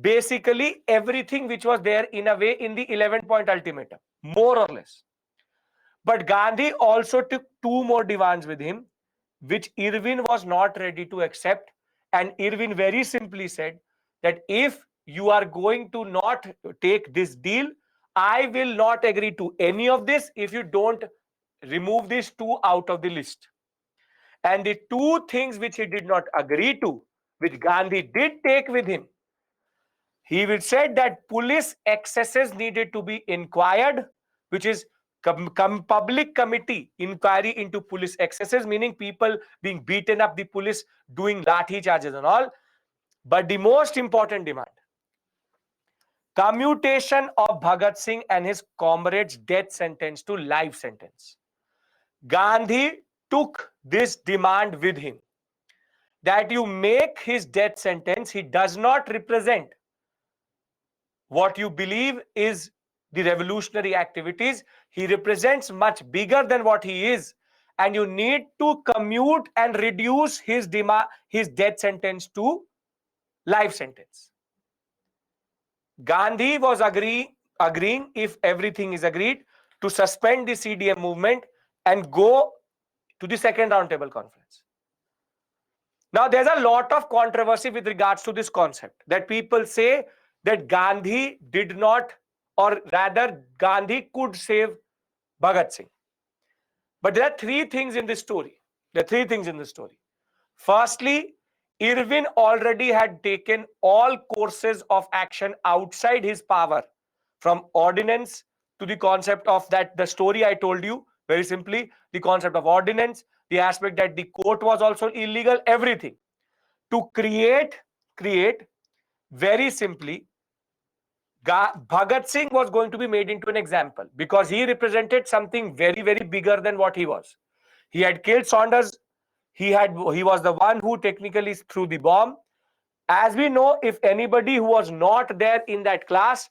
Basically, everything which was there in a way in the 11-point ultimatum, more or less. But Gandhi also took two more demands with him, which Irwin was not ready to accept. And Irwin very simply said that if you are going to not take this deal, I will not agree to any of this if you don't remove these two out of the list. And the two things which he did not agree to, which Gandhi did take with him, he will said that police excesses needed to be inquired, which is public committee inquiry into police excesses, meaning people being beaten up, the police doing lathi charges and all. But the most important demand, commutation of Bhagat Singh and his comrades' death sentence to life sentence. Gandhi took this demand with him, that you make his death sentence, he does not represent what you believe is the revolutionary activities. He represents much bigger than what he is, and you need to commute and reduce his death sentence to life sentence. Gandhi was agreeing, if everything is agreed, to suspend the CDM movement and go to the second roundtable conference. Now, there's a lot of controversy with regards to this concept, that people say that Gandhi did not, or rather Gandhi could save Bhagat Singh. But there are three things in this story. Firstly, Irwin already had taken all courses of action outside his power, from ordinance to the concept of that, the story I told you, very simply, the concept of ordinance, the aspect that the court was also illegal, everything. To create, very simply, Bhagat Singh was going to be made into an example because he represented something very, very bigger than what he was. He had killed Saunders. He was the one who technically threw the bomb. As we know, if anybody who was not there in that class,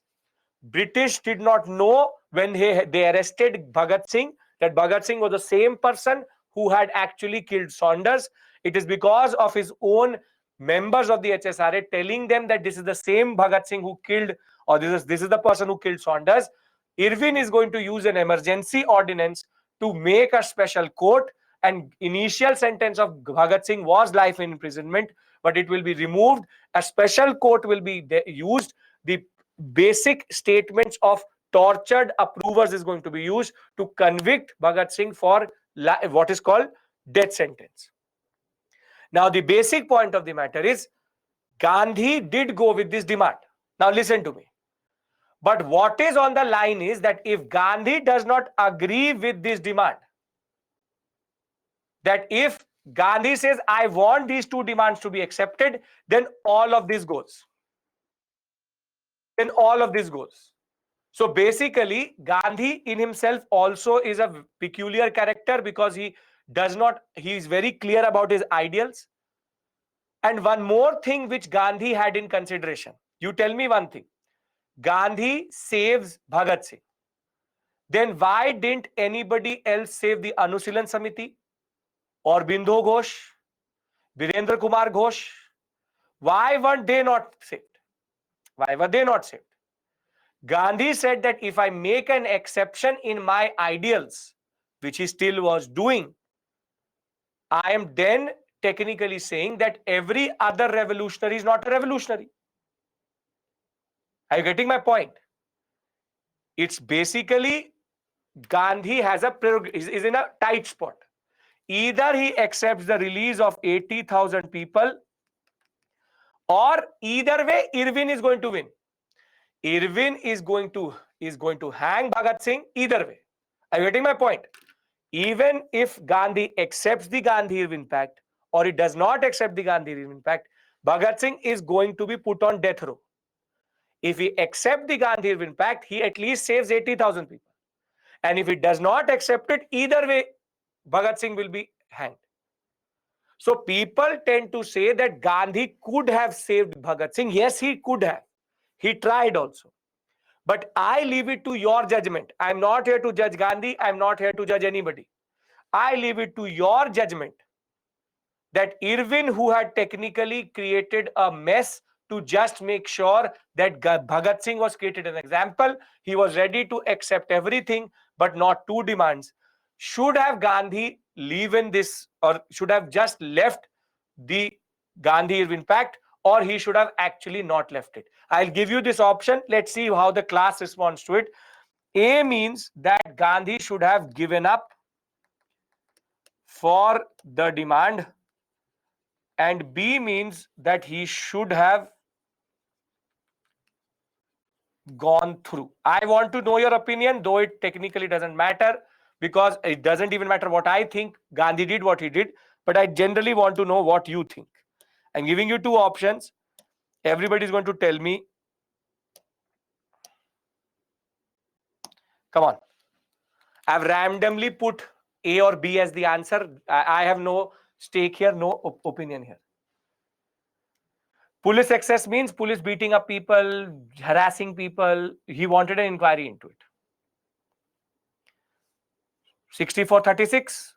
British did not know when they arrested Bhagat Singh, that Bhagat Singh was the same person who had actually killed Saunders. It is because of his own members of the HSRA telling them that this is the same Bhagat Singh who killed, or this is the person who killed Saunders. Irwin is going to use an emergency ordinance to make a special court, and initial sentence of Bhagat Singh was life imprisonment, but it will be removed. A special court will be used. The basic statements of tortured approvers is going to be used to convict Bhagat Singh for what is called death sentence. Now, the basic point of the matter is Gandhi did go with this demand. Now, listen to me. But what is on the line is that if Gandhi does not agree with this demand, that if Gandhi says, I want these two demands to be accepted, then all of this goes. Then all of this goes. So basically, Gandhi in himself also is a peculiar character because he is very clear about his ideals. And one more thing which Gandhi had in consideration. You tell me one thing. Gandhi saves Bhagat Singh. Then why didn't anybody else save the Anusilan Samiti? Aurobindo Ghosh? Virendra Kumar Ghosh? Why weren't they not saved? Why were they not saved? Gandhi said that if I make an exception in my ideals, which he still was doing, I am then technically saying that every other revolutionary is not a revolutionary. Are you getting my point? It's basically Gandhi has is in a tight spot. Either he accepts the release of 80,000 people, or either way, Irwin is going to win. Irwin is going to hang Bhagat Singh either way. Are you getting my point? Even if Gandhi accepts the Gandhi-Irwin Pact or it does not accept the Gandhi-Irwin Pact, Bhagat Singh is going to be put on death row. If he accepts the Gandhi-Irwin Pact, he at least saves 80,000 people. And if he does not accept it, either way, Bhagat Singh will be hanged. So people tend to say that Gandhi could have saved Bhagat Singh. Yes, he could have. He tried also. But I leave it to your judgment. I'm not here to judge Gandhi. I'm not here to judge anybody. I leave it to your judgment that Irwin, who had technically created a mess to just make sure that Bhagat Singh was created an example, he was ready to accept everything, but not two demands. Should have Gandhi leave in this, or should have just left the Gandhi-Irwin Pact, or he should have actually not left it. I'll give you this option. Let's see how the class responds to it. A means that Gandhi should have given up for the demand, and B means that he should have gone through. I want to know your opinion, though it technically doesn't matter, because it doesn't even matter what I think. Gandhi did what he did, but I generally want to know what you think. I'm giving you two options. Everybody is going to tell me. Come on. I've randomly put A or B as the answer. I have no stake here, no opinion here. Police excess means police beating up people, harassing people. He wanted an inquiry into it. 64-36.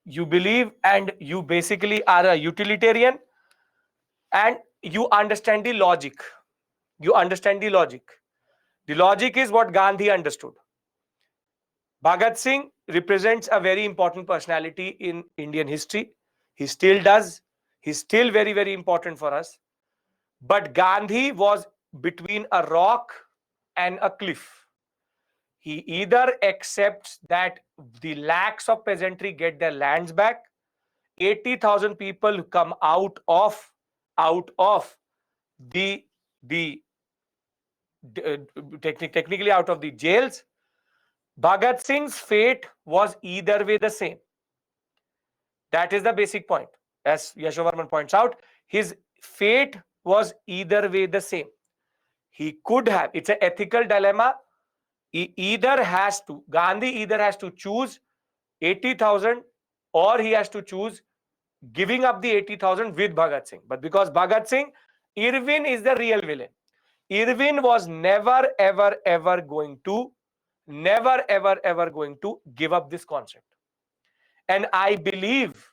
You believe and you basically are a utilitarian and you understand the logic. You understand the logic. The logic is what Gandhi understood. Bhagat Singh represents a very important personality in Indian history. He still does. He's still very, very important for us. But Gandhi was between a rock and a cliff. He either accepts that the lakhs of peasantry get their lands back, 80,000 people come out of the technically out of the jails. Bhagat Singh's fate was either way the same. That is the basic point. As Yashovarman points out, his fate was either way the same. He could have, it's an ethical dilemma. Gandhi either has to choose 80,000 or he has to choose giving up the 80,000 with Bhagat Singh. But because Bhagat Singh, Irwin is the real villain. Irwin was never, ever going to give up this concept. And I believe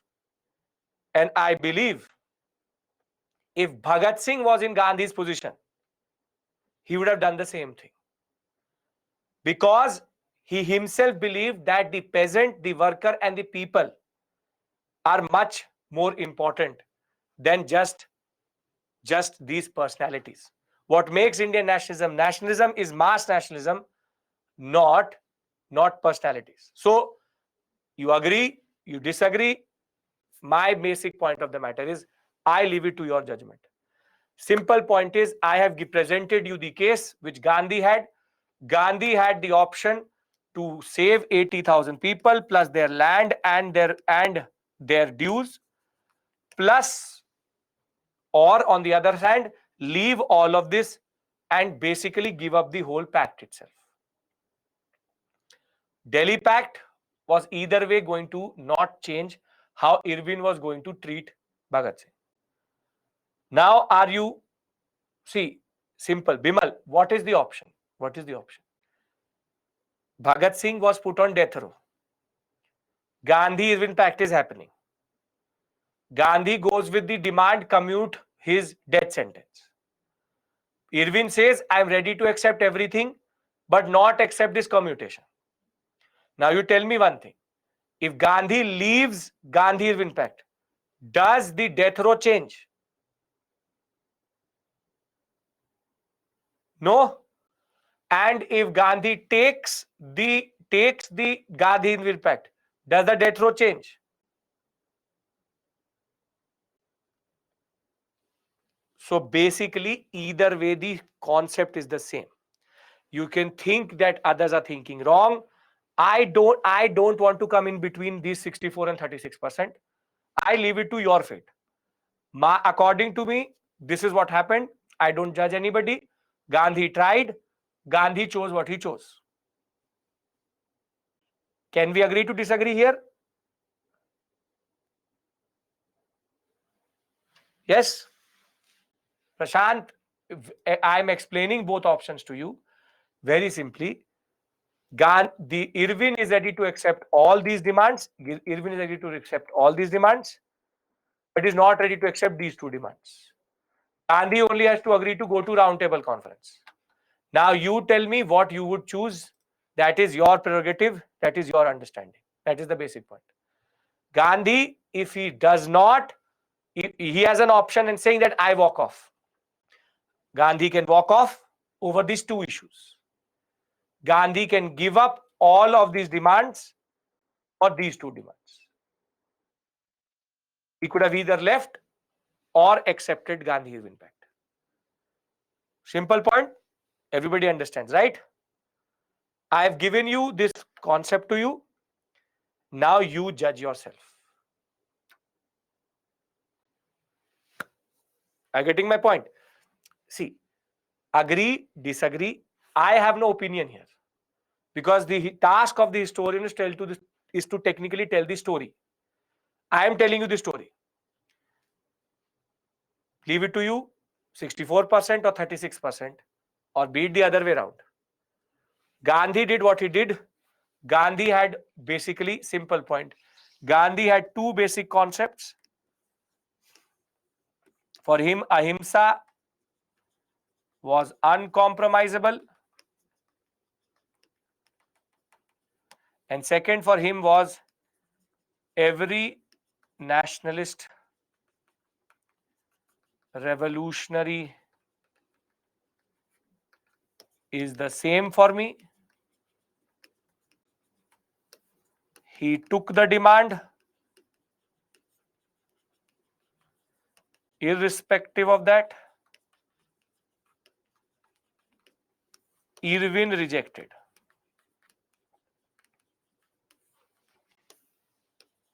if Bhagat Singh was in Gandhi's position, he would have done the same thing. Because he himself believed that the peasant, the worker, and the people are much more important than just these personalities. What makes Indian nationalism is mass nationalism, not personalities. So you agree, you disagree, my basic point of the matter is, I leave it to your judgment. Simple point is, I have presented you the case which Gandhi had. Gandhi had the option to save 80,000 people plus their land and their dues, plus, or on the other hand, leave all of this and basically give up the whole pact itself. Delhi Pact was either way going to not change how Irwin was going to treat Bhagat Singh. Now, are you, see, simple. Bimal, what is the option? What is the option? Bhagat Singh was put on death row. Gandhi Irwin Pact is happening. Gandhi goes with the demand, commute his death sentence. Irwin says, I am ready to accept everything, but not accept this commutation. Now you tell me one thing. If Gandhi leaves Gandhi Irwin Pact, does the death row change? No. And if Gandhi takes the Gandhi Irwin Pact, does the death row change? So basically, either way, the concept is the same. You can think that others are thinking wrong. I don't want to come in between these 64 and 36%. I leave it to your fate. According to me, this is what happened. I don't judge anybody. Gandhi tried. Gandhi chose what he chose. Can we agree to disagree here? Yes. Prashant, I am explaining both options to you very simply. The Irwin is ready to accept all these demands. Irwin is ready to accept all these demands, but is not ready to accept these two demands. Gandhi only has to agree to go to roundtable conference. Now you tell me what you would choose. That is your prerogative. That is your understanding. That is the basic point. Gandhi, if he does not, he has an option in saying that I walk off. Gandhi can walk off over these two issues. Gandhi can give up all of these demands for these two demands. He could have either left or accepted Gandhi Irwin Pact. Simple point. Everybody understands, right? I have given you this concept to you. Now you judge yourself. Are you getting my point? See, agree, disagree. I have no opinion here, because the task of the historian is to technically tell the story. I am telling you the story. Leave it to you, 64% or 36%, or be it the other way around. Gandhi did what he did. Gandhi had basically, simple point, Gandhi had two basic concepts. For him, ahimsa was uncompromisable. And second for him was, every nationalist revolutionary is the same for me. He took the demand irrespective of that. Irwin rejected.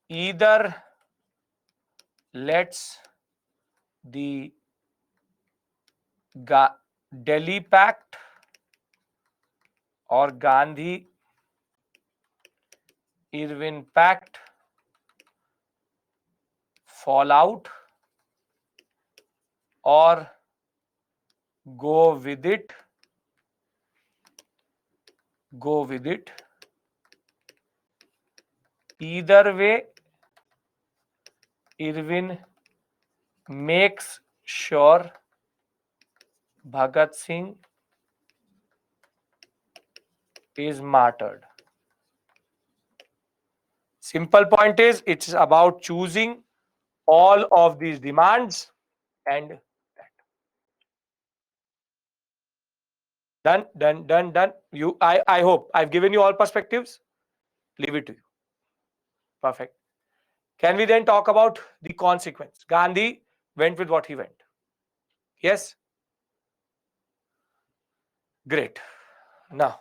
Either lets the Delhi Pact or Gandhi Irwin Pact fall out, or go with it. Either way, Irwin makes sure Bhagat Singh is martyred. Simple point is, it's about choosing all of these demands, and that. Done. I hope I've given you all perspectives. Leave it to you. Perfect. Can we then talk about the consequence? Gandhi went with what he went. Yes? Great. Now,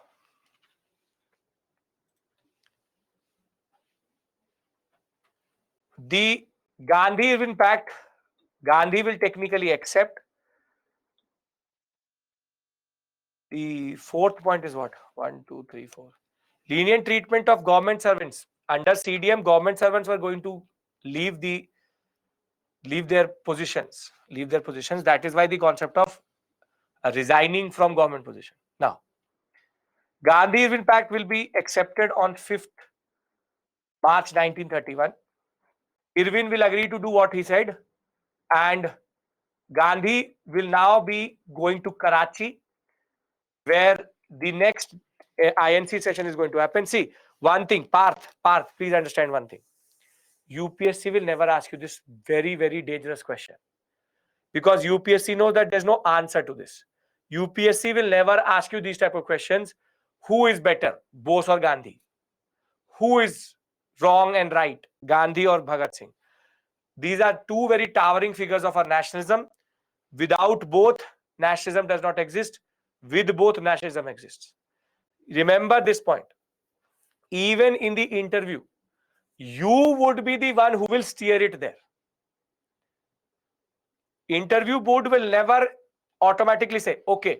the Gandhi-Irwin Pact, Gandhi will technically accept. The fourth point is what? 1, 2, 3, 4. Lenient treatment of government servants. Under CDM, government servants were going to leave their positions. Leave their positions. That is why the concept of resigning from government position. Now, Gandhi-Irwin Pact will be accepted on 5th March 1931. Irwin will agree to do what he said, and Gandhi will now be going to Karachi, where the next INC session is going to happen. See, one thing, Parth, please understand one thing. UPSC will never ask you this very, very dangerous question, because UPSC knows that there's no answer to this. UPSC will never ask you these type of questions. Who is better, Bose or Gandhi? Who is wrong and right, Gandhi or Bhagat Singh? These are two very towering figures of our nationalism. Without both, nationalism does not exist. With both, nationalism exists. Remember this point. Even in the interview, you would be the one who will steer it there. Interview board will never automatically say, okay,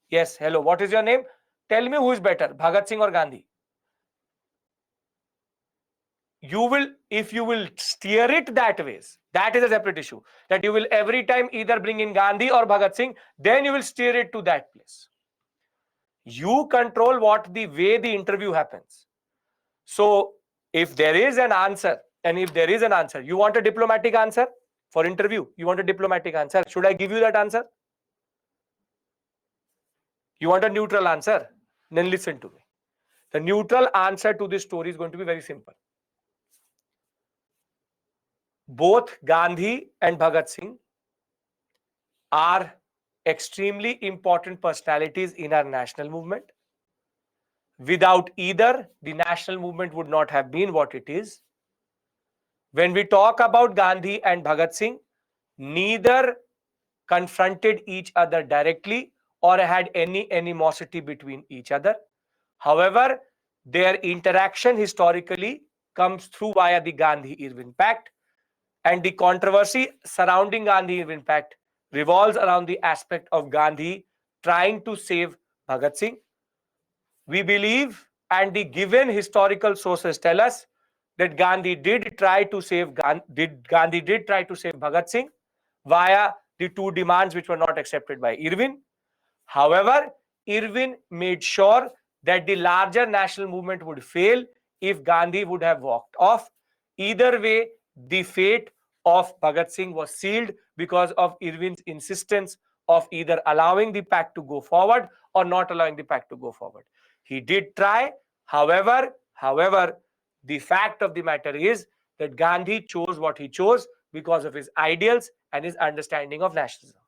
yes, hello, what is your name? Tell me who is better, Bhagat Singh or Gandhi. You will, if you will steer it that ways, that is a separate issue. That you will every time either bring in Gandhi or Bhagat Singh, then you will steer it to that place. You control what the way the interview happens. So if there is an answer, you want a diplomatic answer for interview, you want a diplomatic answer. Should I give you that answer? You want a neutral answer? Then listen to me. The neutral answer to this story is going to be very simple. Both Gandhi and Bhagat Singh are extremely important personalities in our national movement. Without either, the national movement would not have been what it is. When we talk about Gandhi and Bhagat Singh, neither confronted each other directly or had any animosity between each other. However, their interaction historically comes through via the Gandhi-Irwin Pact, and the controversy surrounding Gandhi-Irwin Pact revolves around the aspect of Gandhi trying to save Bhagat Singh. We believe, and the given historical sources tell us, that Gandhi did try to save Bhagat Singh via the two demands which were not accepted by Irwin. However, Irwin made sure that the larger national movement would fail if Gandhi would have walked off. Either way, the fate of Bhagat Singh was sealed because of Irwin's insistence of either allowing the pact to go forward or not allowing the pact to go forward. He did try. However, the fact of the matter is that Gandhi chose what he chose because of his ideals and his understanding of nationalism.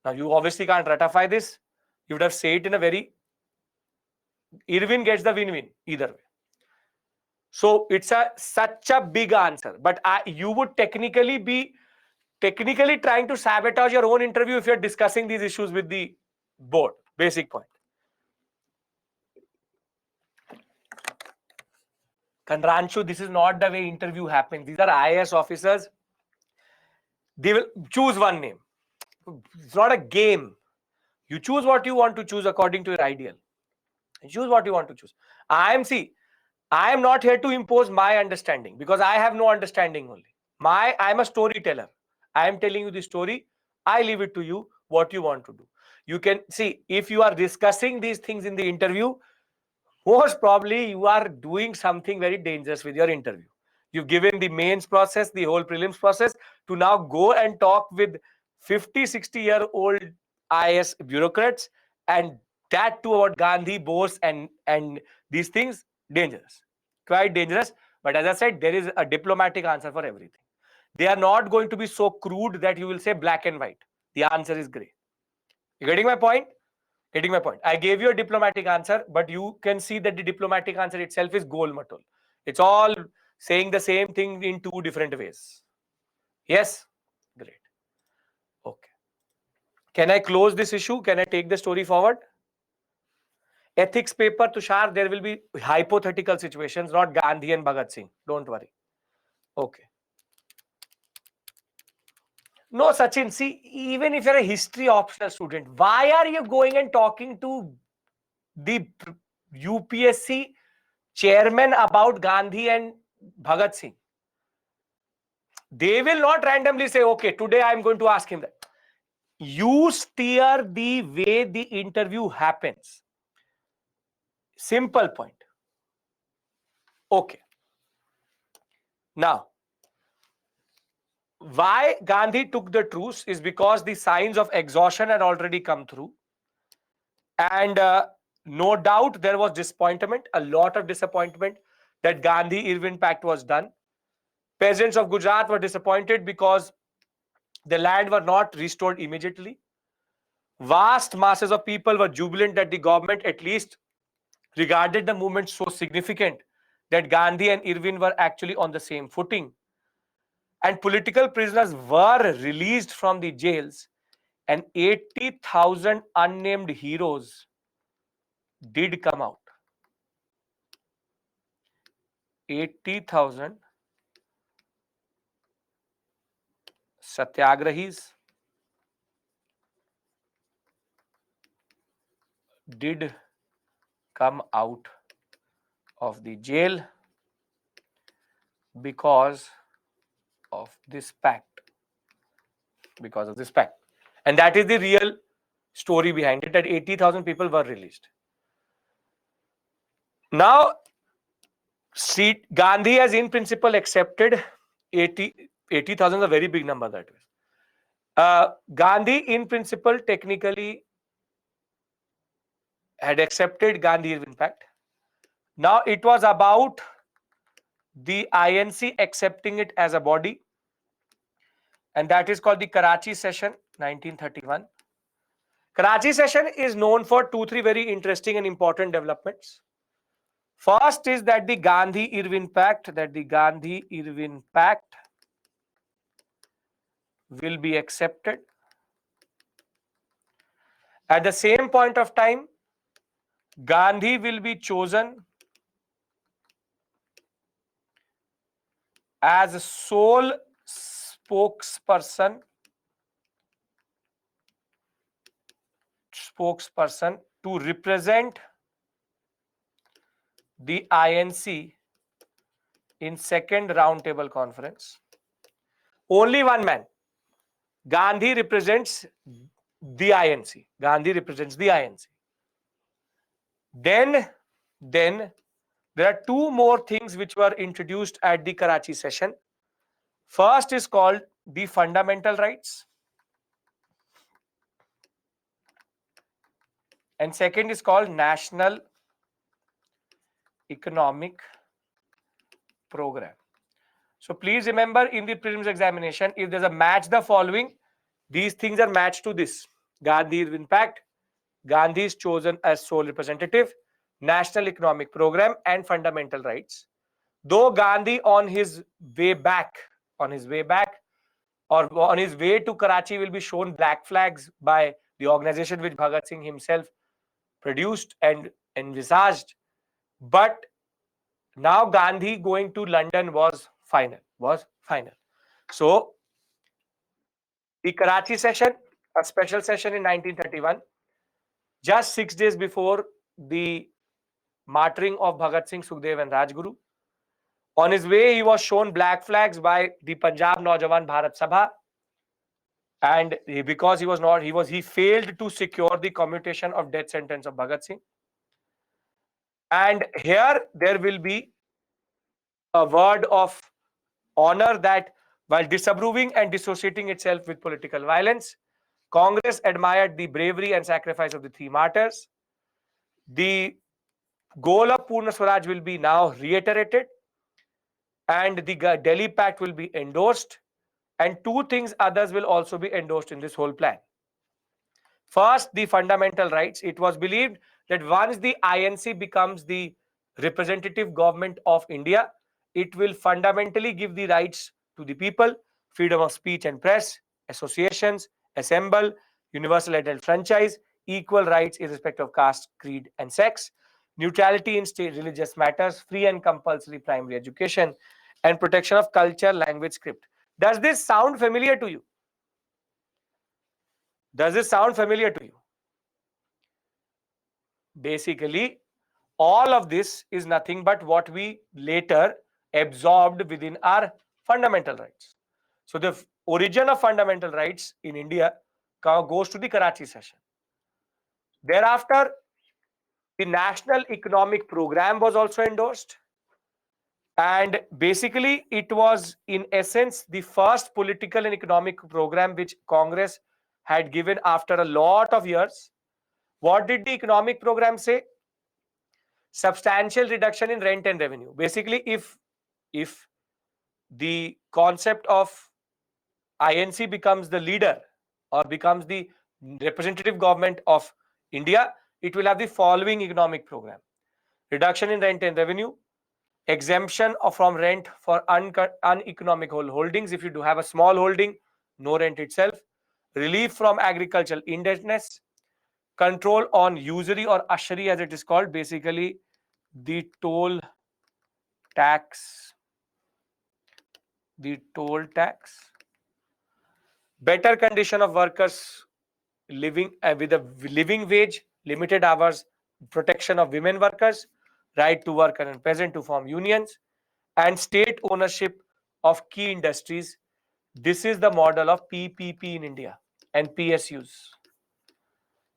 Now, you obviously can't ratify this. You would have said it in a very... Irwin gets the win-win either way. So it's such a big answer. But you would technically be trying to sabotage your own interview if you're discussing these issues with the board. Basic point. Kanranshu, this is not the way interview happens. These are IAS officers. They will choose one name. It's not a game. You choose what you want to choose according to your ideal. Choose what you want to choose. I am not here to impose my understanding, because I have no understanding only. I am a storyteller. I am telling you the story. I leave it to you what you want to do. You can see, if you are discussing these things in the interview, most probably you are doing something very dangerous with your interview. You've given the mains process, the whole prelims process, to now go and talk with 50, 60-year-old IAS bureaucrats, and that too about Gandhi, Bose, and these things. Dangerous, quite dangerous. But as I said, there is a diplomatic answer for everything. They are not going to be so crude that you will say black and white. The answer is gray. You getting my point? Getting my point. I gave you a diplomatic answer, but you can see that the diplomatic answer itself is gol matul. It's all saying the same thing in two different ways. Yes? Great. Okay. Can I close this issue? Can I take the story forward? Ethics paper, Tushar, there will be hypothetical situations, not Gandhi and Bhagat Singh. Don't worry. Okay. No, Sachin, see, even if you're a history optional student, why are you going and talking to the UPSC chairman about Gandhi and Bhagat Singh? They will not randomly say, okay, today I'm going to ask him that. You steer the way the interview happens. Simple point. Okay. Now, why Gandhi took the truce is because the signs of exhaustion had already come through. And no doubt there was disappointment, a lot of disappointment that Gandhi-Irwin Pact was done. Peasants of Gujarat were disappointed because the land were not restored immediately. Vast masses of people were jubilant that the government at least regarded the movement so significant that Gandhi and Irwin were actually on the same footing. And political prisoners were released from the jails, and 80,000 unnamed heroes did come out. 80,000 satyagrahis did come out of the jail because of this pact. Because of this pact. And that is the real story behind it, that 80,000 people were released. Now, see, Gandhi has in principle accepted 80,000 is a very big number that way. Gandhi in principle technically had accepted Gandhi-Irwin Pact. Now it was about the INC accepting it as a body, and that is called the Karachi Session 1931. Karachi Session is known for 2-3 very interesting and important developments. First is that the Gandhi-Irwin Pact, will be accepted. At the same point of time, Gandhi will be chosen as a sole spokesperson to represent the INC in second roundtable conference. Only one man. Gandhi represents the INC. Then there are two more things which were introduced at the Karachi session. First is called the fundamental rights, and second is called National Economic Program. So please remember, in the prelims examination, if there's a match the following, these things are matched to this. Gandhi-Irwin Pact, Gandhi is chosen as sole representative, National Economic Program, and fundamental rights. Though Gandhi on his way back or on his way to Karachi will be shown black flags by the organization which Bhagat Singh himself produced and envisaged. But now Gandhi going to London was final. So the Karachi session, a special session in 1931, just 6 days before the martyring of Bhagat Singh, Sukhdev and Rajguru. On his way, he was shown black flags by the Punjab Naujawan Bharat Sabha, and because he failed to secure the commutation of death sentence of Bhagat Singh. And here there will be a word of honor that while disapproving and dissociating itself with political violence, Congress admired the bravery and sacrifice of the three martyrs. The goal of Purna Swaraj will be now reiterated, and the Delhi Pact will be endorsed, and two things others will also be endorsed in this whole plan. First, the fundamental rights. It was believed that once the INC becomes the representative government of India, it will fundamentally give the rights to the people, freedom of speech and press, associations, assemble, universal adult franchise, equal rights irrespective of caste, creed, and sex, neutrality in state religious matters, free and compulsory primary education, and protection of culture, language, script. Does this sound familiar to you? Does this sound familiar to you? Basically, all of this is nothing but what we later absorbed within our fundamental rights. So the origin of fundamental rights in India goes to the Karachi session. Thereafter, the National Economic Program was also endorsed. And basically, it was in essence the first political and economic program which Congress had given after a lot of years. What did the economic program say? Substantial reduction in rent and revenue. Basically, if the concept of INC becomes the leader or becomes the representative government of India, it will have the following economic program: reduction in rent and revenue, exemption from rent for uneconomical holdings. If you do have a small holding, no rent itself, relief from agricultural indebtedness, control on usury or usury as it is called, basically the toll tax, better condition of workers living with a living wage, limited hours, protection of women workers, right to work and peasant to form unions, and state ownership of key industries. This is the model of PPP in India and PSUs.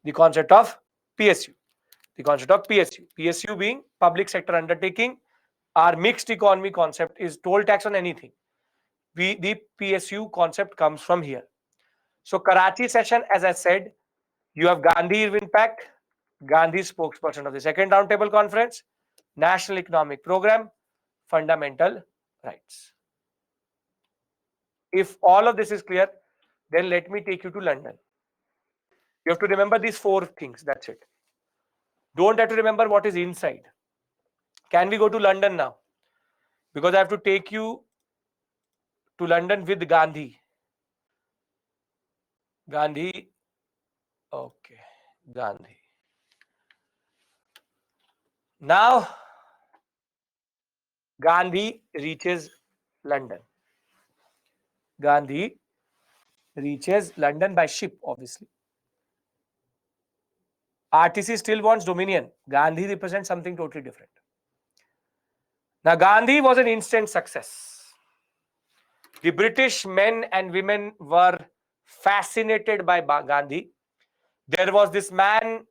The concept of PSU. The concept of PSU. PSU being public sector undertaking. Our mixed economy concept is toll tax on anything. The PSU concept comes from here. So Karachi session, as I said, you have Gandhi Irwin Pact, Gandhi spokesperson of the Second Roundtable Conference, National Economic Program, fundamental rights. If all of this is clear, then let me take you to London. You have to remember these four things. That's it. Don't have to remember what is inside. Can we go to London now? Because I have to take you to London with Gandhi. Gandhi. Okay. Gandhi. Now, Gandhi reaches London. Gandhi reaches London by ship, obviously. RTC still wants dominion. Gandhi represents something totally different. Now, Gandhi was an instant success. The British men and women were fascinated by Gandhi. There was this man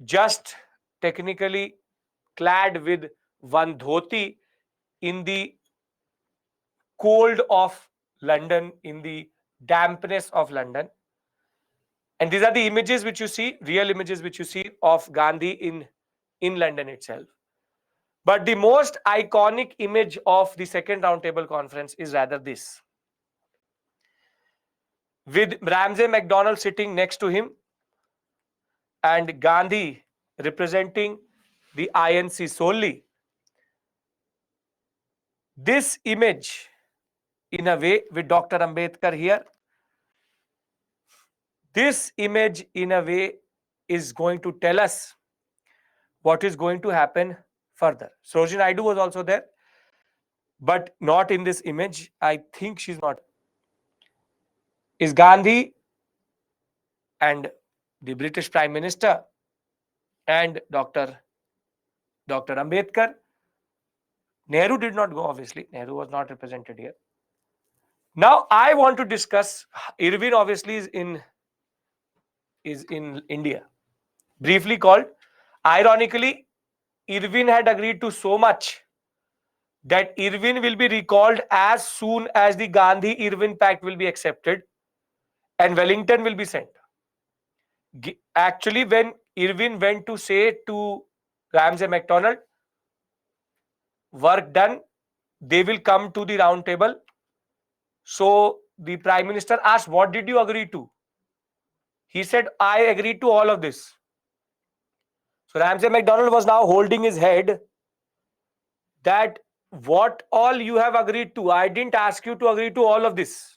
just technically clad with one dhoti in the cold of London, in the dampness of London. And these are the images which you see, real images which you see of Gandhi in London itself. But the most iconic image of the Second Roundtable Conference is rather this. With Ramsay MacDonald sitting next to him and Gandhi representing the INC solely. This image, in a way, with Dr. Ambedkar here, this image, in a way, is going to tell us what is going to happen further. Sarojini Naidu was also there, but not in this image. I think she's not. Is Gandhi and the British Prime Minister and Dr. Ambedkar. Nehru did not go, obviously. Nehru was not represented here. Now, I want to discuss Irwin, obviously, is in India. Briefly called. Ironically, Irwin had agreed to so much that Irwin will be recalled as soon as the Gandhi-Irwin Pact will be accepted and Wellington will be sent. Actually, when Irwin went to say to Ramsay MacDonald, work done, they will come to the round table. So the Prime Minister asked, what did you agree to? He said, I agreed to all of this. So Ramsay MacDonald was now holding his head that what all you have agreed to. I didn't ask you to agree to all of this.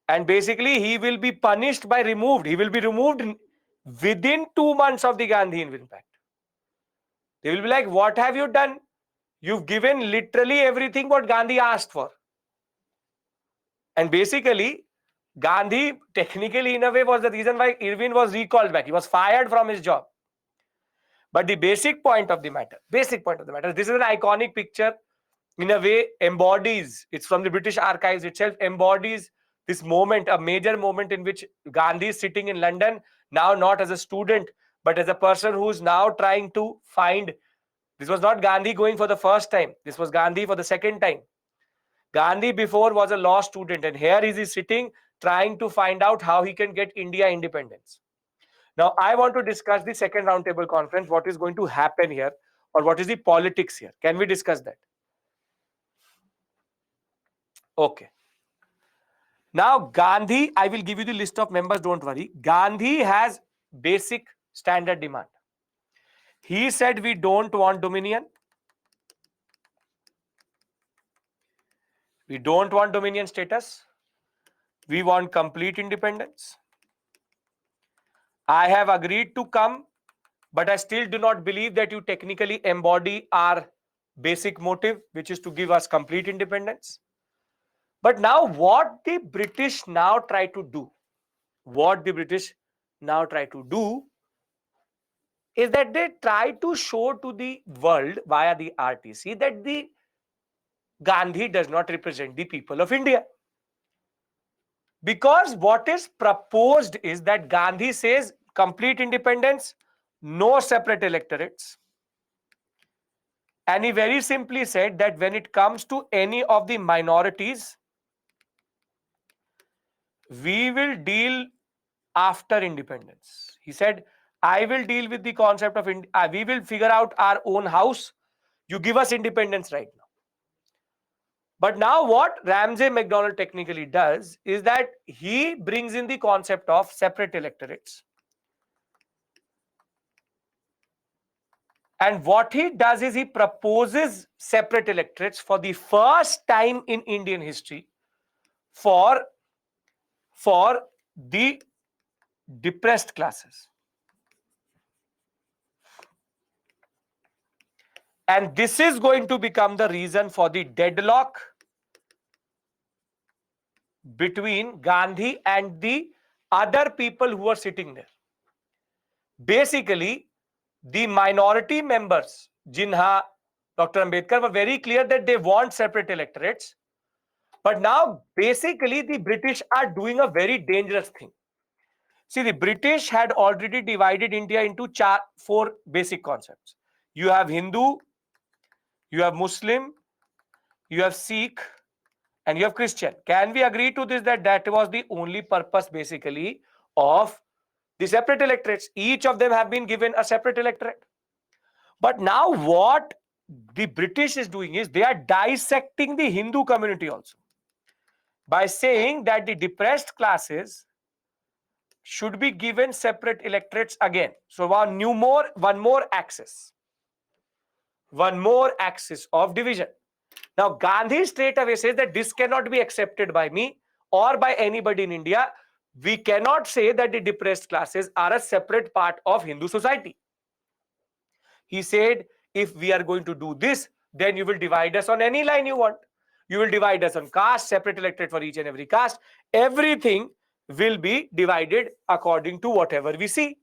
And basically, he will be punished by removed. He will be removed within 2 months of the Gandhi Invin Pact. They will be like, what have you done? You've given literally everything what Gandhi asked for. And basically, Gandhi, technically in a way, was the reason why Irwin was recalled back. He was fired from his job. But the basic point of the matter, this is an iconic picture, in a way embodies, it's from the British archives itself, embodies this moment, a major moment in which Gandhi is sitting in London, now not as a student, but as a person who's now trying to find, this was not Gandhi going for the first time, this was Gandhi for the second time. Gandhi before was a law student, and here is he sitting trying to find out how he can get India independence. Now, I want to discuss the second roundtable conference, what is going to happen here, or what is the politics here. Can we discuss that? Okay. Now, Gandhi, I will give you the list of members, don't worry. Gandhi has basic standard demand. He said, we don't want dominion. We don't want dominion status. We want complete independence. I have agreed to come, but I still do not believe that you technically embody our basic motive, which is to give us complete independence. But now what the British now try to do, is that they try to show to the world via the RTC that the Gandhi does not represent the people of India. Because what is proposed is that Gandhi says complete independence, no separate electorates. And he very simply said that when it comes to any of the minorities, we will deal after independence. He said, I will deal with the concept of, we will figure out our own house. You give us independence right now. But now what Ramsay MacDonald technically does is that he brings in the concept of separate electorates. And what he does is he proposes separate electorates for the first time in Indian history for the depressed classes. And this is going to become the reason for the deadlock between Gandhi and the other people who are sitting there. Basically, the minority members, Jinha, Dr. Ambedkar, were very clear that they want separate electorates. But now, basically, the British are doing a very dangerous thing. See, the British had already divided India into four basic concepts. You have Hindu, you have Muslim, you have Sikh, and you have Christian. Can we agree to this, that that was the only purpose basically of the separate electorates? Each of them have been given a separate electorate. But now what the British is doing is they are dissecting the Hindu community also by saying that the depressed classes should be given separate electorates again. So one more axis of division. Now Gandhi straight away says that this cannot be accepted by me or by anybody in India. We cannot say that the depressed classes are a separate part of Hindu society. He said, if we are going to do this, then you will divide us on any line you want. You will divide us on caste, separate electorate for each and every caste. Everything will be divided according to whatever we see.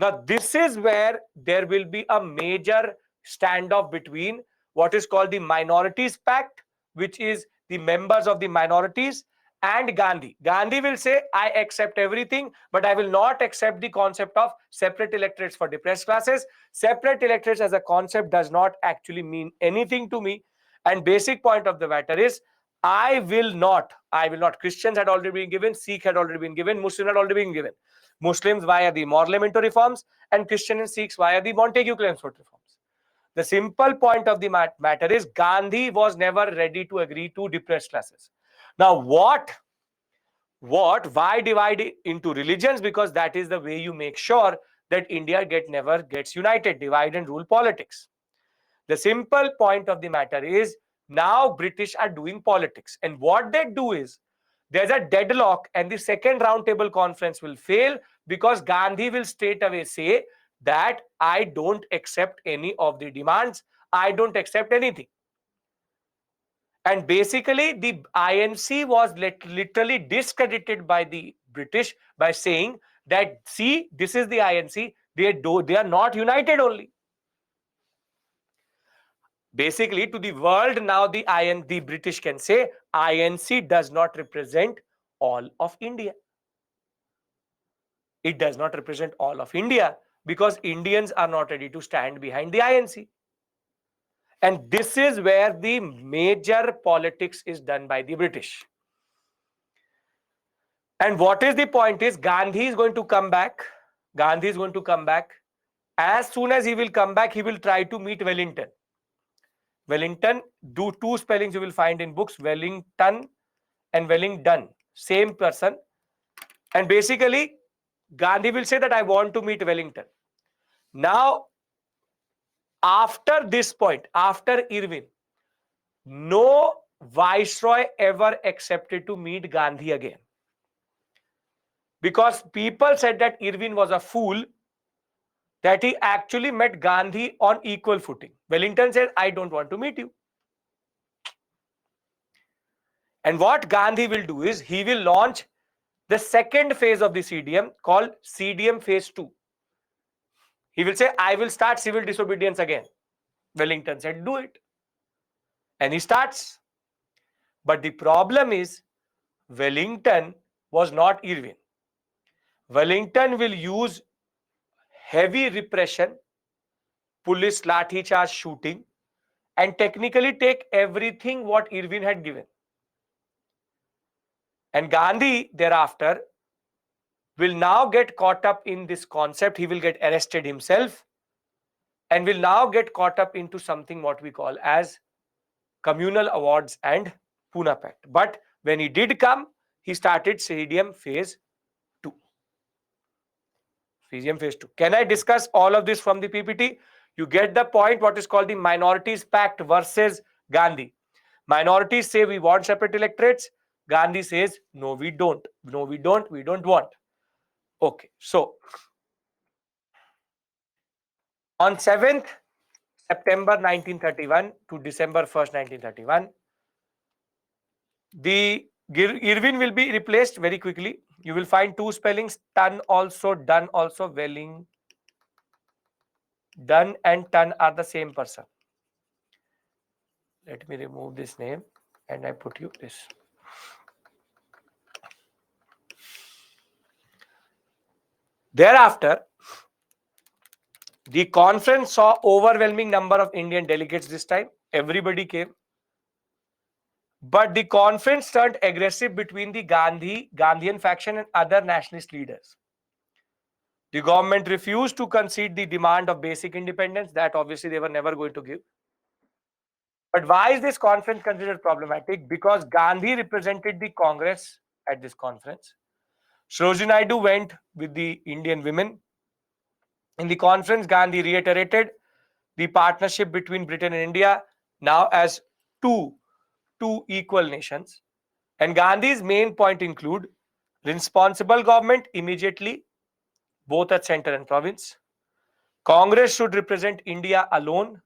Now, this is where there will be a major standoff between what is called the Minorities Pact, which is the members of the minorities, and Gandhi. Gandhi will say, I accept everything, but I will not accept the concept of separate electorates for depressed classes. Separate electorates as a concept does not actually mean anything to me. And basic point of the matter is, I will not. Christians had already been given, Sikh had already been given, Muslim had already been given. Muslims via the Morley-Minto reforms, and Christian and Sikhs via the Montagu-Chelmsford reforms. The simple point of the matter is Gandhi was never ready to agree to depressed classes. Now, why divide it into religions? Because that is the way you make sure that India never gets united, divide and rule politics. The simple point of the matter is now British are doing politics. And what they do is there's a deadlock and the second roundtable conference will fail because Gandhi will straight away say that I don't accept any of the demands. I don't accept anything. And basically, the INC was literally discredited by the British by saying that, see, this is the INC. They are not united only. Basically, to the world now, the British can say INC does not represent all of India. It does not represent all of India because Indians are not ready to stand behind the INC. And this is where the major politics is done by the British. And what is the point is Gandhi is going to come back. Gandhi is going to come back. As soon as he will come back, he will try to meet Wellington. Wellington, do two spellings you will find in books, Wellington and Wellington, same person. And basically, Gandhi will say that I want to meet Wellington. Now, after this point, after Irwin, no viceroy ever accepted to meet Gandhi again. Because people said that Irwin was a fool, that he actually met Gandhi on equal footing. Wellington said, I don't want to meet you. And what Gandhi will do is he will launch the second phase of the CDM called CDM phase 2. He will say, I will start civil disobedience again. Wellington said, do it. And he starts. But the problem is, Wellington was not Irwin. Wellington will use heavy repression, police lathi charge shooting, and technically take everything what Irwin had given. And Gandhi thereafter will now get caught up in this concept. He will get arrested himself and will now get caught up into something what we call as communal awards and Pune Pact. But when he did come, he started CDM phase 2. CDM phase 2. Can I discuss all of this from the PPT? You get the point, what is called the Minorities Pact versus Gandhi. Minorities say we want separate electorates. Gandhi says, no, we don't. No, we don't want. Okay, so on 7th September 1931 to December 1st, 1931, the Irwin will be replaced very quickly. You will find two spellings, done also, Welling. Done and Ton are the same person. Let me remove this name and I put you this. Thereafter, the conference saw overwhelming number of Indian delegates this time. Everybody came. But the conference turned aggressive between the Gandhian faction and other nationalist leaders. The government refused to concede the demand of basic independence that obviously they were never going to give. But why is this conference considered problematic? Because Gandhi represented the Congress at this conference. Sarojini Naidu went with the Indian women. In the conference, Gandhi reiterated the partnership between Britain and India now as two equal nations. And Gandhi's main point include responsible government immediately, both at center and province. Congress should represent India alone.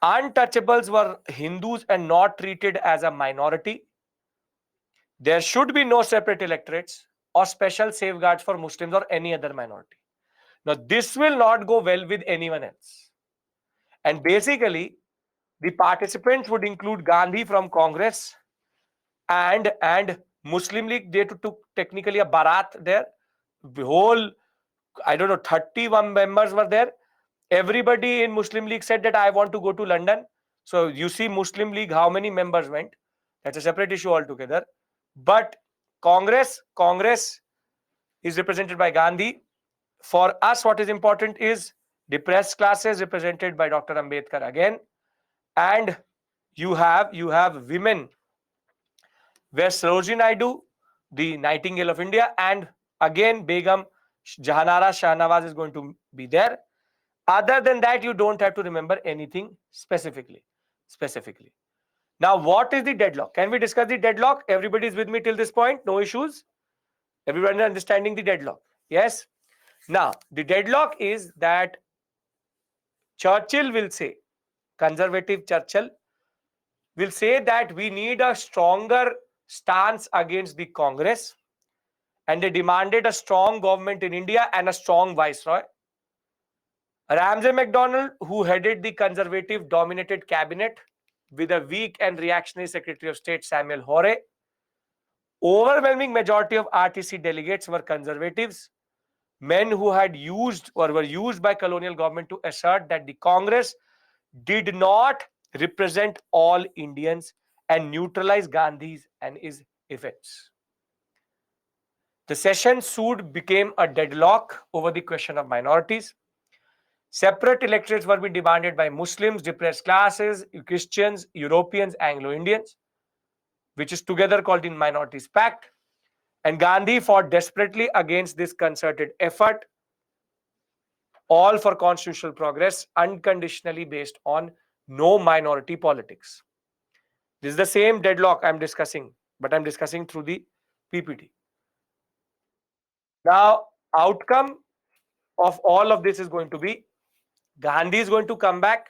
Untouchables were Hindus and not treated as a minority. There should be no separate electorates or special safeguards for Muslims or any other minority. Now, this will not go well with anyone else. And basically, the participants would include Gandhi from Congress and Muslim League. They took technically a Bharat there. The whole, 31 members were there. Everybody in Muslim League said that I want to go to London. So you see Muslim League, how many members went? That's a separate issue altogether. But Congress is represented by Gandhi. For us, what is important is depressed classes represented by Dr. Ambedkar again. And you have women where Sarojini Naidu, the Nightingale of India, and again Begum Jahanara Shahnawaz is going to be there. Other than that, you don't have to remember anything specifically. Now, what is the deadlock? Can we discuss the deadlock? Everybody is with me till this point? No issues? Everyone understanding the deadlock? Yes? Now, the deadlock is that Churchill will say, conservative Churchill will say that we need a stronger stance against the Congress, and they demanded a strong government in India and a strong viceroy. Ramsay MacDonald, who headed the conservative dominated cabinet with a weak and reactionary Secretary of State Samuel Hoare, overwhelming majority of RTC delegates were conservatives, men who had used or were used by colonial government to assert that the Congress did not represent all Indians and neutralize Gandhi's and his effects. The session soon became a deadlock over the question of minorities. Separate electorates were being demanded by Muslims, depressed classes, Christians, Europeans, Anglo-Indians, which is together called the Minorities Pact. And Gandhi fought desperately against this concerted effort, all for constitutional progress, unconditionally based on no minority politics. This is the same deadlock I'm discussing, but I'm discussing through the PPT. Now, outcome of all of this is going to be Gandhi is going to come back.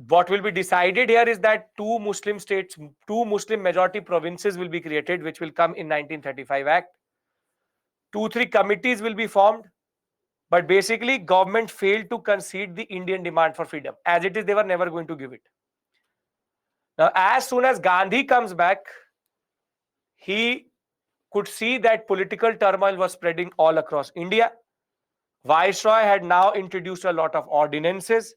What will be decided here is that two Muslim states, two Muslim majority provinces will be created, which will come in 1935 Act. 2-3 committees will be formed, but basically government failed to concede the Indian demand for freedom. As it is, they were never going to give it. Now, as soon as Gandhi comes back, he could see that political turmoil was spreading all across India. Viceroy had now introduced a lot of ordinances.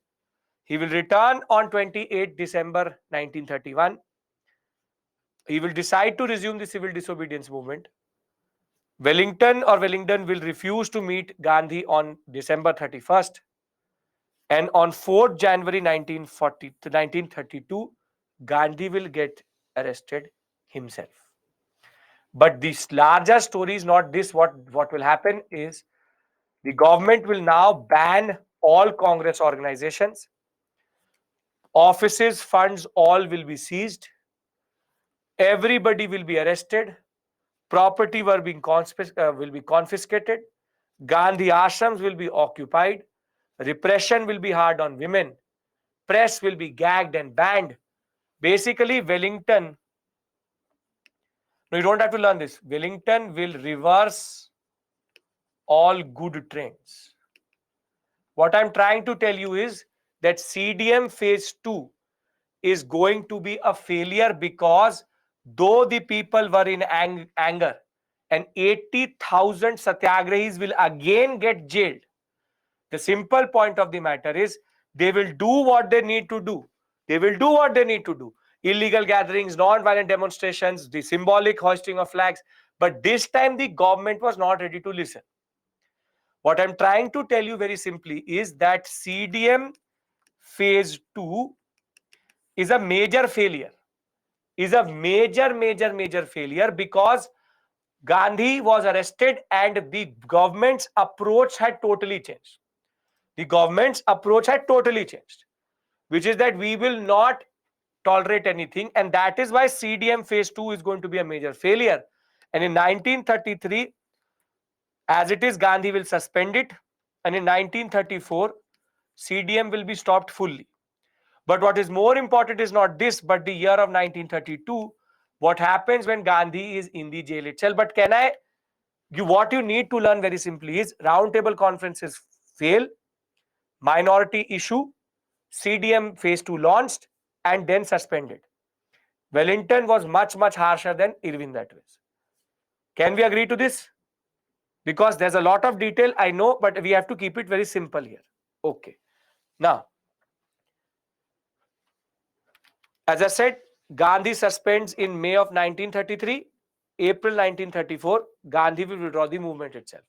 He will return on 28 December 1931. He will decide to resume the civil disobedience movement. Wellington will refuse to meet Gandhi on December 31st. And on 4th January 1932, Gandhi will get arrested himself. But this larger story is not this. What will happen is the government will now ban all Congress organizations. Offices, funds, all will be seized. Everybody will be arrested. Property will be confiscated. Gandhi ashrams will be occupied. Repression will be hard on women. Press will be gagged and banned. Basically, Wellington, no, you don't have to learn this. Wellington will reverse all good trends. What I'm trying to tell you is that CDM phase 2 is going to be a failure, because though the people were in anger and 80,000 satyagrahis will again get jailed, the simple point of the matter is they will do what they need to do. Illegal gatherings, non-violent demonstrations, the symbolic hoisting of flags. But this time the government was not ready to listen. What I'm trying to tell you very simply is that CDM phase 2 is a major failure. Major failure, because Gandhi was arrested and the government's approach had totally changed. Which is that we will not tolerate anything, and that is why CDM phase 2 is going to be a major failure. And in 1933, as it is, Gandhi will suspend it, and in 1934, CDM will be stopped fully. But what is more important is not this, but the year of 1932, what happens when Gandhi is in the jail itself. But what you need to learn very simply is roundtable conferences fail, minority issue, CDM phase 2 launched, and then suspended. Wellington was much harsher than Irving that way. Can we agree to this? Because there's a lot of detail, I know, but we have to keep it very simple here. Okay. Now, as I said, Gandhi suspends in May of 1933. April 1934, Gandhi will withdraw the movement itself.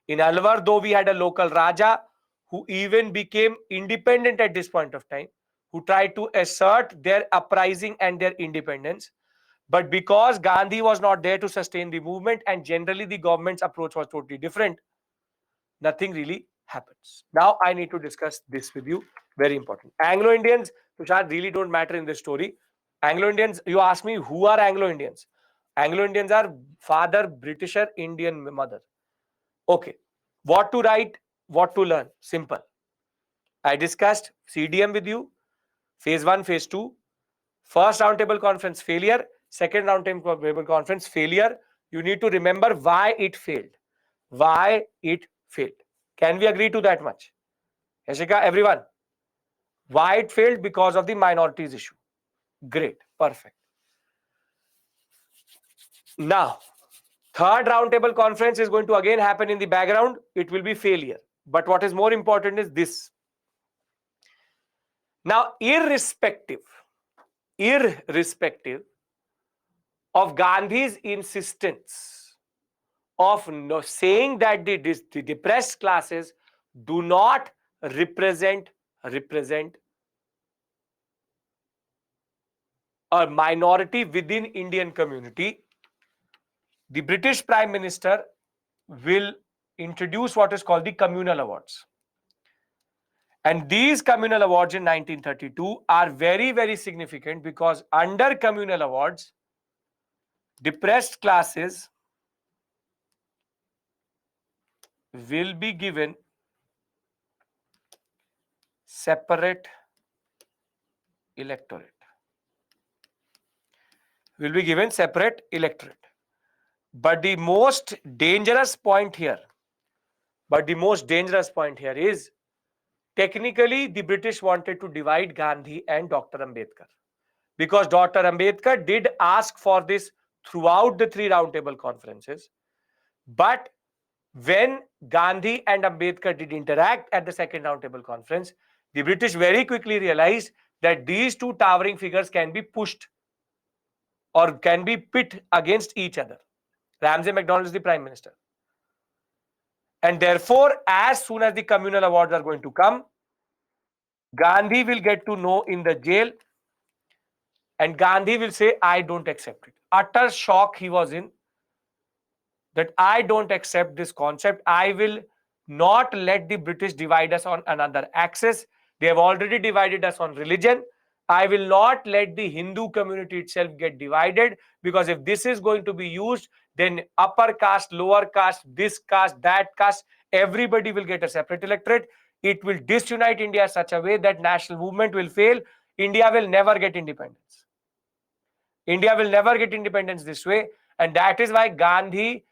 In Alwar, though we had a local Raja who even became independent at this point of time, who tried to assert their uprising and their independence. But because Gandhi was not there to sustain the movement, and generally the government's approach was totally different, nothing really happens. Now I need to discuss this with you. Very important. Anglo-Indians, Tushar, really don't matter in this story. Anglo-Indians, you ask me who are Anglo-Indians? Anglo-Indians are father Britisher, Indian mother. Okay. What to write, what to learn? Simple. I discussed CDM with you, phase 1, phase 2. First roundtable conference failure, second roundtable conference failure. You need to remember why it failed. Why it failed. Can we agree to that much? Yashika, everyone. Why it failed? Because of the minorities issue. Great. Perfect. Now, third roundtable conference is going to again happen in the background. It will be failure. But what is more important is this. Now, irrespective of Gandhi's insistence of saying that the depressed classes do not represent a minority within Indian community, the British Prime Minister will introduce what is called the communal awards. And these communal awards in 1932 are very, very significant because under communal awards, depressed classes will be given separate electorate. But the most dangerous point here is technically the British wanted to divide Gandhi and Dr. Ambedkar, because Dr. Ambedkar did ask for this throughout the three roundtable conferences. But when Gandhi and Ambedkar did interact at the second roundtable conference, the British very quickly realized that these two towering figures can be pushed or can be pit against each other. Ramsay MacDonald is the Prime Minister. And therefore, as soon as the communal awards are going to come, Gandhi will get to know in the jail and Gandhi will say, I don't accept it. Utter shock he was in, that I don't accept this concept. I will not let the British divide us on another axis. They have already divided us on religion. I will not let the Hindu community itself get divided, because if this is going to be used, then upper caste, lower caste, this caste, that caste, everybody will get a separate electorate. It will disunite India such a way that national movement will fail. India will never get independence. India will never get independence this way. And that is why Gandhi,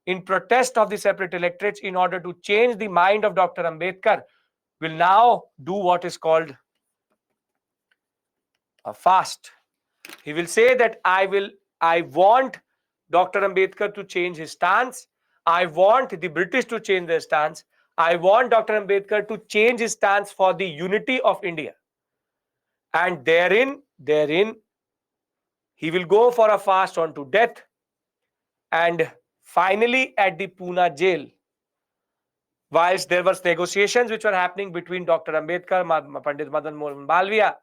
in protest of the separate electorates, in order to change the mind of Dr. Ambedkar, will now do what is called a fast. He will say that I want Dr. Ambedkar to change his stance. I want the British to change their stance. I want Dr. Ambedkar to change his stance for the unity of India. And therein, he will go for a fast unto death. And finally, at the Pune jail, whilst there was negotiations which were happening between Dr. Ambedkar, Pandit Madan Mohan Malviya,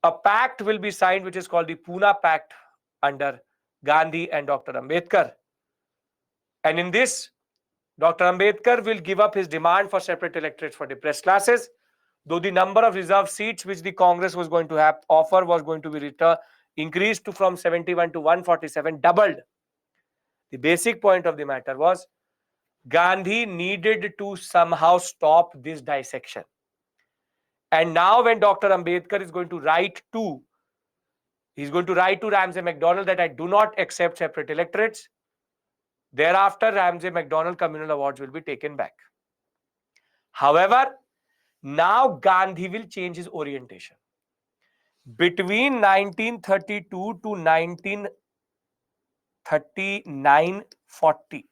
a pact will be signed which is called the Pune Pact under Gandhi and Dr. Ambedkar. And in this, Dr. Ambedkar will give up his demand for separate electorates for depressed classes, though the number of reserved seats which the Congress was going to offer was going to be increased to from 71 to 147, doubled. The basic point of the matter was Gandhi needed to somehow stop this dissection. And now when Dr. Ambedkar is going to write to Ramsay MacDonald that I do not accept separate electorates, thereafter Ramsay MacDonald communal awards will be taken back. However, now Gandhi will change his orientation. Between 1932 to 1939-40,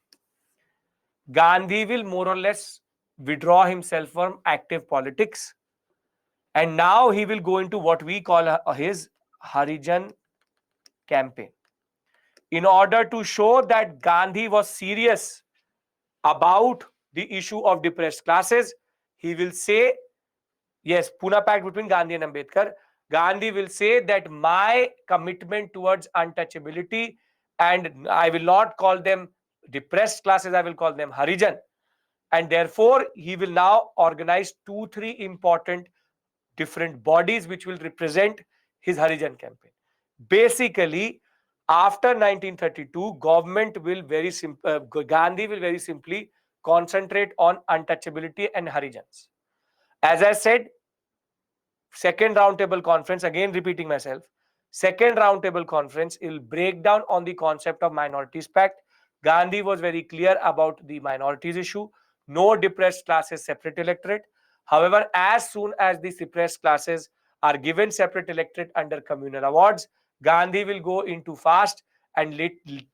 Gandhi will more or less withdraw himself from active politics. And now he will go into what we call his Harijan campaign. In order to show that Gandhi was serious about the issue of depressed classes, he will say, yes, Pune Pact between Gandhi and Ambedkar. Gandhi will say that my commitment towards untouchability, and I will not call them depressed classes, I will call them Harijan. And therefore, he will now organize 2-3 important different bodies which will represent his Harijan campaign. Basically, after 1932, government will Gandhi will very simply concentrate on untouchability and Harijans. As I said, second roundtable conference, again repeating myself, second roundtable conference will break down on the concept of minorities pact. Gandhi was very clear about the minorities issue. No depressed classes, separate electorate. However, as soon as the suppressed classes are given separate electorate under communal awards, Gandhi will go into fast and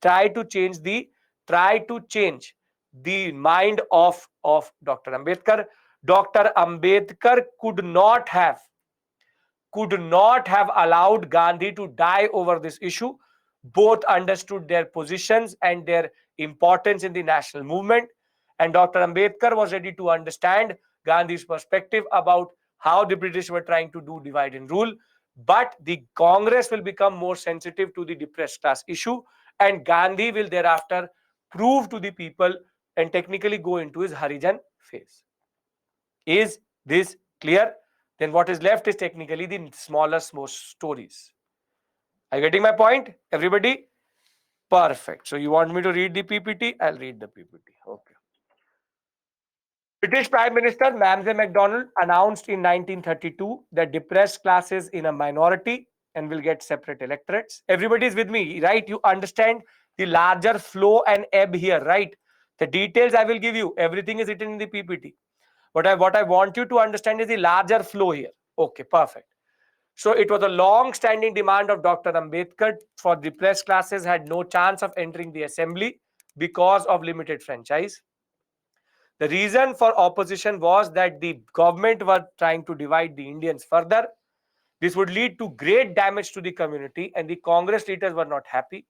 try to change the mind of Dr. Ambedkar. Dr. Ambedkar could not have allowed Gandhi to die over this issue. Both understood their positions and their importance in the national movement. And Dr. Ambedkar was ready to understand Gandhi's perspective about how the British were trying to do divide and rule. But the Congress will become more sensitive to the depressed class issue, and Gandhi will thereafter prove to the people and technically go into his Harijan phase. Is this clear? Then what is left is technically the smallest most stories. Are you getting my point, everybody? Perfect. So you want me to read the PPT? I'll read the PPT. Okay. British Prime Minister Ramsay MacDonald announced in 1932 that depressed classes in a minority and will get separate electorates. Everybody is with me, right? You understand the larger flow and ebb here, right? The details I will give you. Everything is written in the PPT. What I want you to understand is the larger flow here. Okay, perfect. So it was a long-standing demand of Dr. Ambedkar for depressed classes had no chance of entering the assembly because of limited franchise. The reason for opposition was that the government were trying to divide the Indians further. This would lead to great damage to the community, and the Congress leaders were not happy.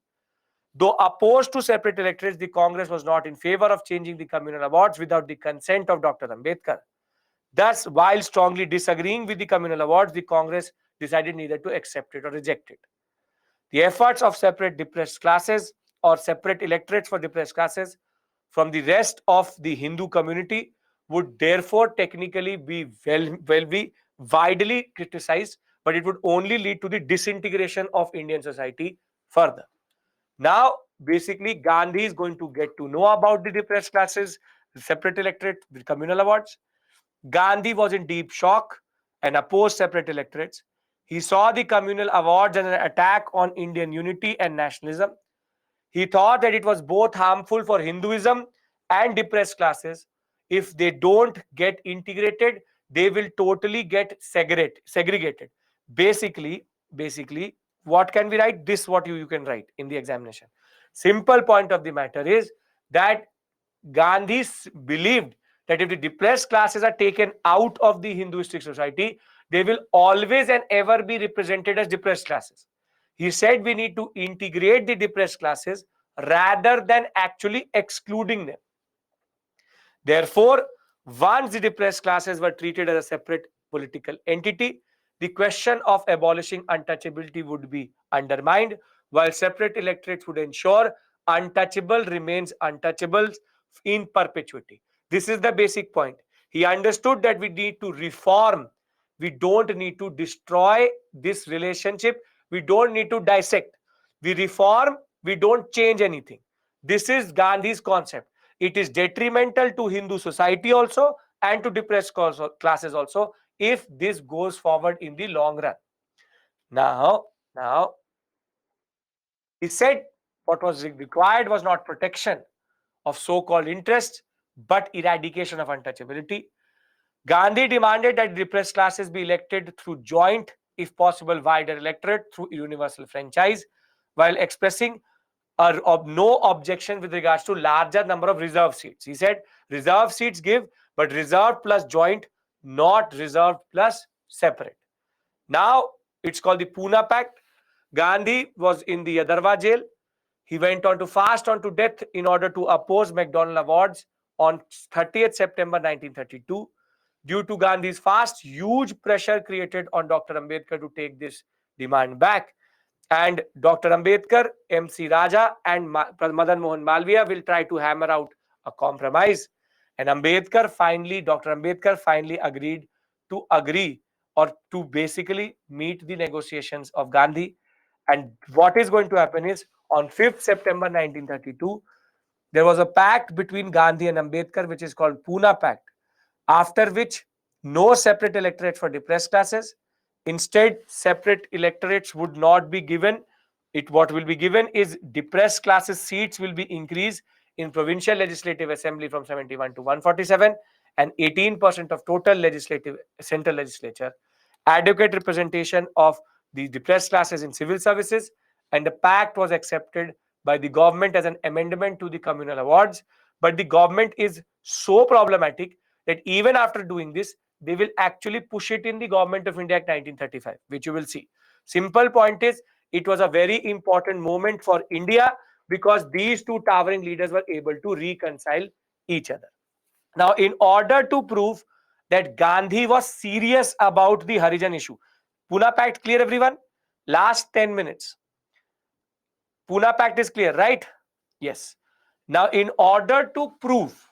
Though opposed to separate electorates, the Congress was not in favor of changing the communal awards without the consent of Dr. Ambedkar. Thus, while strongly disagreeing with the communal awards, the Congress decided neither to accept it or reject it. The efforts of separate depressed classes or separate electorates for depressed classes from the rest of the Hindu community would therefore technically be widely criticized, but it would only lead to the disintegration of Indian society further. Now, basically, Gandhi is going to get to know about the depressed classes, separate electorate, the communal awards. Gandhi was in deep shock and opposed separate electorates. He saw the communal awards as an attack on Indian unity and nationalism. He thought that it was both harmful for Hinduism and depressed classes. If they don't get integrated, they will totally get segregated. Basically, what can we write? This what you can write in the examination. Simple point of the matter is that Gandhi believed that if the depressed classes are taken out of the Hinduistic society, they will always and ever be represented as depressed classes. He said we need to integrate the depressed classes rather than actually excluding them. Therefore, once the depressed classes were treated as a separate political entity, the question of abolishing untouchability would be undermined, while separate electorates would ensure untouchable remains untouchables in perpetuity. This is the basic point. He understood that we need to reform. We don't need to destroy this relationship. We don't need to dissect. We reform, we don't change anything. This is Gandhi's concept. It is detrimental to Hindu society also and to depressed classes also if this goes forward in the long run. Now, he said what was required was not protection of so-called interests, but eradication of untouchability. Gandhi demanded that depressed classes be elected through joint, if possible, wider electorate through universal franchise, while expressing no objection with regards to larger number of reserve seats. He said reserve seats give, but reserved plus joint, not reserved plus separate. Now it's called the Pune Pact. Gandhi was in the Yadarwa jail. He went on to fast on to death in order to oppose McDonald Awards on 30th September 1932. Due to Gandhi's fast, huge pressure created on Dr. Ambedkar to take this demand back. And Dr. Ambedkar, M.C. Raja, and Madan Mohan Malviya will try to hammer out a compromise. And Dr. Ambedkar finally agreed to agree or to basically meet the negotiations of Gandhi. And what is going to happen is on 5th September 1932, there was a pact between Gandhi and Ambedkar, which is called Pune Pact, after which no separate electorates for depressed classes. Instead, separate electorates would not be given. What will be given is depressed classes seats will be increased in provincial legislative assembly from 71 to 147 and 18% of total legislative central legislature, adequate representation of the depressed classes in civil services, and the pact was accepted by the government as an amendment to the communal awards. But the government is so problematic that even after doing this, they will actually push it in the Government of India Act 1935, which you will see. Simple point is, it was a very important moment for India because these two towering leaders were able to reconcile each other. Now, in order to prove that Gandhi was serious about the Harijan issue, Pune Pact clear, everyone? Last 10 minutes. Pune Pact is clear, right? Yes. Now, in order to prove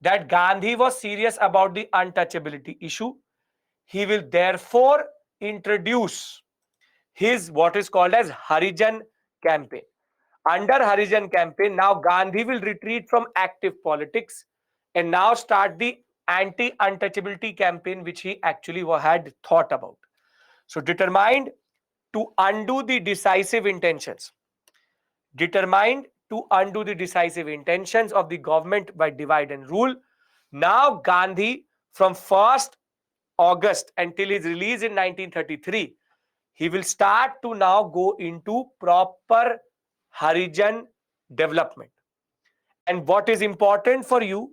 that Gandhi was serious about the untouchability issue, he will therefore introduce his what is called as Harijan campaign. Under Harijan campaign, now Gandhi will retreat from active politics and now start the anti-untouchability campaign, which he actually had thought about. So determined to undo the decisive intentions of the government by divide and rule. Now Gandhi, from 1st August until his release in 1933, he will start to now go into proper Harijan development. And what is important for you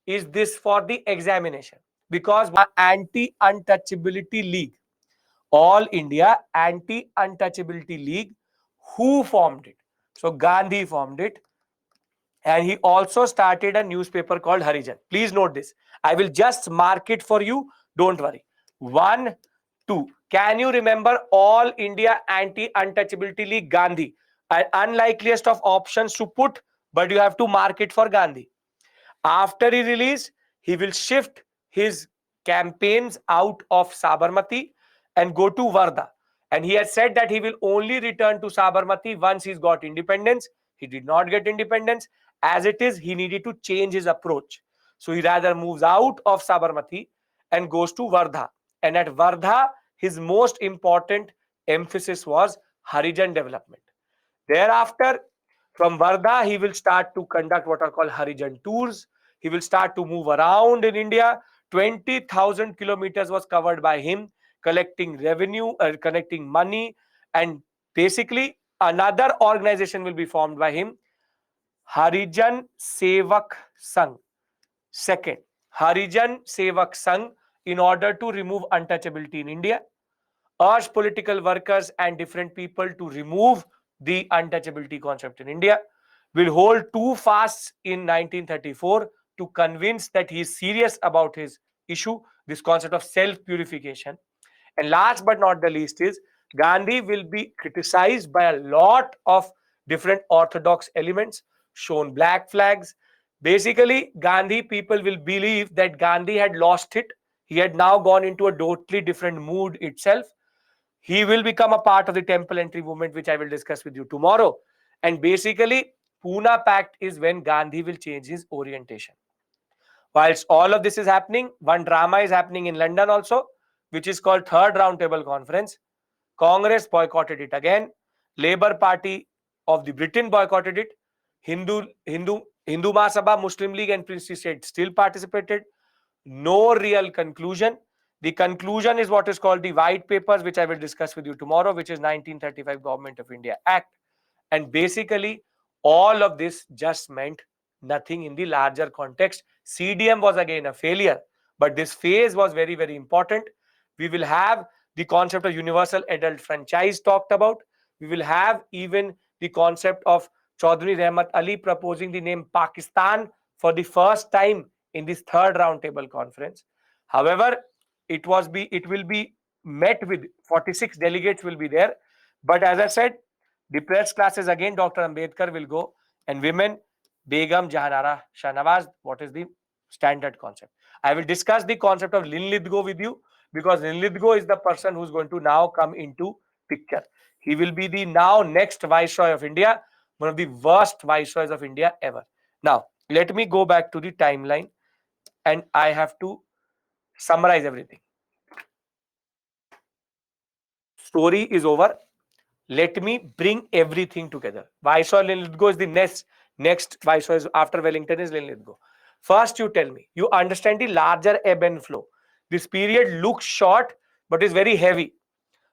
is this for the examination, because Anti-Untouchability League, All India Anti-Untouchability League, who formed it? So Gandhi formed it, and he also started a newspaper called Harijan. Please note this. I will just mark it for you. Don't worry. 1, 2. Can you remember All India Anti-Untouchability League, Gandhi? An unlikeliest of options to put, but you have to mark it for Gandhi. After he release, he will shift his campaigns out of Sabarmati and go to Wardha. And he has said that he will only return to Sabarmati once he's got independence. He did not get independence. As it is, he needed to change his approach. So he rather moves out of Sabarmati and goes to Wardha. And at Wardha, his most important emphasis was Harijan development. Thereafter, from Wardha, he will start to conduct what are called Harijan tours. He will start to move around in India. 20,000 kilometers was covered by him, collecting revenue, collecting money, and basically another organization will be formed by him, Harijan Sevak Sangh. Second, Harijan Sevak Sangh, in order to remove untouchability in India, urge political workers and different people to remove the untouchability concept in India, will hold 2 fasts in 1934 to convince that he is serious about his issue, this concept of self-purification. And last but not the least is, Gandhi will be criticized by a lot of different orthodox elements, shown black flags. Basically, Gandhi people will believe that Gandhi had lost it. He had now gone into a totally different mood itself. He will become a part of the temple entry movement, which I will discuss with you tomorrow. And basically, Pune Pact is when Gandhi will change his orientation. Whilst all of this is happening, one drama is happening in London also, which is called Third Roundtable Conference. Congress boycotted it again. Labour Party of the Britain boycotted it. Hindu Mahasabha, Muslim League and Princely State still participated. No real conclusion. The conclusion is what is called the white papers, which I will discuss with you tomorrow, which is 1935 Government of India Act. And basically, all of this just meant nothing in the larger context. CDM was again a failure, but this phase was very, very important. We will have the concept of universal adult franchise talked about. We will have even the concept of Chaudhry Rahmat Ali proposing the name Pakistan for the first time in this third roundtable conference. However, it will be met with 46 delegates will be there. But as I said, depressed classes again, Dr. Ambedkar will go, and women, Begum Jahanara Shahnawaz, what is the standard concept? I will discuss the concept of Linlithgow with you, because Linlithgow is the person who's going to now come into picture. He will be the now next Viceroy of India, one of the worst Viceroys of India ever. Now, let me go back to the timeline, and I have to summarize everything. Story is over. Let me bring everything together. Viceroy Linlithgow is the next Viceroy after Wellington is Linlithgow. First, you tell me, you understand the larger ebb and flow. This period looks short, but is very heavy,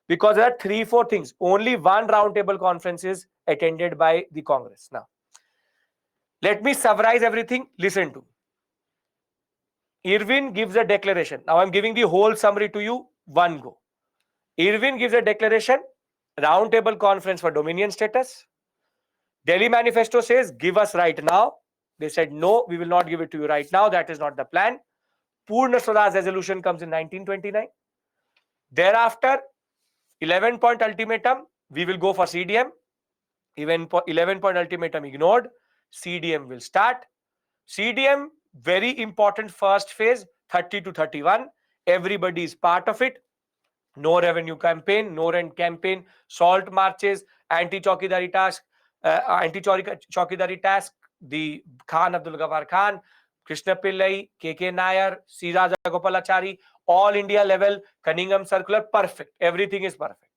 because there are 3-4 things. Only one roundtable conference is attended by the Congress. Now, let me summarize everything. Listen to. Irwin gives a declaration. Now, I'm giving the whole summary to you, one go. Irwin gives a declaration, roundtable conference for dominion status. Delhi Manifesto says, give us right now. They said, no, we will not give it to you right now. That is not the plan. Purna Swaraj resolution comes in 1929. Thereafter, 11-point ultimatum, we will go for CDM. Even 11-point ultimatum ignored. CDM will start. CDM, very important first phase, 30 to 31. Everybody is part of it. No revenue campaign, no rent campaign, salt marches, anti-Chaukidari task, the Khan Abdul Ghaffar Khan, Krishna Pillai, KK Nair, C. Rajagopalachari, all India level, Cunningham Circular, perfect. Everything is perfect.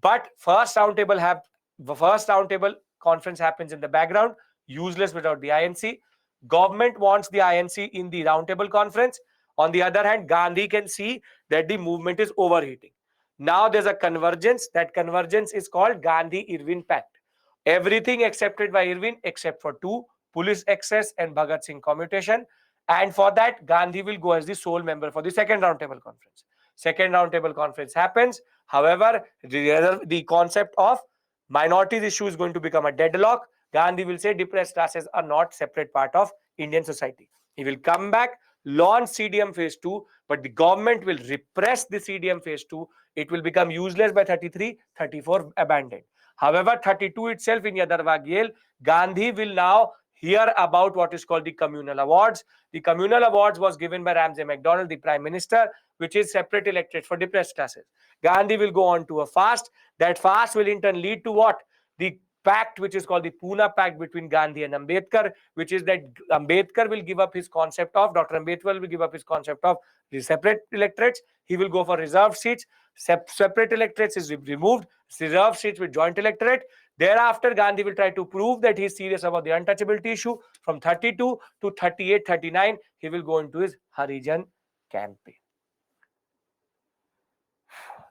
But first roundtable conference happens in the background, useless without the INC. Government wants the INC in the roundtable conference. On the other hand, Gandhi can see that the movement is overheating. Now there's a convergence. That convergence is called Gandhi-Irwin Pact. Everything accepted by Irwin except for 2, police excess and Bhagat Singh commutation. And for that, Gandhi will go as the sole member for the second roundtable conference. Second roundtable conference happens. However, the concept of minorities issue is going to become a deadlock. Gandhi will say depressed classes are not separate part of Indian society. He will come back, launch CDM phase 2, but the government will repress the CDM phase 2. It will become useless by 33, 34 abandoned. However, 32 itself in Yadarvagiyel, Gandhi will now hear about what is called the communal awards. The communal awards was given by Ramsay MacDonald, the Prime Minister, which is separate electorate for depressed classes. Gandhi will go on to a fast. That fast will in turn lead to what? The pact, which is called the Pune Pact between Gandhi and Ambedkar, which is that Ambedkar will give up his concept of, Dr. Ambedkar will give up his concept of the separate electorates. He will go for reserved seats. Separate electorates is removed. Reserved seats with joint electorate. Thereafter, Gandhi will try to prove that he is serious about the untouchability issue. From 32 to 38, 39, he will go into his Harijan campaign.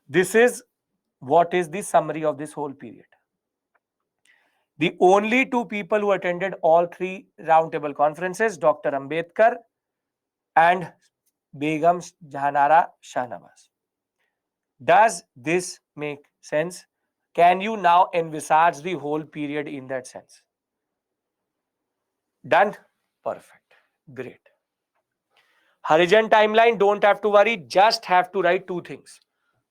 This is what is the summary of this whole period. The only 2 people who attended all 3 roundtable conferences, Dr. Ambedkar and Begum Jahanara Shahnawaz. Does this make sense? Can you now envisage the whole period in that sense? Done? Perfect. Great. Harijan timeline, don't have to worry, just have to write 2 things.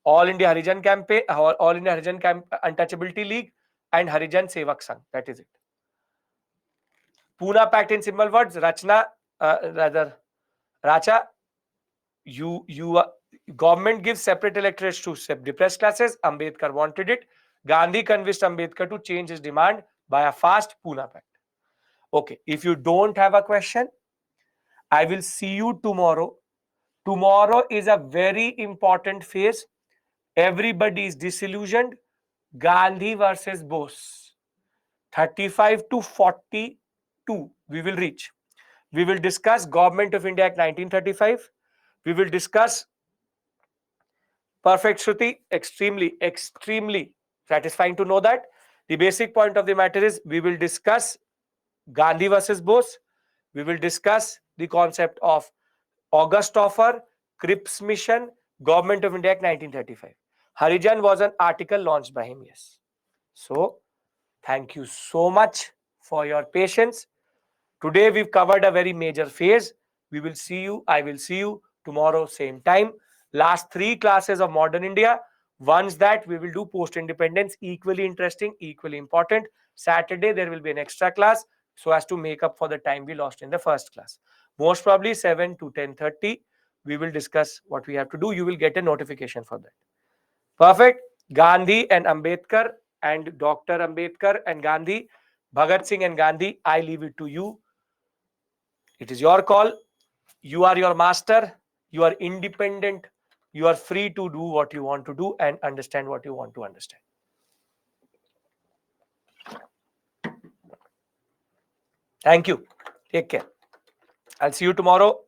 All India Harijan campaign, All India Harijan Untouchability League and Harijan Sevak Sangh. That is it. Pune Pact in simple words, Racha, government gives separate electorates to depressed classes. Ambedkar wanted it. Gandhi convinced Ambedkar to change his demand by a fast Pune Pact. Okay, if you don't have a question, I will see you tomorrow. Tomorrow is a very important phase. Everybody is disillusioned. Gandhi versus Bose. 35 to 42 we will reach. We will discuss Government of India Act 1935. We will discuss perfect Shruti. Extremely satisfying to know that. The basic point of the matter is we will discuss Gandhi versus Bose. We will discuss the concept of August offer, Cripps mission, Government of India Act 1935. Harijan was an article launched by him, yes. So, thank you so much for your patience. Today, we've covered a very major phase. We will see you, I will see you tomorrow, same time. Last 3 classes of modern India. Once that, we will do post-independence, equally interesting, equally important. Saturday, there will be an extra class. so as to make up for the time we lost in the first class. Most probably 7 to 10:30, we will discuss what we have to do. You will get a notification for that. Perfect. Gandhi and Ambedkar and Dr. Ambedkar and Gandhi, Bhagat Singh and Gandhi, I leave it to you. It is your call. You are your master. You are independent. You are free to do what you want to do and understand what you want to understand. Thank you. Take care. I'll see you tomorrow.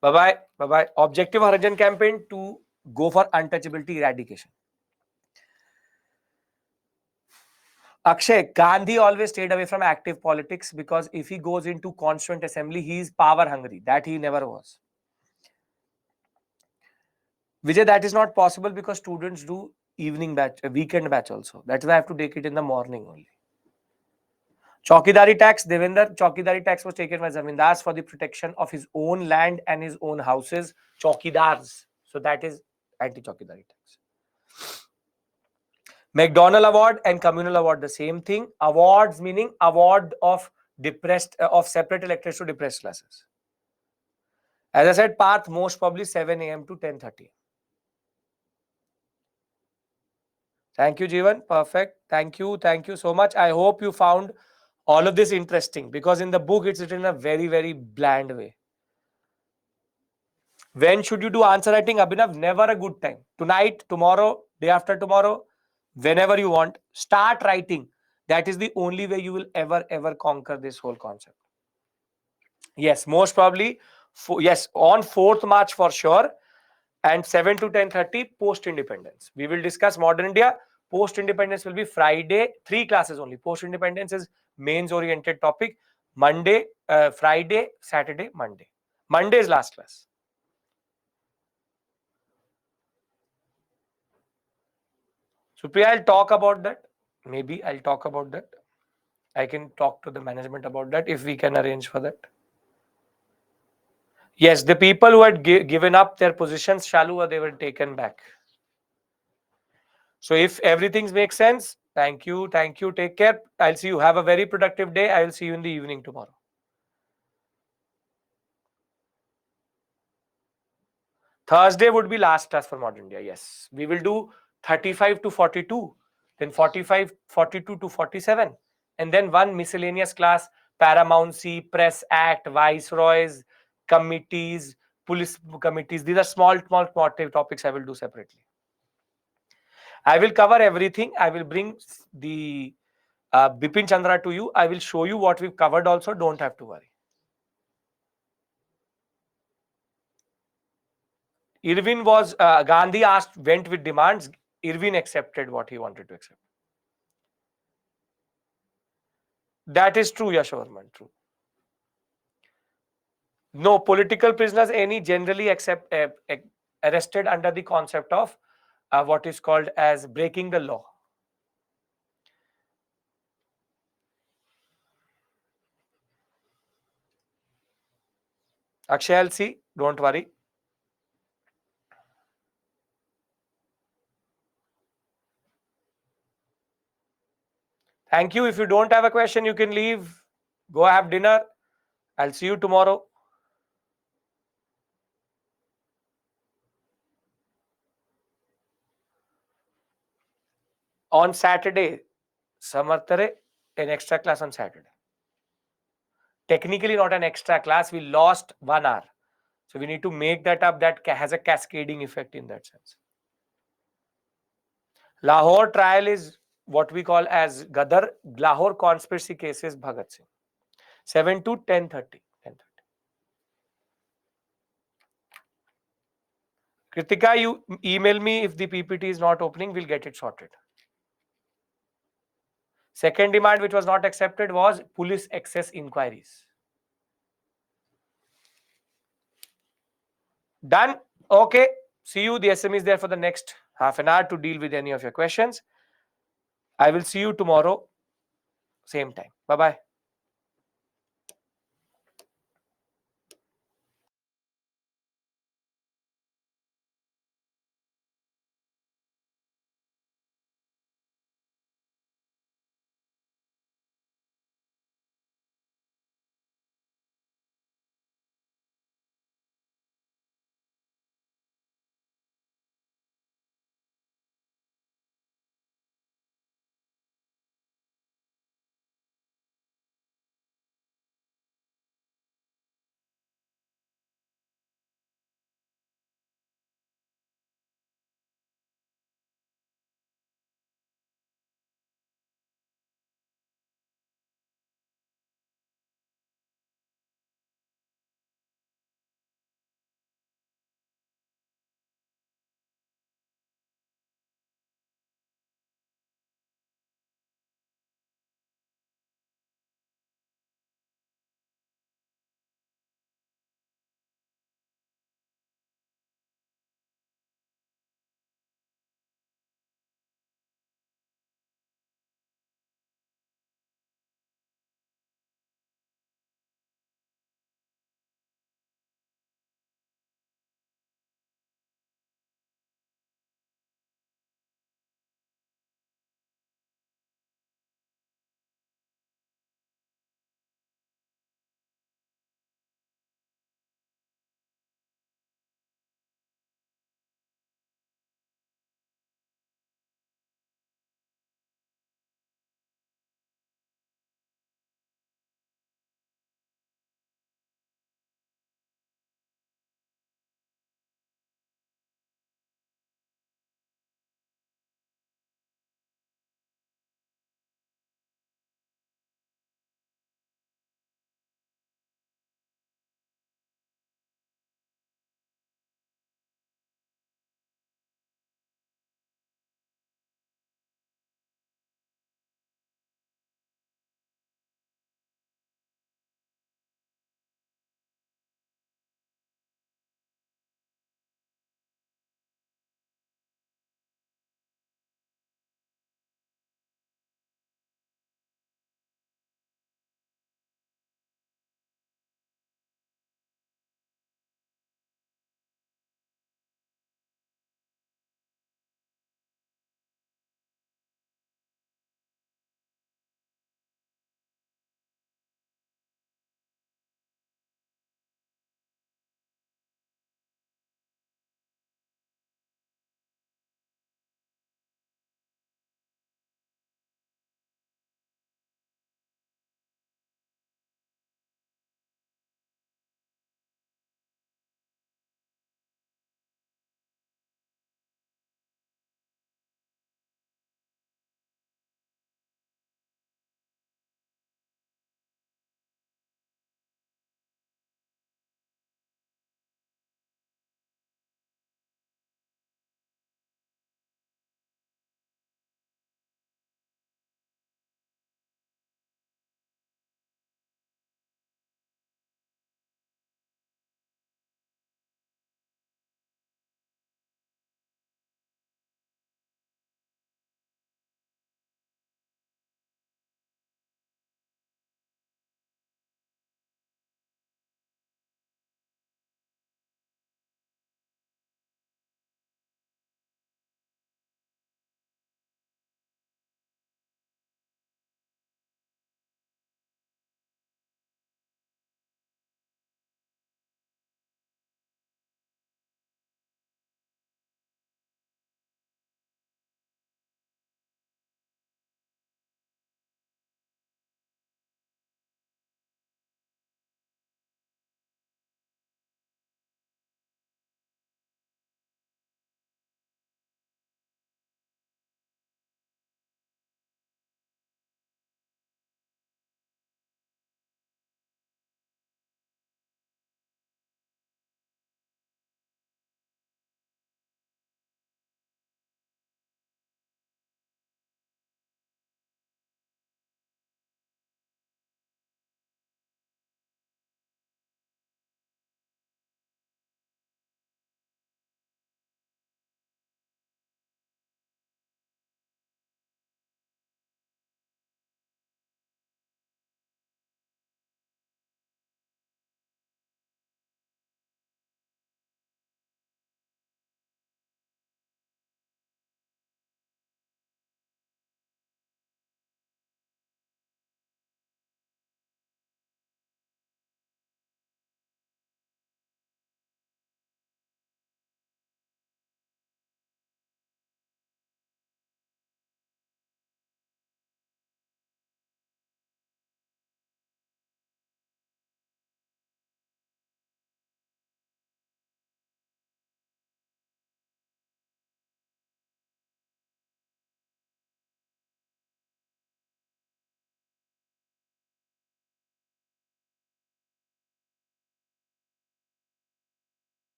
Bye-bye. Bye-bye. Objective Harajan campaign to go for untouchability eradication. Akshay, Gandhi always stayed away from active politics because if he goes into Constituent Assembly, he is power hungry. That he never was. Vijay, that is not possible because students do evening batch, weekend batch also. That's why I have to take it in the morning only. Chaukidari tax, Devender, Chaukidari tax was taken by Zamindars for the protection of his own land and his own houses. Chaukidars. So that is anti-Chaukidari tax. McDonald Award and Communal Award, the same thing. Awards meaning award of depressed, of separate electors to depressed classes. As I said, path most probably 7 a.m. to 10:30. Thank you, Jeevan. Perfect. Thank you. Thank you so much. I hope you found all of this interesting because in the book, it's written in a very, very bland way. When should you do answer writing, Abhinav? Never a good time. Tonight, tomorrow, day after tomorrow, whenever you want, start writing. That is the only way you will ever conquer this whole concept. Yes, most probably. Yes, on 4th March for sure. And 7 to 10:30 post-independence. We will discuss modern India. Post-independence will be Friday, 3 classes only. Post-independence is mains-oriented topic. Monday, Friday, Saturday, Monday. Monday is last class. Supriya, I'll talk about that. Maybe I'll talk about that. I can talk to the management about that if we can arrange for that. Yes, the people who had given up their positions, Shalu, they were taken back. So if everything makes sense, thank you. Thank you. Take care. I'll see you. Have a very productive day. I will see you in the evening tomorrow. Thursday would be last class for Modern India. Yes. We will do 35 to 42, then 45, 42 to 47, and then one miscellaneous class, Paramountcy, Press Act, Viceroys, committees, police committees. These are small topics I will do separately. I will cover everything. I will bring the Bipin Chandra to you. I will show you what we've covered also. Don't have to worry. Irwin was, Gandhi went with demands. Irwin accepted what he wanted to accept. That is true, Yashovarman, true. No, political prisoners, any generally arrested under the concept of what is called as breaking the law. Akshay, I'll see. Don't worry. Thank you. If you don't have a question, you can leave. Go have dinner. I'll see you tomorrow. On Saturday, Samartare, an extra class on Saturday. Technically not an extra class. We lost 1 hour. So we need to make that up. That has a cascading effect in that sense. Lahore trial is what we call as Gadar. Lahore conspiracy cases Bhagat Singh. 7 to 10:30. Kritika, you email me if the PPT is not opening. We'll get it sorted. Second demand which was not accepted was police excess inquiries. Done. Okay. See you. The SM is there for the next half an hour to deal with any of your questions. I will see you tomorrow, same time. Bye-bye.